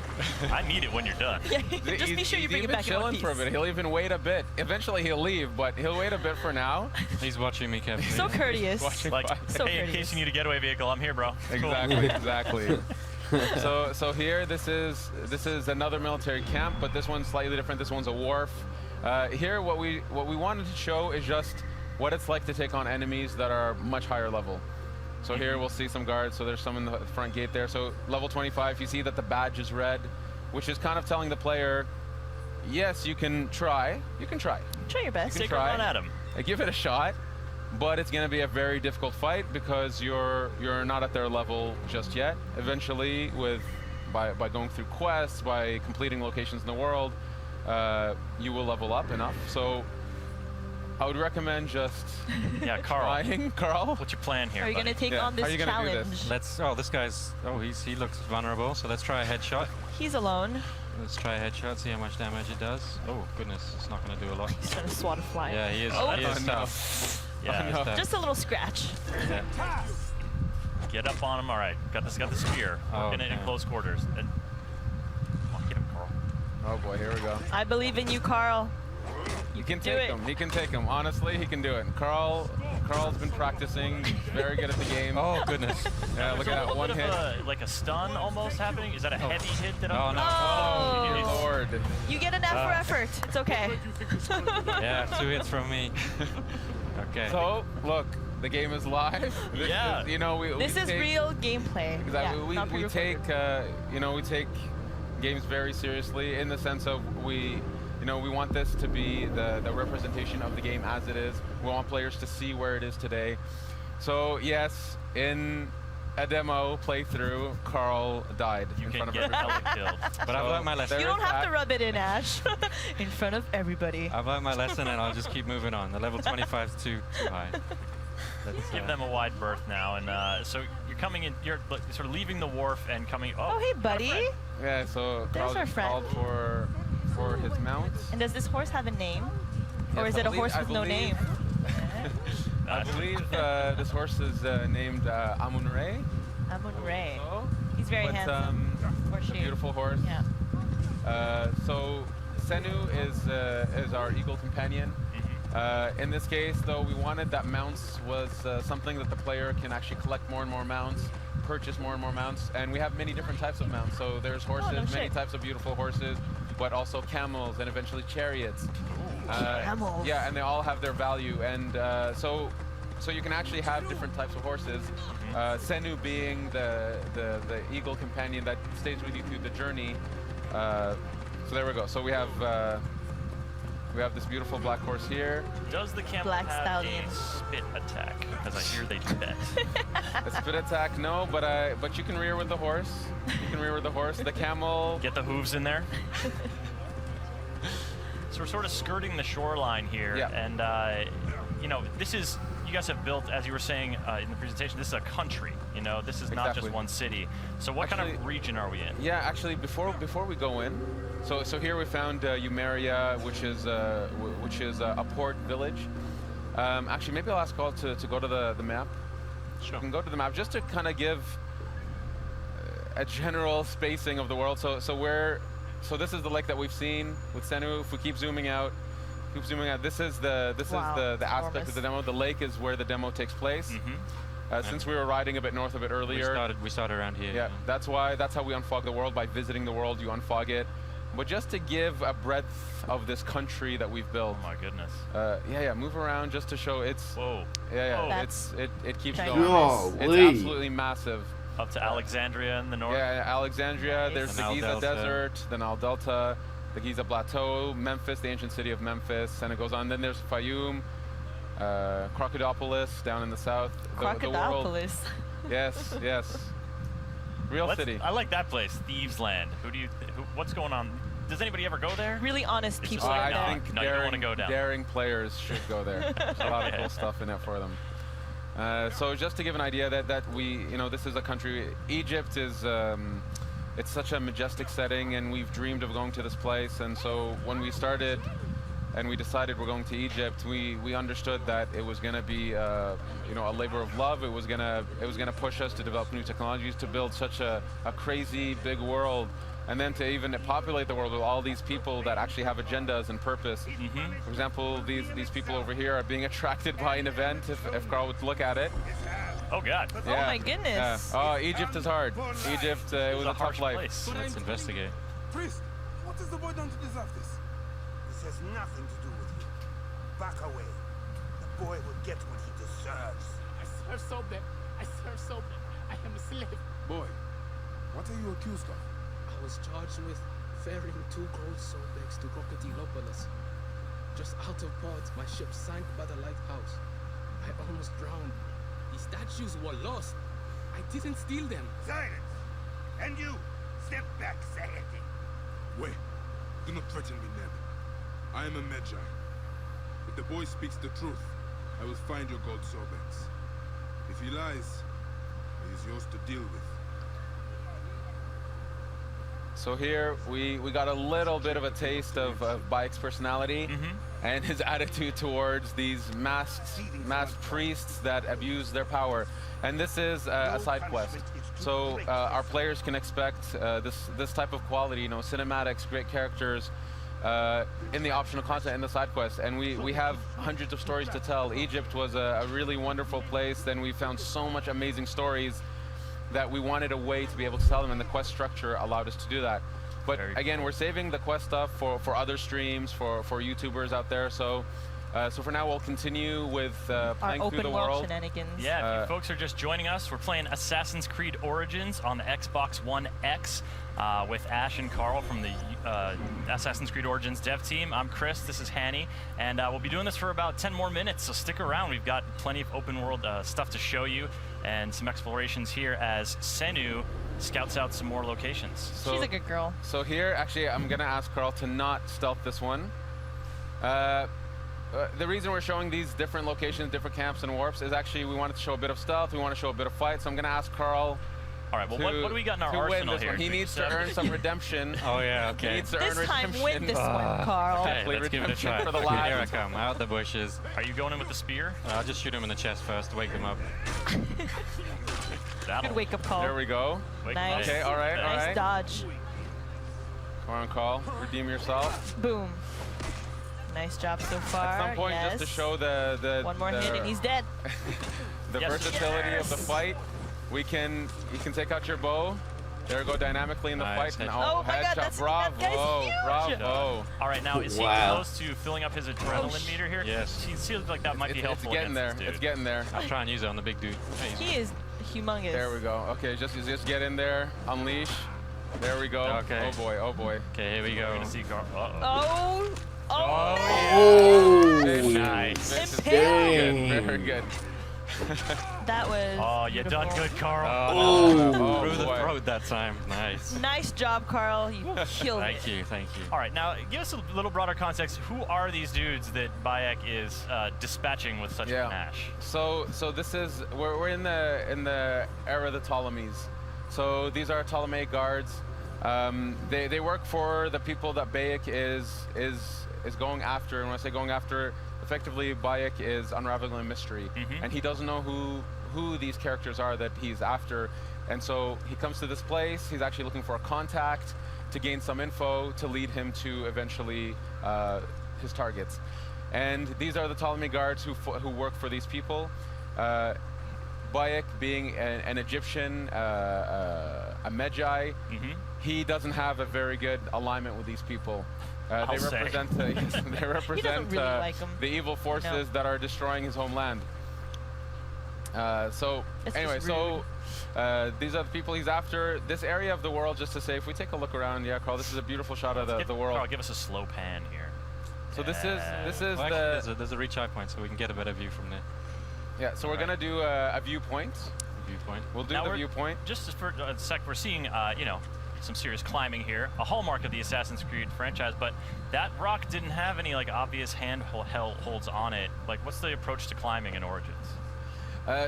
I need it when you're done. Yeah, just be sure you bring it back in one chilling piece. for a bit. He'll even wait a bit. Eventually, he'll leave, but he'll wait a bit for now. He's watching me carefully. So courteous. Like, So hey, in courteous. case you need a getaway vehicle, I'm here, bro. Cool. Exactly. So here, this is another military camp, but this one's slightly different. This one's a wharf. Here, what we wanted to show is just what it's like to take on enemies that are much higher level. So here we'll see some guards. So there's some in the front gate there. So level 25, you see that the badge is red, which is kind of telling the player, yes, you can try. You can try. Try your best. You can Take a run at him. Give it a shot, but it's going to be a very difficult fight because you're not at their level just yet. Eventually, by going through quests, by completing locations in the world, you will level up enough. So I would recommend just trying. Carl, what's your plan here? Are you going to take on this challenge? Let's. Oh, this guy's. Oh, he looks vulnerable. So let's try a headshot. He's alone. Let's try a headshot. See how much damage it does. Oh goodness, it's not going to do a lot. He's going to swat a fly. Yeah, he is. Oh. He is no. tough. Yeah. He is tough. Just a little scratch. Yeah. Get up on him. All right, got the spear. Working it in close quarters. And, come on, get him, Carl. Oh boy, here we go. I believe in you, Carl. He can do take it. him. He can take him. Honestly, he can do it. Carl's been practicing. He's very good at the game. Oh goodness. Yeah, look There's at a that little one bit hit. of like a stun almost happening. Is that a heavy hit that I'm? Oh, Oh. Lord. You get an F for effort. It's okay. Yeah, 2 hits from me. Okay. So look, the game is live. This Yeah. is, you know, This is real gameplay. Exactly. Yeah, not we pre-recorded. take we take games very seriously in the sense of we want this to be the representation of the game as it is. We want players to see where it is today. So yes, in a demo playthrough, Carl died in front of everybody. killed. But I've learned my lesson. You don't have to rub it in, Ash. In front of everybody. I've learned my lesson, and I'll just keep moving on. The level 25 is too high. Let's, Give them a wide berth now, and so you're you're coming in, you're like, sort of leaving the wharf and coming. Oh, hey, buddy. Yeah, so There's Carl our just friend. called for his mount. And does this horse have a name? Or Yes, is it a horse with no name? I believe this horse is named Amun-Re. Amun-Re. So, He's very but, handsome. Or it's a she. beautiful horse. Yeah. So Senu is our eagle companion. In this case, though, we wanted that mounts was something that the player can actually collect more and more mounts, purchase more and more mounts, and we have many different types of mounts. So there's horses, many types of beautiful horses, but also camels and eventually chariots. Camels. Yeah, and they all have their value, and so you can actually have different types of horses. Senu being the eagle companion that stays with you through the journey. So there we go. So we have this beautiful black horse here. Does the camel Black have stallion. a spit attack? Because I hear they do that. A spit attack, no, but you can rear with the horse. You can rear with the horse. The camel. Get the hooves in there. So we're sort of skirting the shoreline here, and you know, this is, you guys have built, as you were saying in the presentation, this is a country. You know, this is not just one city. So what kind of region are we in? Yeah, actually, before we go in, so here we found Umeria, which is a port village. Actually, maybe I'll ask Carl to go to the map. Sure. You can go to the map just to kind of give a general spacing of the world. So this is the lake that we've seen with Senu. If we keep zooming out, this is the aspect of the demo. The lake is where the demo takes place. Since we were riding a bit north of it earlier, we started around here. Yeah, that's how we unfog the world, by visiting the world. You unfog it, but just to give a breadth of this country that we've built. Oh my goodness. Yeah, move around just to show it's. Whoa. Yeah, it keeps ginormous. going. It's absolutely massive. Up to Alexandria in the north. Yeah, Alexandria. There's the Giza Delta. Desert, the Nile Delta, the Giza Plateau, Memphis, the ancient city of Memphis, and it goes on. Then there's Fayum, Crocodilopolis down in the south. The world. Crocodilopolis. Yes. Real city. I like that place, Thieves Land. What's going on? Does anybody ever go there? Really honest It's people just like like, that. I think no, you don't want to go down. daring players should go there. There's a lot of cool stuff in it for them. So just to give an idea that we, this is a country. Egypt is, it's such a majestic setting, and we've dreamed of going to this place. And so when we started, and we decided we're going to Egypt, we understood that it was going to be, a labor of love. It was gonna push us to develop new technologies, to build such a crazy big world. And then to even populate the world with all these people that actually have agendas and purpose. For example, these people over here are being attracted by an event, if Carl would look at it. Oh God. Yeah. Oh my goodness. Yeah. Oh, Egypt is hard. Egypt, it was a tough life. Place. Let's investigate. Priest, what has the boy done to deserve this? This has nothing to do with you. Back away. The boy will get what he deserves. I serve Sobek. I am a slave. Boy, what are you accused of? I was charged with ferrying 2 gold Sobeks to Crocodilopolis. Just out of port, my ship sank by the lighthouse. I almost drowned. The statues were lost. I didn't steal them. Silence! And you, step back, Sayeti. Wait, do not threaten me, Ned. I am a Magi. If the boy speaks the truth, I will find your gold Sobeks. If he lies, he is yours to deal with. So here we got a little bit of a taste of Bayek's personality and his attitude towards these masked priests that abuse their power. And this is a side quest. So our players can expect this type of quality, cinematics, great characters, in the optional content in the side quest. And we have hundreds of stories to tell. Egypt was a really wonderful place. Then we found so much amazing stories that we wanted a way to be able to tell them, and the quest structure allowed us to do that. But again, we're saving the quest stuff for other streams, for YouTubers out there. So for now, we'll continue with playing through the world. Shenanigans. Yeah, if you folks are just joining us, we're playing Assassin's Creed Origins on the Xbox One X with Ash and Carl from the Assassin's Creed Origins dev team. I'm Chris, this is Hanny, and we'll be doing this for about 10 more minutes, so stick around. We've got plenty of open world stuff to show you, and some explorations here as Senu scouts out some more locations. She's a good girl. So here, actually, I'm going to ask Carl to not stealth this one. the reason we're showing these different locations, different camps and warps is actually we wanted to show a bit of stealth. We want to show a bit of fight. So I'm going to ask Carl. All right. Well, what do we got in our arsenal here? He needs to earn some redemption. Oh yeah. Okay. He needs to earn redemption. This time, win this one, Carl. Okay, let's give it a try. For the Here lad. I come, out the bushes. Are you going in with the spear? I'll just shoot him in the chest first, wake him up. Good wake-up call. There we go. Nice. Okay, all right, all Nice right. dodge. Come on, Carl. Redeem yourself. Boom. Nice job so far. At some point, yes. just to show the One more hit and he's dead. the Yes. versatility Yes. of the fight. You can take out your bow. There, go dynamically in the fight. And, Oh my God, headshot. Bravo, bravo. All right, now is he close to filling up his adrenaline meter here? Yes. It seems like that might be helpful. It's getting there. against this dude. It's getting there. I'll try and use it on the big dude. He is humongous. There we go. Okay, just get in there. Unleash. There we go. Okay. Oh boy. Oh boy. Okay, here we go. We're gonna see Carl. Oh. Oh, yeah. Nice. Nice. Very good. Very good. That was Oh, you done good, Carl. Oh, through the throat that time. Nice. Nice job, Carl. You killed it. Thank you, thank you. All right, now give us a little broader context. Who are these dudes that Bayek is dispatching with such panache? So this is we're in the era of the Ptolemies. So these are Ptolemaic guards. They work for the people that Bayek is going after. And when I say going after, effectively Bayek is unraveling a mystery, and he doesn't know who these characters are that he's after. And so he comes to this place. He's actually looking for a contact to gain some info to lead him to eventually his targets. And these are the Ptolemy guards who work for these people. Bayek, being an Egyptian, a Medjay, he doesn't have a very good alignment with these people. They represent, they represent really like 'em. the evil forces that are destroying his homeland. So anyway, so these are the people he's after. This area of the world, just to say, if we take a look around, yeah, Carl, this is a beautiful shot of the world. Carl, give us a slow pan here. So this is Well, actually, there's a reach eye point, so we can get a better view from there. Yeah, so we're gonna do a viewpoint. Viewpoint. We'll do Now the we're- viewpoint. Just for a sec, we're seeing, some serious climbing here, a hallmark of the Assassin's Creed franchise, but that rock didn't have any obvious handholds on it. What's the approach to climbing in Origins?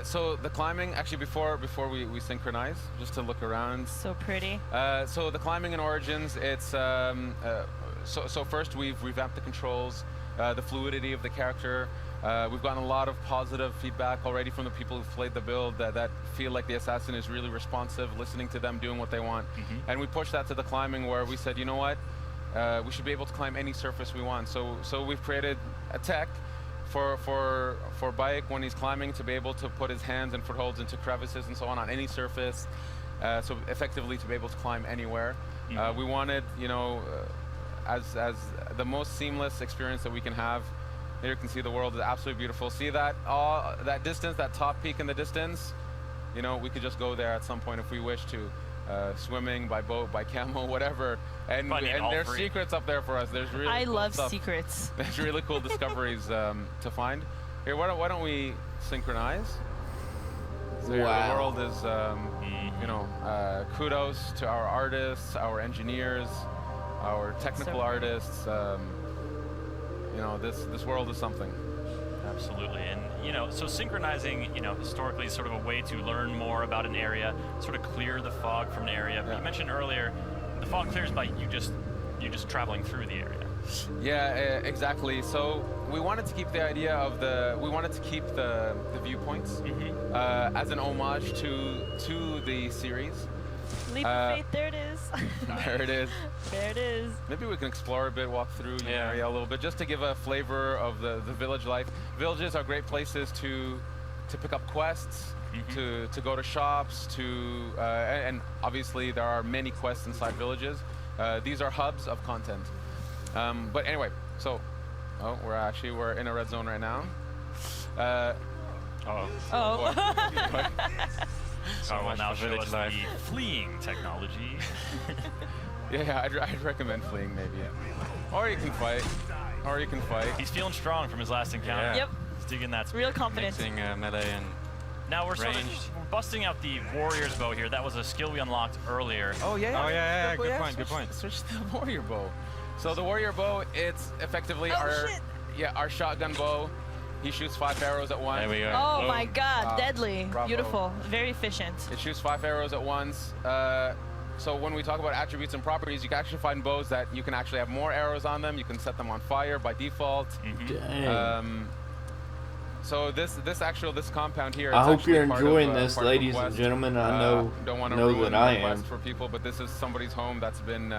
So the climbing, actually before we synchronize, just to look around. So pretty. So the climbing in Origins, it's so first we've revamped the controls, the fluidity of the character. We've gotten a lot of positive feedback already from the people who've played the build that feel like the assassin is really responsive, listening to them, doing what they want. And we pushed that to the climbing, where we said, you know what, we should be able to climb any surface we want. So we've created a tech for Bayek when he's climbing to be able to put his hands and footholds into crevices and so on any surface. So effectively to be able to climb anywhere. We wanted, as the most seamless experience that we can have. Here you can see the world is absolutely beautiful. See that that distance, that top peak in the distance? We could just go there at some point if we wish to. Swimming, by boat, by camel, whatever. And there's secrets up there for us. There's really I cool love stuff. secrets. There's really cool discoveries to find. Here, why don't we synchronize? So here, the world is, kudos to our artists, our engineers, our technical artists. This world is something. Absolutely, and so synchronizing, historically is sort of a way to learn more about an area, sort of clear the fog from an area. But you mentioned earlier, the fog clears by you just traveling through the area. Yeah, exactly. So we wanted to keep the idea of the viewpoints as an homage to the series. Leap of faith, there it is. There it is. There it is. Maybe we can explore a bit, walk through the area a little bit, just to give a flavor of the village life. Villages are great places to pick up quests, to go to shops, and obviously there are many quests inside villages. These are hubs of content. But anyway, so we're in a red zone right now. So will now show us the fleeing technology. Yeah, I'd recommend fleeing maybe. Or you can fight. He's feeling strong from his last encounter. Yeah. Yep. He's digging that. Real confident. Mixing melee and now we're sort of busting out the warrior's bow here. That was a skill we unlocked earlier. Oh yeah. Oh yeah. Good point. Switch to the warrior bow. So the warrior bow, it's effectively Yeah, our shotgun bow. He shoots 5 arrows at once. There we go. Oh my god, deadly. Bravo. Beautiful. Very efficient. It shoots 5 arrows at once. So when we talk about attributes and properties, you can actually find bows that you can actually have more arrows on them. You can set them on fire by default. Dang. So this compound here. I it's hope you're actually part enjoying of, this, part of a ladies and quest. gentlemen. I know that I am. For people, but this is somebody's home that's been,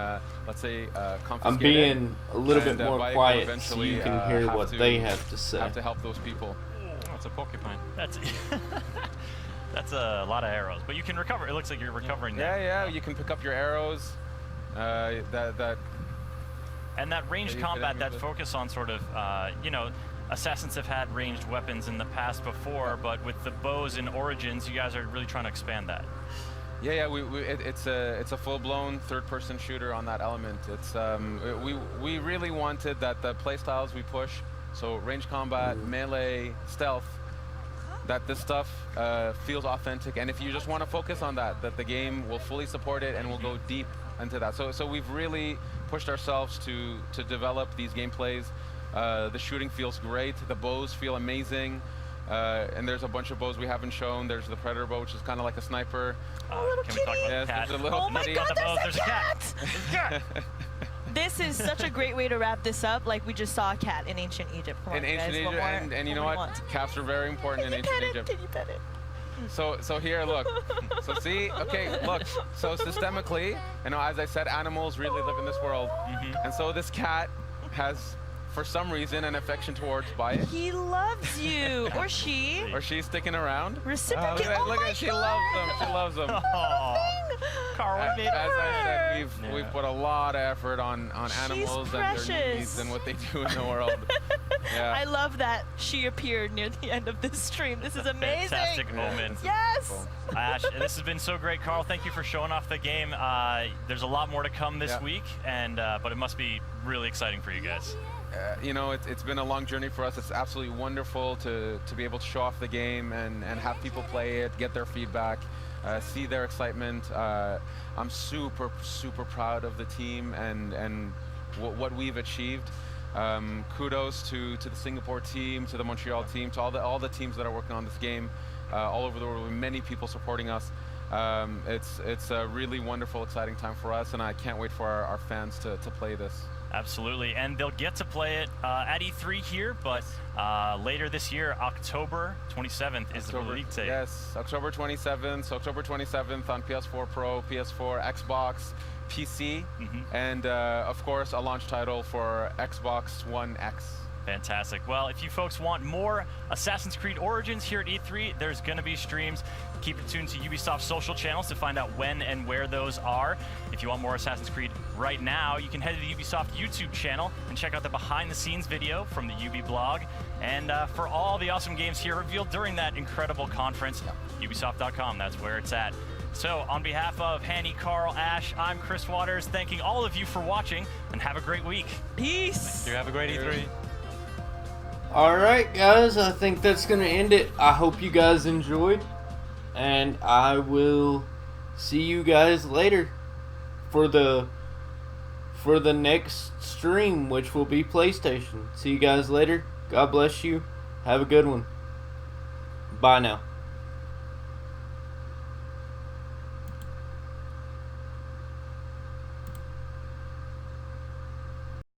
let's say, confiscated. I'm being a little bit more Viaco quiet so eventually, you can hear have what to- they have to say. Have to help those people. Oh, it's a porcupine. That's a lot of arrows, but you can recover. It looks like you're recovering Yeah, them. yeah. You can pick up your arrows. And that ranged that you combat, could that use it. focus on sort of, you know, assassins have had ranged weapons in the past before, but with the bows in Origins, you guys are really trying to expand that. Yeah, it's a full-blown third-person shooter on that element. It's we really wanted that the playstyles we push, so range combat, melee, stealth, that this stuff feels authentic, and if you just want to focus on that the game will fully support it and will go deep into that. So we've really pushed ourselves to develop these gameplays. The shooting feels great. The bows feel amazing. And there's a bunch of bows we haven't shown. There's the Predator bow, which is kind of like a sniper. Can we talk about the cat? There's a little Oh my kitty. god, There's a cat! There's a cat! This is such a great way to wrap this up. Like, we just saw a cat in ancient Egypt. Come In on, ancient guys, Egypt, and you know what? Cats are very important in ancient Egypt. Can you pet it? So here, look. So see, okay, look. So systemically, you know, as I said, animals really live in this world, and so this cat has, for some reason, an affection towards Bias. He loves you, or she. Or she's sticking around. Reciprocate. Look at, she loves them. She loves them. Carl, As I said, we've put a lot of effort on animals and their precious. needs and what they do in the world. Yeah. I love that she appeared near the end of this stream. This is amazing. Fantastic omen. Yes. Ash, this has been so great, Carl. Thank you for showing off the game. There's a lot more to come this week, and but it must be really exciting for you guys. You know, it's been a long journey for us. It's absolutely wonderful to be able to show off the game and have people play it, get their feedback, see their excitement. I'm super proud of the team and what we've achieved. Kudos to the Singapore team, to the Montreal team, to all the teams that are working on this game all over the world, with many people supporting us. It's a really wonderful, exciting time for us, and I can't wait for our fans to play this. Absolutely, and they'll get to play it at E3 here, but later this year, October 27th is the release date. Yes, October 27th. So October 27th on PS4 Pro, PS4, Xbox, PC, and of course a launch title for Xbox One X. Fantastic. Well, if you folks want more Assassin's Creed Origins here at E3, there's going to be streams. Keep it tuned to Ubisoft social channels to find out when and where those are. If you want more Assassin's Creed right now, you can head to the Ubisoft YouTube channel and check out the behind-the-scenes video from the UB blog. And for all the awesome games here revealed during that incredible conference, Ubisoft.com, that's where it's at. So, on behalf of Hanny, Carl, Ash, I'm Chris Waters, thanking all of you for watching, and have a great week. Peace! You have a great E3. Alright guys, I think that's going to end it. I hope you guys enjoyed. And I will see you guys later for the next stream, which will be PlayStation. See you guys later. God bless you. Have a good one. Bye now.